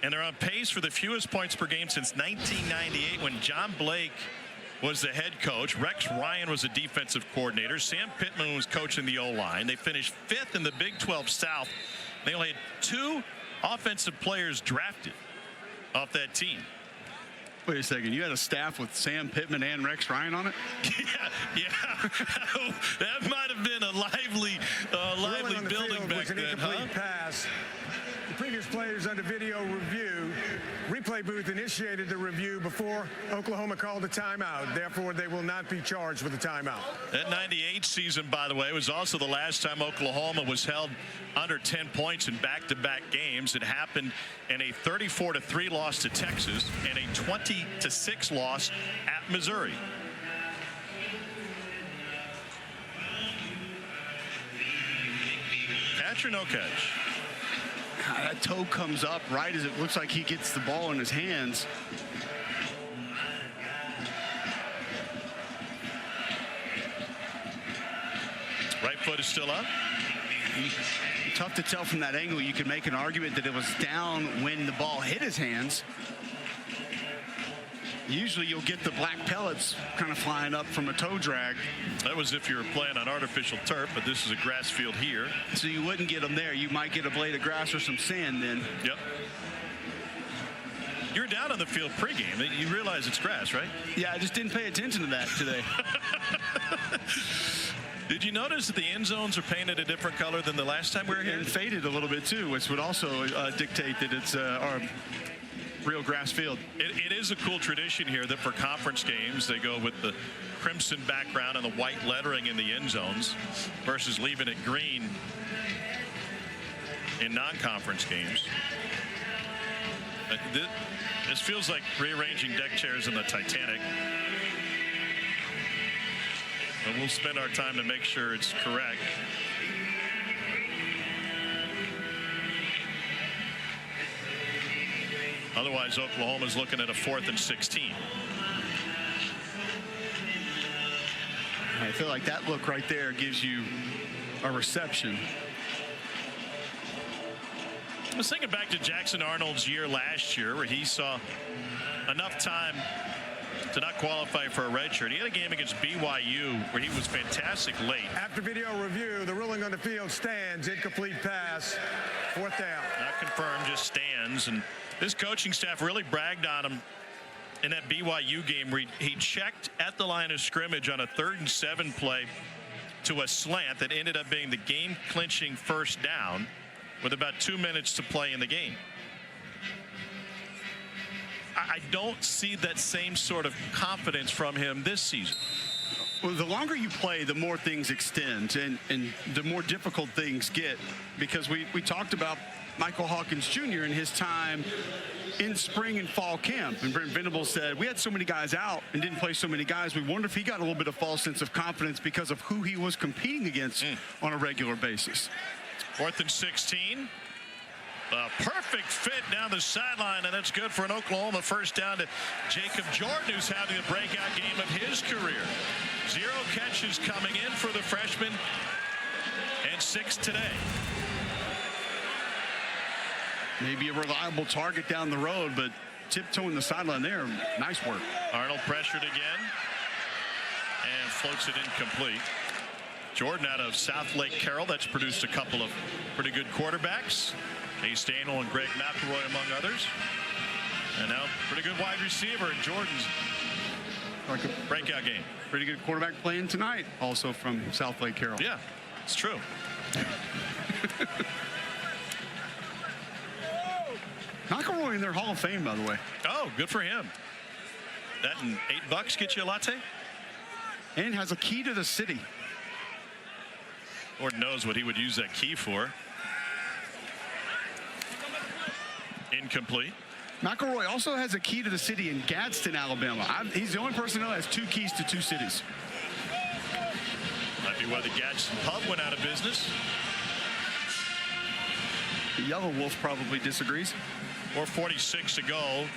[SPEAKER 1] And they're on pace for the fewest points per game since 1998 when John Blake was the head coach. Rex Ryan was the defensive coordinator. Sam Pittman was coaching the O-line. They finished 5th in the Big 12 South. They only had 2 offensive players drafted off that team.
[SPEAKER 2] Wait a second. You had a staff with Sam Pittman and Rex Ryan on it?
[SPEAKER 1] Yeah. That might have been a lively building back then, huh?
[SPEAKER 5] Pass. The previous players under video review. Replay booth initiated the review before Oklahoma called a timeout. Therefore, they will not be charged with a timeout.
[SPEAKER 1] That 98 season, by the way, was also the last time Oklahoma was held under 10 points in back-to-back games. It happened in a 34-3 loss to Texas and a 20-6 loss at Missouri. Catch or no catch?
[SPEAKER 2] That toe comes up right as it looks like he gets the ball in his hands.
[SPEAKER 1] Right foot is still up.
[SPEAKER 2] Tough to tell from that angle. You could make an argument that it was down when the ball hit his hands. Usually you'll get the black pellets kind of flying up from a toe drag.
[SPEAKER 1] That was if you were playing on artificial turf, but this is a grass field here.
[SPEAKER 2] So you wouldn't get them there. You might get a blade of grass or some sand then.
[SPEAKER 1] Yep. You're down on the field pregame. You realize it's grass, right?
[SPEAKER 2] Yeah, I just didn't pay attention to that today.
[SPEAKER 1] Did you notice that the end zones are painted a different color than the last time we were here?
[SPEAKER 2] And faded a little bit too, which would also dictate that it's our real grass field.
[SPEAKER 1] It is a cool tradition here that for conference games they go with the crimson background and the white lettering in the end zones versus leaving it green in non-conference games. This feels like rearranging deck chairs in the Titanic. And we'll spend our time to make sure it's correct. Otherwise, Oklahoma's looking at a 4th and 16.
[SPEAKER 2] I feel like that look right there gives you a reception.
[SPEAKER 1] I was thinking back to Jackson Arnold's year last year where he saw enough time to not qualify for a red shirt. He had a game against BYU where he was fantastic late.
[SPEAKER 5] After video review, the ruling on the field stands. Incomplete pass. 4th down.
[SPEAKER 1] Not confirmed, just stands. And this coaching staff really bragged on him in that BYU game where he checked at the line of scrimmage on a 3rd and 7 play to a slant that ended up being the game-clinching first down with about 2 minutes to play in the game. I don't see that same sort of confidence from him this season.
[SPEAKER 2] Well, the longer you play, the more things extend and the more difficult things get, because we talked about Michael Hawkins Jr. in his time in spring and fall camp. And Brent Venables said, we had so many guys out and didn't play so many guys. We wonder if he got a little bit of false sense of confidence because of who he was competing against on a regular basis.
[SPEAKER 1] 4th and 16. A perfect fit down the sideline, and that's good for an Oklahoma first down to Jacob Jordan, who's having a breakout game of his career. 0 catches coming in for the freshman, and 6 today.
[SPEAKER 2] Maybe a reliable target down the road, but tiptoeing the sideline there. Nice work.
[SPEAKER 1] Arnold pressured again and floats it incomplete. Jordan out of South Lake Carroll. That's produced a couple of pretty good quarterbacks. Ace Daniel and Greg McElroy among others. And now pretty good wide receiver in Jordan's breakout game.
[SPEAKER 2] Pretty good quarterback playing tonight, also from South Lake Carroll.
[SPEAKER 1] Yeah, it's true.
[SPEAKER 2] McElroy in their Hall of Fame, by the way.
[SPEAKER 1] Oh, good for him. That and $8 get you a latte?
[SPEAKER 2] And has a key to the city.
[SPEAKER 1] Lord knows what he would use that key for. Incomplete.
[SPEAKER 2] McElroy also has a key to the city in Gadsden, Alabama. He's the only person who has 2 keys to 2 cities.
[SPEAKER 1] Might be why the Gadsden pub went out of business.
[SPEAKER 2] The Yellow Wolf probably disagrees.
[SPEAKER 1] 4:46 to go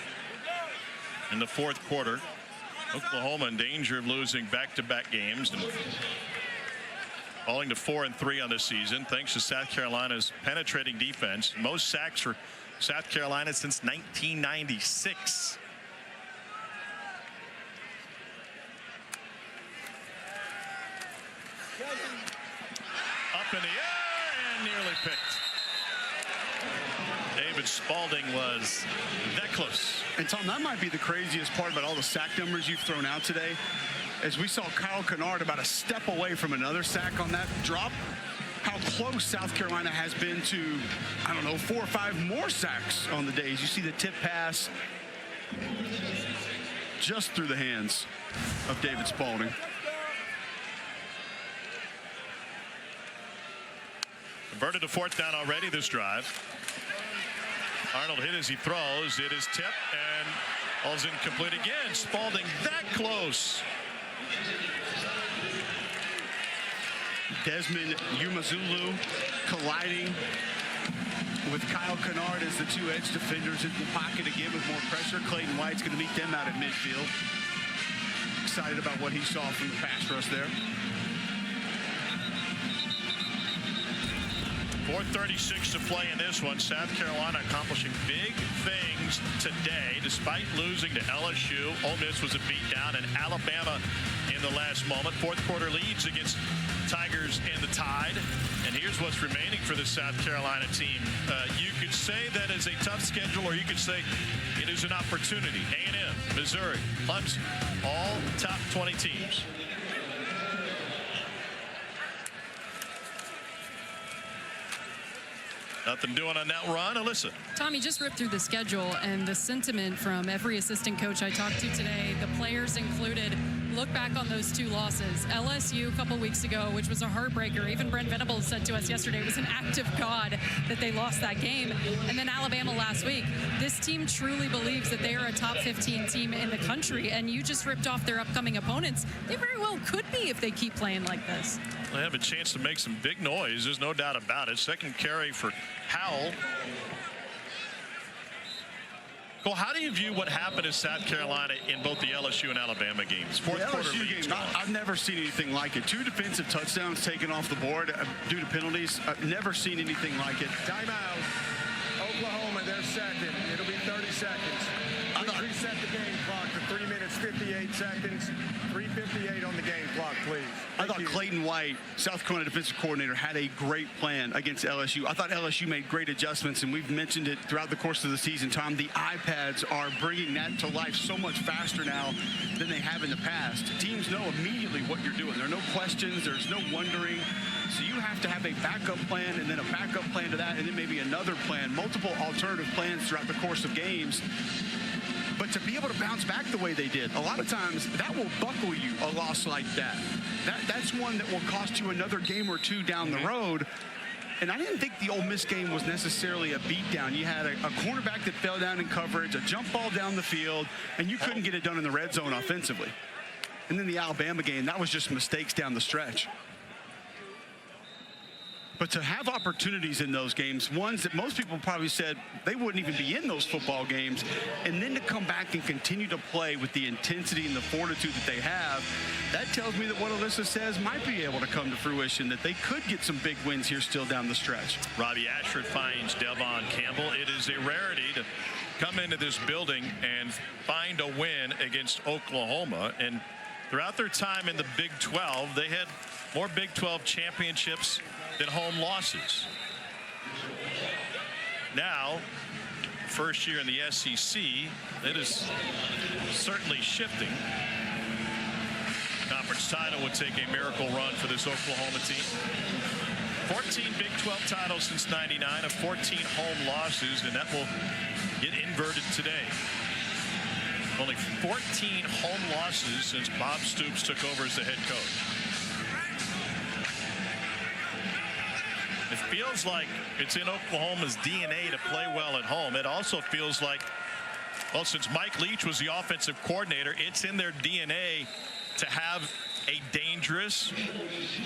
[SPEAKER 1] in the 4th quarter. Oklahoma in danger of losing back-to-back games and falling to 4-3 on this season thanks to South Carolina's penetrating defense. Most sacks for South Carolina since 1996. Up in the air and nearly picked. David Spalding was that close.
[SPEAKER 2] And Tom, that might be the craziest part about all the sack numbers you've thrown out today. As we saw Kyle Kennard about a step away from another sack on that drop, how close South Carolina has been to, I don't know, 4 or 5 more sacks on the days. You see the tip pass just through the hands of David Spalding.
[SPEAKER 1] Converted to 4th down already this drive. Arnold hit as he throws. It is tipped and all's incomplete again. Spalding that close.
[SPEAKER 2] Desmond Umazulu colliding with Kyle Kennard as the 2 edge defenders in the pocket again with more pressure. Clayton White's going to meet them out at midfield. Excited about what he saw from the pass rush there.
[SPEAKER 1] 4:36 to play in this one. South Carolina accomplishing big things today despite losing to LSU. Ole Miss was a beatdown, and Alabama in the last moment. 4th quarter leads against Tigers and the Tide. And here's what's remaining for the South Carolina team. You could say that is a tough schedule, or you could say it is an opportunity. A&M, Missouri, Clemson, all top 20 teams. Nothing doing on that run. Alyssa.
[SPEAKER 4] Tommy just ripped through the schedule, and the sentiment from every assistant coach I talked to today, the players included, look back on those two losses, LSU a couple weeks ago, which was a heartbreaker. Even Brent Venables said to us yesterday it was an act of God that they lost that game. And then Alabama last week. This team truly believes that they are a top 15 team in the country, and you just ripped off their upcoming opponents. They very well could be if they keep playing like this.
[SPEAKER 1] They have a chance to make some big noise. There's no doubt about it. Second carry for Howell. Cole, how do you view what happened in South Carolina in both the LSU and Alabama games? Fourth quarter leads.
[SPEAKER 2] I've never seen anything like it. 2 defensive touchdowns taken off the board due to penalties. I've never seen anything like it.
[SPEAKER 5] Timeout. Oklahoma, they're second. It'll be 30 seconds. Reset the game clock to 3 minutes, 58 seconds. 3:58 on the game clock, please.
[SPEAKER 2] I thought Clayton White, South Carolina defensive coordinator, had a great plan against LSU. I thought LSU made great adjustments, and we've mentioned it throughout the course of the season, Tom. The iPads are bringing that to life so much faster now than they have in the past. Teams know immediately what you're doing. There are no questions. There's no wondering. So you have to have a backup plan and then a backup plan to that, and then maybe another plan, multiple alternative plans throughout the course of games. But to be able to bounce back the way they did, a lot of times that will buckle you, a loss like that. That's one that will cost you another game or two down the road. And I didn't think the Ole Miss game was necessarily a beatdown. You had a cornerback that fell down in coverage, a jump ball down the field, and you couldn't get it done in the red zone offensively. And then the Alabama game, that was just mistakes down the stretch. But to have opportunities in those games, ones that most people probably said they wouldn't even be in those football games, and then to come back and continue to play with the intensity and the fortitude that they have, that tells me that what Alyssa says might be able to come to fruition, that they could get some big wins here still down the stretch.
[SPEAKER 1] Robbie Ashford finds Devon Campbell. It is a rarity to come into this building and find a win against Oklahoma. And throughout their time in the Big 12, they had more Big 12 championships than home losses. Now, first year in the SEC, it is certainly shifting. Conference title would take a miracle run for this Oklahoma team. 14 Big 12 titles since '99, of 14 home losses, and that will get inverted today. Only 14 home losses since Bob Stoops took over as the head coach. It feels like it's in Oklahoma's DNA to play well at home. It also feels like, well, since Mike Leach was the offensive coordinator, it's in their DNA to have a dangerous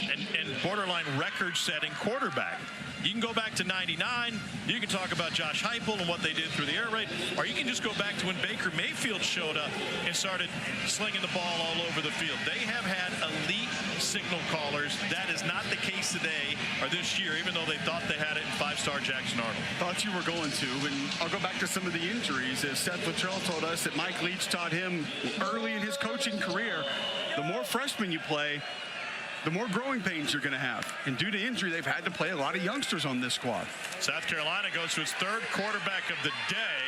[SPEAKER 1] and borderline record-setting quarterback. You can go back to '99. You can talk about Josh Heupel and what they did through the air raid, or you can just go back to when Baker Mayfield showed up and started slinging the ball all over the field. They have had elite signal callers. That is not the case today or this year, even though they thought they had it in five-star Jackson Arnold.
[SPEAKER 2] Thought you were going to, and I'll go back to some of the injuries. As Seth Luttrell told us that Mike Leach taught him early in his coaching career, the more freshmen you play, the more growing pains you're going to have. And due to injury, they've had to play a lot of youngsters on this squad.
[SPEAKER 1] South Carolina goes to its third quarterback of the day.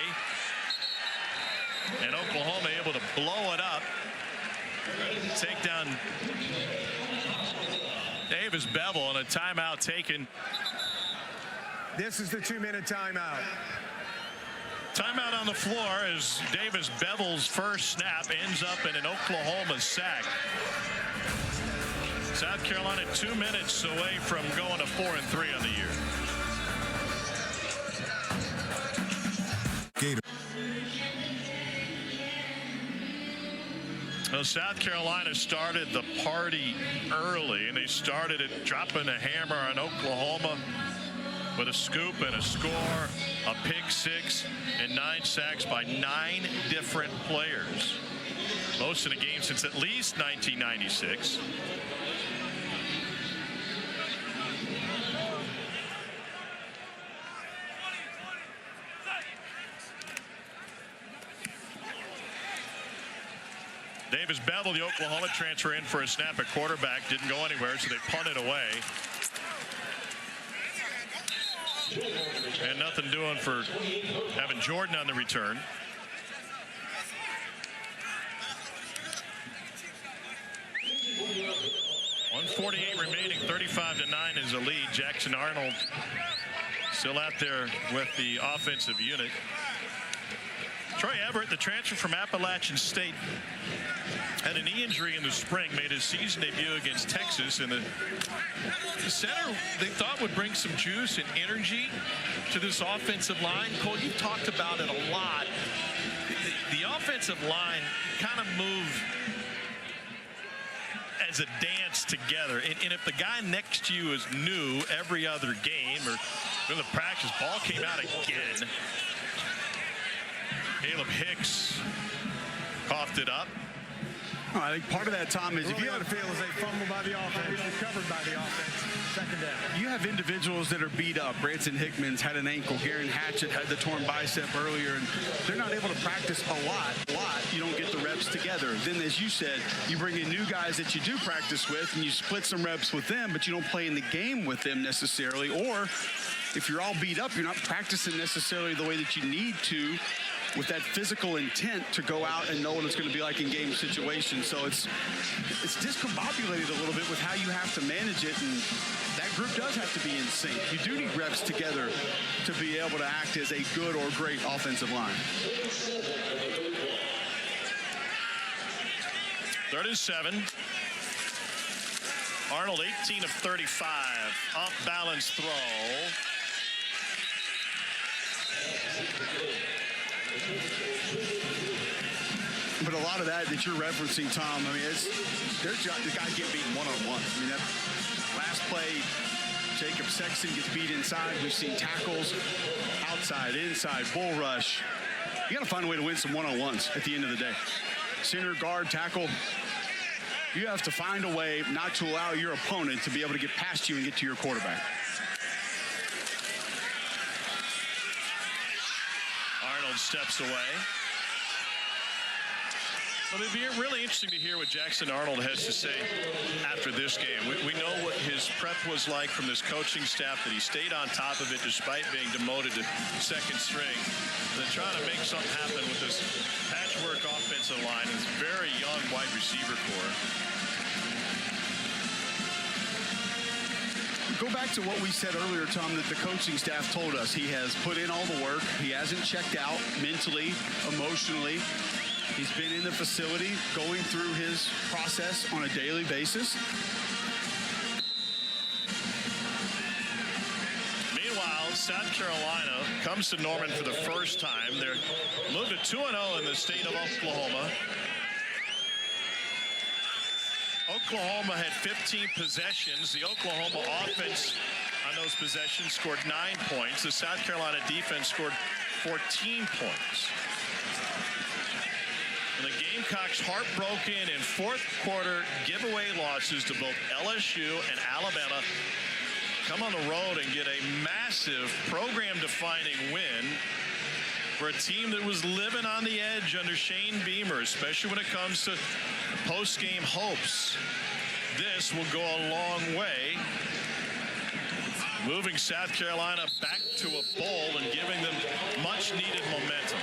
[SPEAKER 1] And Oklahoma able to blow it up. Take down Davis Bevel, and a timeout taken.
[SPEAKER 5] This is the 2-minute timeout.
[SPEAKER 1] Timeout on the floor as Davis Bevel's first snap ends up in an Oklahoma sack. South Carolina 2 minutes away from going to 4-3 on the year. Well, South Carolina started the party early, and they started it dropping a hammer on Oklahoma with a scoop and a score, a pick six, and 9 sacks by 9 different players. Most in a game since at least 1996. Davis Bevel, the Oklahoma transfer, in for a snap at quarterback. Didn't go anywhere, so they punted away. And nothing doing for Evan Jordan on the return. .148 remaining, 35-9 is the lead. Jackson Arnold still out there with the offensive unit. Troy Everett, the transfer from Appalachian State, had a knee injury in the spring, made his season debut against Texas, and the center they thought would bring some juice and energy to this offensive line. Cole, you've talked about it a lot. The offensive line kind of move as a dance together, and if the guy next to you is new every other game or in the practice, ball came out again. Caleb Hicks coughed it up.
[SPEAKER 2] I think part of that, Tom, is if you have
[SPEAKER 5] to feel as they fumble by the offense, recovered by the offense, second down.
[SPEAKER 2] You have individuals that are beat up. Branson Hickman's had an ankle. Garen Hatchett had the torn bicep earlier, and they're not able to practice a lot. You don't get the reps together. Then, as you said, you bring in new guys that you do practice with, and you split some reps with them, but you don't play in the game with them necessarily. Or if you're all beat up, you're not practicing necessarily the way that you need to, with that physical intent to go out and know what it's going to be like in game situations. So it's discombobulated a little bit with how you have to manage it, and that group does have to be in sync. You do need reps together to be able to act as a good or great offensive line.
[SPEAKER 1] 3rd and 7. Arnold 18 of 35. Off balance throw.
[SPEAKER 2] But a lot of that you're referencing, Tom, I mean, there's the guy getting beaten one-on-one. I mean, that last play, Jacob Sexton gets beat inside. We've seen tackles outside, inside, bull rush. You got to find a way to win some one-on-ones at the end of the day. Center, guard, tackle. You have to find a way not to allow your opponent to be able to get past you and get to your quarterback.
[SPEAKER 1] Arnold steps away. Well, it'd be really interesting to hear what Jackson Arnold has to say after this game. We know what his prep was like from this coaching staff, that he stayed on top of it despite being demoted to second string. They're trying to make something happen with this patchwork offensive line and this very young wide receiver core.
[SPEAKER 2] Go back to what we said earlier, Tom, that the coaching staff told us. He has put in all the work. He hasn't checked out mentally, emotionally. He's been in the facility going through his process on a daily basis.
[SPEAKER 1] Meanwhile, South Carolina comes to Norman for the first time. They're moved to 2-0 in the state of Oklahoma. Oklahoma had 15 possessions. The Oklahoma offense on those possessions scored 9 points. The South Carolina defense scored 14 points. And the Gamecocks heartbroken in fourth quarter giveaway losses to both LSU and Alabama. Come on the road and get a massive program-defining win for a team that was living on the edge under Shane Beamer, especially when it comes to post-game hopes. This will go a long way, moving South Carolina back to a bowl and giving them much-needed momentum.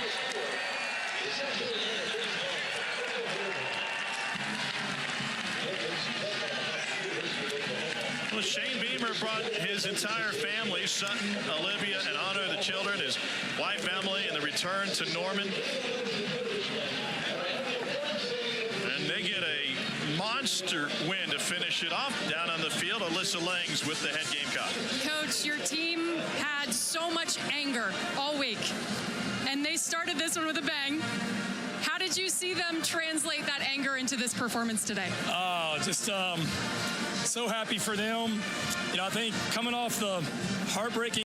[SPEAKER 1] Well, Shane Beamer brought his entire family, Sutton, Olivia, and Honor, the children, his wife, Emily, and the return to Norman. And they get a monster win to finish it off down on the field. Alyssa Langs with the head Gamecock.
[SPEAKER 4] Coach, your team had so much anger all week, and they started this one with a bang. How did you see them translate that anger into this performance today?
[SPEAKER 10] Just so happy for them. You know, I think coming off the heartbreaking